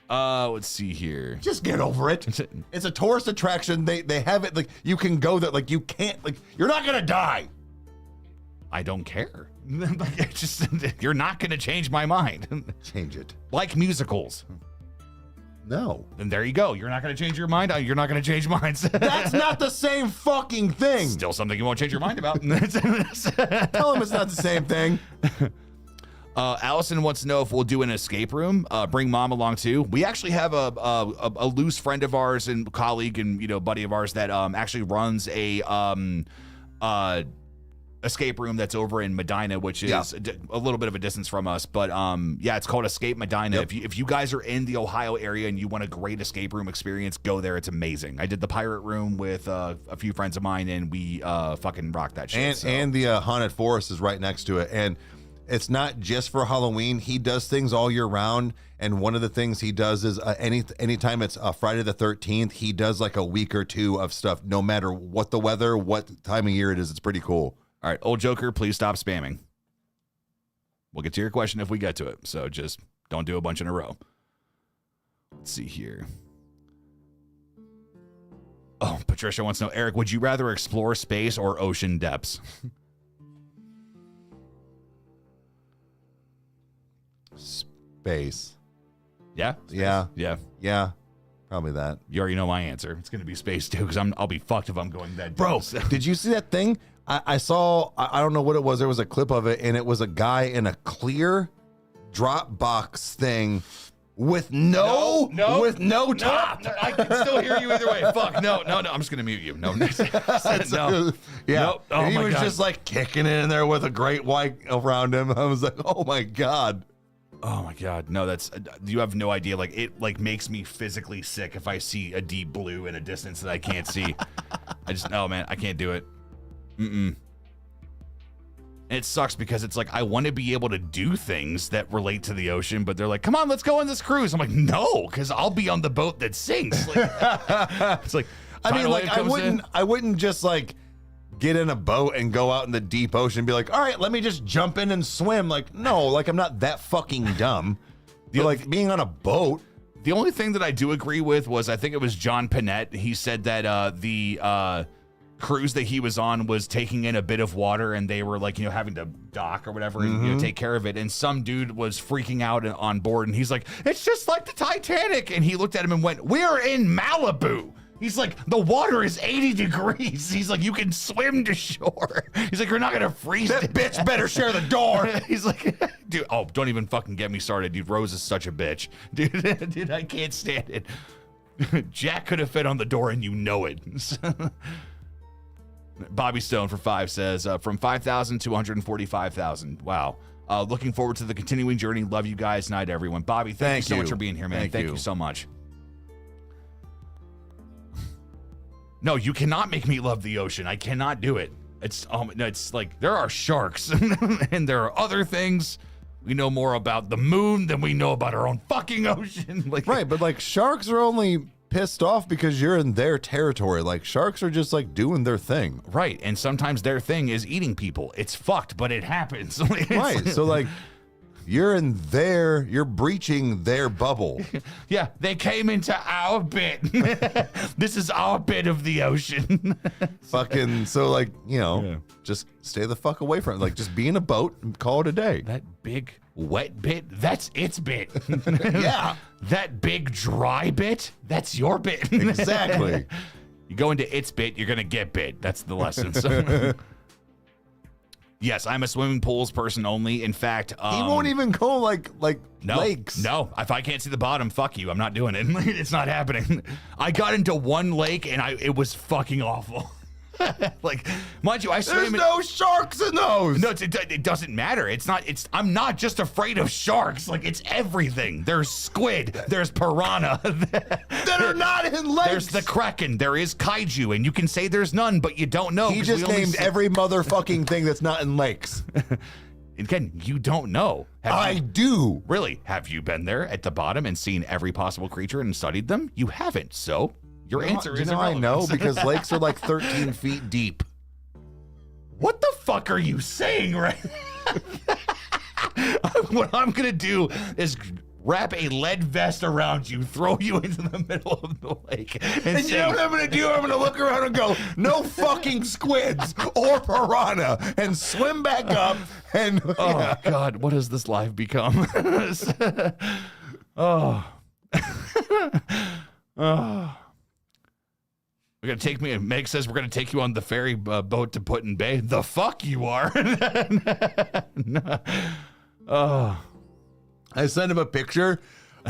Speaker 1: let's see here.
Speaker 2: Just get over it. It's a tourist attraction. They have it like you can go there. Like you can't. Like you're not gonna die.
Speaker 1: I don't care. You're not gonna change my mind.
Speaker 2: Change it.
Speaker 1: Like musicals.
Speaker 2: No.
Speaker 1: Then there you go. You're not going to change your mind. You're not going to change minds.
Speaker 2: That's not the same fucking thing.
Speaker 1: Still something you won't change your mind about.
Speaker 2: Tell him it's not the same thing.
Speaker 1: Allison wants to know if we'll do an escape room. Bring mom along too. We actually have a loose friend of ours and colleague and buddy of ours that actually runs a escape room that's over in Medina, which is a little bit of a distance from us, but it's called Escape Medina.
Speaker 2: Yep.
Speaker 1: If you guys are in the Ohio area and you want a great escape room experience, go there. It's amazing. I did the pirate room with a few friends of mine and we fucking rocked that shit.
Speaker 2: And the haunted forest is right next to it, and it's not just for Halloween. He does things all year round, and one of the things he does is anytime it's Friday the 13th, he does like a week or two of stuff, no matter what the weather, what time of year it is. It's pretty cool.
Speaker 1: All right, old Joker, please stop spamming. We'll get to your question if we get to it, so just don't do a bunch in a row. Let's see here. Oh, Patricia wants to know, Eric, would you rather explore space or ocean depths?
Speaker 2: Space.
Speaker 1: Yeah? Space?
Speaker 2: Yeah. Probably that.
Speaker 1: You already know my answer. It's going to be space, too, because I'll be fucked if I'm going that deep.
Speaker 2: Bro, did you see that thing? I saw, I don't know what it was. There was a clip of it, and it was a guy in a clear Dropbox thing with no top.
Speaker 1: No, I can still hear you either way. Fuck, no. I'm just going to mute you. No. No.
Speaker 2: Yeah.
Speaker 1: Nope. Oh,
Speaker 2: and he
Speaker 1: my
Speaker 2: was
Speaker 1: God.
Speaker 2: just like kicking it in there with a great white around him. I was like, oh my God.
Speaker 1: Oh my God. No, you have no idea. Like it makes me physically sick if I see a deep blue in a distance that I can't see. Man, I can't do it. And it sucks because it's like I want to be able to do things that relate to the ocean, but they're like, come on, let's go on this cruise. I'm like, no, because I'll be on the boat that sinks. Like, it's like,
Speaker 2: I mean, like I wouldn't just like get in a boat and go out in the deep ocean and be like, all right, let me just jump in and swim. Like, no, like I'm not that fucking dumb. Like being on a boat.
Speaker 1: The only thing that I do agree with was, I think it was John Panette. He said that the cruise that he was on was taking in a bit of water and they were like, having to dock or whatever and take care of it. And some dude was freaking out on board and he's like, it's just like the Titanic. And he looked at him and went, we're in Malibu. He's like, the water is 80 degrees. He's like, you can swim to shore. He's like, you're not going to freeze.
Speaker 2: That bitch better share the door.
Speaker 1: He's like, dude, don't even fucking get me started, dude. Rose is such a bitch. Dude, I can't stand it. Jack could have fit on the door and you know it. Bobby Stone for 5 says, from 5,000 to 145,000. Wow. Looking forward to the continuing journey. Love you guys. Night, everyone. Bobby, thank you so much for being here, man. Thank you so much. No, you cannot make me love the ocean. I cannot do it. It's like there are sharks and there are other things. We know more about the moon than we know about our own fucking ocean. Like,
Speaker 2: right, but like sharks are only pissed off because you're in their territory. Like sharks are just like doing their thing.
Speaker 1: Right, and sometimes their thing is eating people. It's fucked, but it happens.
Speaker 2: Right, so like you're breaching their bubble.
Speaker 1: Yeah, they came into our bit. This is our bit of the ocean.
Speaker 2: Fucking, so like, just stay the fuck away from it. Like just be in a boat and call it a day.
Speaker 1: That big wet bit, that's its bit.
Speaker 2: Yeah.
Speaker 1: That big dry bit, that's your bit.
Speaker 2: Exactly.
Speaker 1: You go into its bit, you're going to get bit. That's the lesson. So. Yes, I'm a swimming pools person only. In fact,
Speaker 2: he won't even go like lakes.
Speaker 1: No, if I can't see the bottom, fuck you. I'm not doing it. It's not happening. I got into one lake and it was fucking awful. Like, mind you, I swim.
Speaker 2: There's no sharks in those.
Speaker 1: No, it doesn't matter. I'm not just afraid of sharks. Like, it's everything. There's squid. There's piranha.
Speaker 2: That are not in lakes.
Speaker 1: There's the kraken. There is kaiju, and you can say there's none, but you don't know.
Speaker 2: He just named every motherfucking thing that's not in lakes.
Speaker 1: Again, you don't know.
Speaker 2: I do.
Speaker 1: Really? Have you been there at the bottom and seen every possible creature and studied them? You haven't, so your answer is irrelevant.
Speaker 2: I know, because lakes are like 13 feet deep.
Speaker 1: What the fuck are you saying right What I'm going to do is wrap a lead vest around you, throw you into the middle of the lake. And
Speaker 2: you know what I'm going to do? I'm going to look around and go, no fucking squids or piranha, and swim back up. And
Speaker 1: oh, God, what has this life become? Oh. Oh. We're going to take me, Meg says we're going to take you on the ferry boat to Put in Bay. The fuck you are. Oh.
Speaker 2: I sent him a picture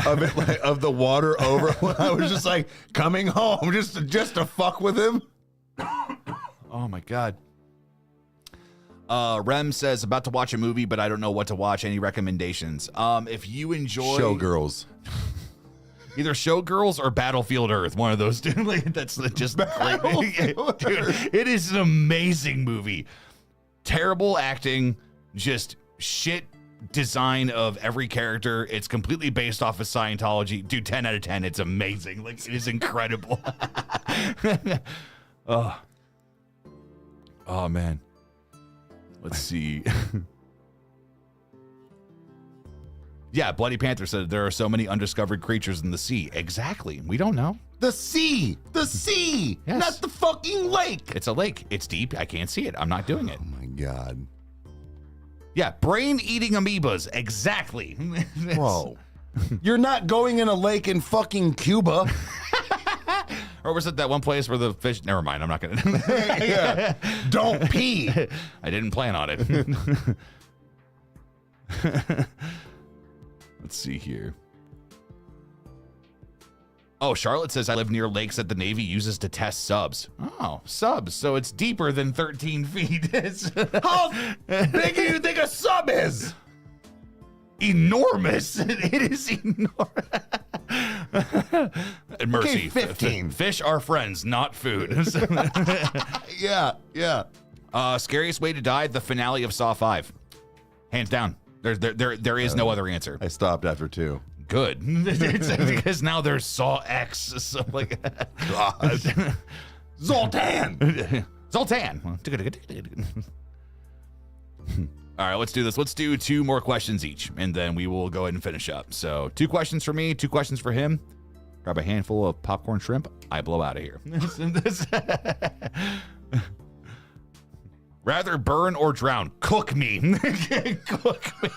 Speaker 2: of it, like, of the water over. I was just like coming home just to fuck with him.
Speaker 1: Oh my God. Rem says about to watch a movie, but I don't know what to watch. Any recommendations? If you enjoy
Speaker 2: Showgirls.
Speaker 1: Either Showgirls or Battlefield Earth, one of those, dude. Like, that's just like, dude, it is an amazing movie. Terrible acting, just shit design of every character. It's completely based off of Scientology. Dude, 10 out of 10. It's amazing. Like, it is incredible. Oh man. Let's see. Yeah, Bloody Panther said there are so many undiscovered creatures in the sea. Exactly. We don't know.
Speaker 2: The sea! The sea!
Speaker 1: Yes.
Speaker 2: Not the fucking lake!
Speaker 1: It's a lake. It's deep. I can't see it. I'm not doing it.
Speaker 2: Oh my God.
Speaker 1: Yeah, brain-eating amoebas. Exactly.
Speaker 2: Bro. You're not going in a lake in fucking Cuba.
Speaker 1: Or was it that one place where the fish... Never mind. I'm not going to...
Speaker 2: Yeah. Don't pee.
Speaker 1: I didn't plan on it. Let's see here. Oh, Charlotte says, I live near lakes that the Navy uses to test subs. Oh, subs. So it's deeper than 13 feet.
Speaker 2: How big do you think a sub is?
Speaker 1: Enormous. It is enormous. Mercy.
Speaker 2: Okay, 15.
Speaker 1: Fish are friends, not food.
Speaker 2: Yeah.
Speaker 1: Scariest way to die, the finale of Saw 5. Hands down. There is no other answer.
Speaker 2: I stopped after 2.
Speaker 1: Good. Because now there's Saw X. So like,
Speaker 2: God. Zoltan.
Speaker 1: Zoltan. All right, let's do this. Let's do 2 more questions each, and then we will go ahead and finish up. So 2 questions for me, 2 questions for him. Grab a handful of popcorn shrimp. I blow out of here. Rather burn or drown? Cook me. Cook me.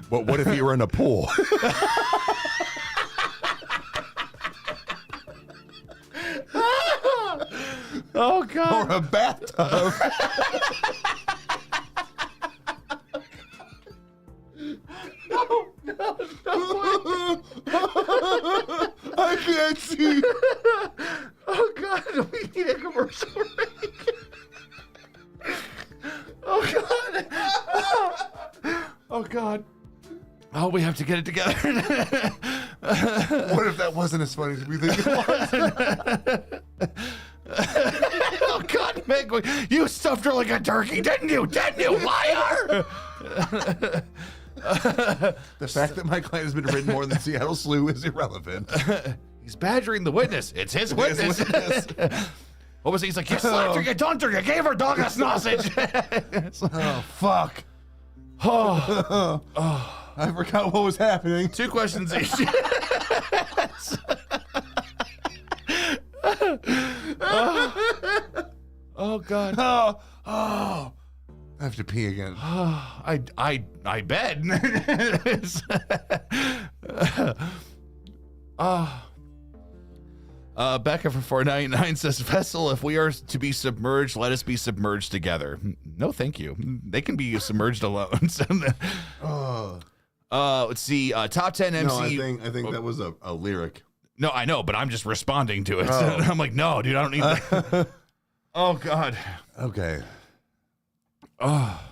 Speaker 2: But what if you were in a pool?
Speaker 1: Oh, God.
Speaker 2: Or a bathtub?
Speaker 1: No.
Speaker 2: I can't see.
Speaker 1: Oh, God. We need a commercial break. Oh, God. Oh, God. Oh, we have to get it together.
Speaker 2: What if that wasn't as funny as we think it was?
Speaker 1: Oh God, Mick, you stuffed her like a turkey, didn't you? Didn't you, liar?
Speaker 2: The fact that my client has been written more than Seattle Slew is irrelevant.
Speaker 1: He's badgering the witness. It's his witness. What was he? He's like, you slapped her, you dunked her, you gave her dog a sausage.
Speaker 2: Oh, fuck.
Speaker 1: Oh.
Speaker 2: I forgot what was happening.
Speaker 1: 2 questions each. Oh God.
Speaker 2: Oh. I have to pee again.
Speaker 1: I bet. Becca from 499 says, Vessel, if we are to be submerged, let us be submerged together. No, thank you. They can be submerged alone. Let's see. Top 10 MC.
Speaker 2: No, I think that was a lyric.
Speaker 1: No, I know, but I'm just responding to it.
Speaker 2: Oh.
Speaker 1: I'm like, no, dude, I don't need that. Oh God.
Speaker 2: Okay.
Speaker 1: Oh.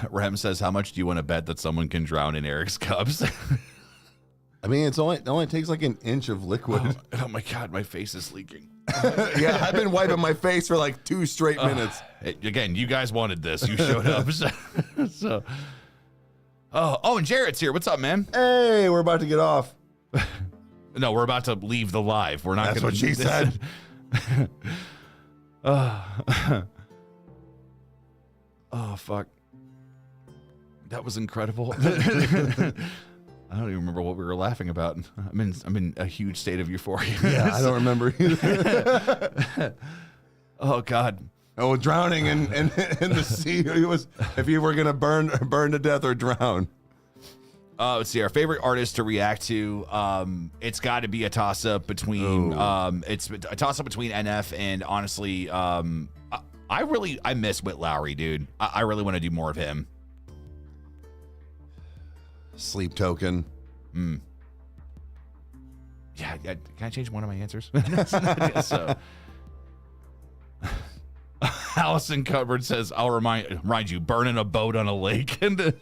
Speaker 1: Rem says, how much do you want to bet that someone can drown in Eric's cups?
Speaker 2: I mean, it only takes like an inch of liquid.
Speaker 1: Oh my God, my face is leaking.
Speaker 2: Yeah, I've been wiping my face for like 2 straight minutes.
Speaker 1: Again, you guys wanted this. You showed up. So. Oh, and Jarrett's here. What's up, man?
Speaker 2: Hey, we're about to get off.
Speaker 1: No, we're about to leave the live. We're not.
Speaker 2: That's what she said.
Speaker 1: Oh fuck. That was incredible. I don't even remember what we were laughing about. I'm in a huge state of euphoria.
Speaker 2: Yeah, I don't remember either.
Speaker 1: Oh God.
Speaker 2: Oh, drowning in the sea. It was if you were gonna burn to death or drown.
Speaker 1: Let's see. Our favorite artist to react to. It's got to be a toss up between. It's a toss up between NF and honestly. I miss Whit Lowry, dude. I really want to do more of him.
Speaker 2: Sleep Token.
Speaker 1: Yeah, can I change one of my answers? So, Allison Cupboard says, "I'll remind you, burning a boat on a lake." And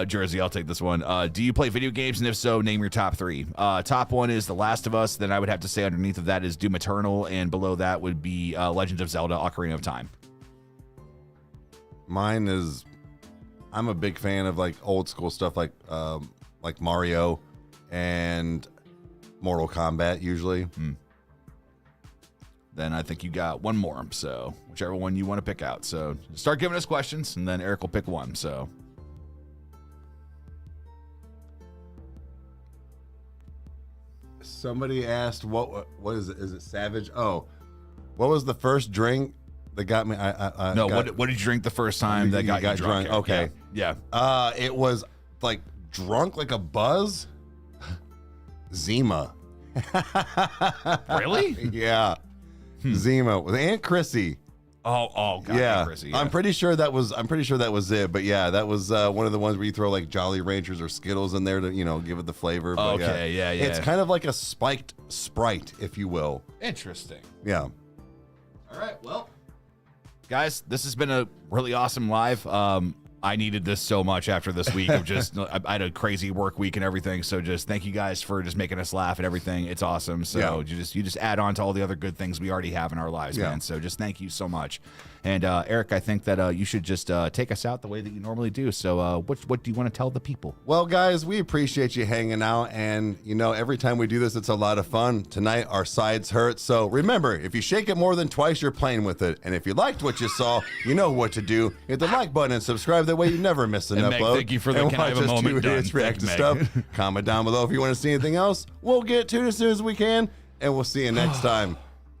Speaker 1: Jersey, I'll take this one. Do you play video games? And if so, name your top 3. Top 1 is The Last of Us. Then I would have to say underneath of that is Doom Eternal, and below that would be Legend of Zelda: Ocarina of Time.
Speaker 2: Mine is. I'm a big fan of like old school stuff like Mario and Mortal Kombat usually.
Speaker 1: Then I think you got one more. So whichever one you want to pick out. So start giving us questions, and then Eric will pick one. So.
Speaker 2: Somebody asked what is it? Is it Savage? Oh, what was the first drink that got me?
Speaker 1: What did you drink the first time that got you drunk?
Speaker 2: Okay.
Speaker 1: Yeah.
Speaker 2: It was like drunk like a buzz. Zima.
Speaker 1: Really?
Speaker 2: Yeah. Zima with Aunt Chrissy.
Speaker 1: Oh, God,
Speaker 2: yeah.
Speaker 1: Chrissy, yeah.
Speaker 2: I'm pretty sure that was it. But yeah, that was one of the ones where you throw like Jolly Ranchers or Skittles in there to give it the flavor. But
Speaker 1: okay, yeah.
Speaker 2: It's kind of like a spiked Sprite, if you will.
Speaker 1: Interesting.
Speaker 2: Yeah.
Speaker 1: All right. Well, guys, this has been a really awesome live. I needed this so much after this week of just, I had a crazy work week and everything. So just thank you guys for just making us laugh and everything. It's awesome. So you just add on to all the other good things we already have in our lives, man. So just thank you so much. And Eric, I think that you should just take us out the way that you normally do. So what do you want to tell the people?
Speaker 2: Well, guys, we appreciate you hanging out. And, every time we do this, it's a lot of fun. Tonight, our sides hurt. So remember, if you shake it more than twice, you're playing with it. And if you liked what you saw, you know what to do. Hit the like button and subscribe. That way you never miss an
Speaker 1: Meg,
Speaker 2: upload.
Speaker 1: thank you for the can I have a moment done.
Speaker 2: React to stuff. Comment down below if you want to see anything else. We'll get to it as soon as we can. And we'll see you next time.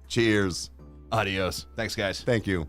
Speaker 2: Cheers.
Speaker 1: Adios. Thanks, guys.
Speaker 2: Thank you.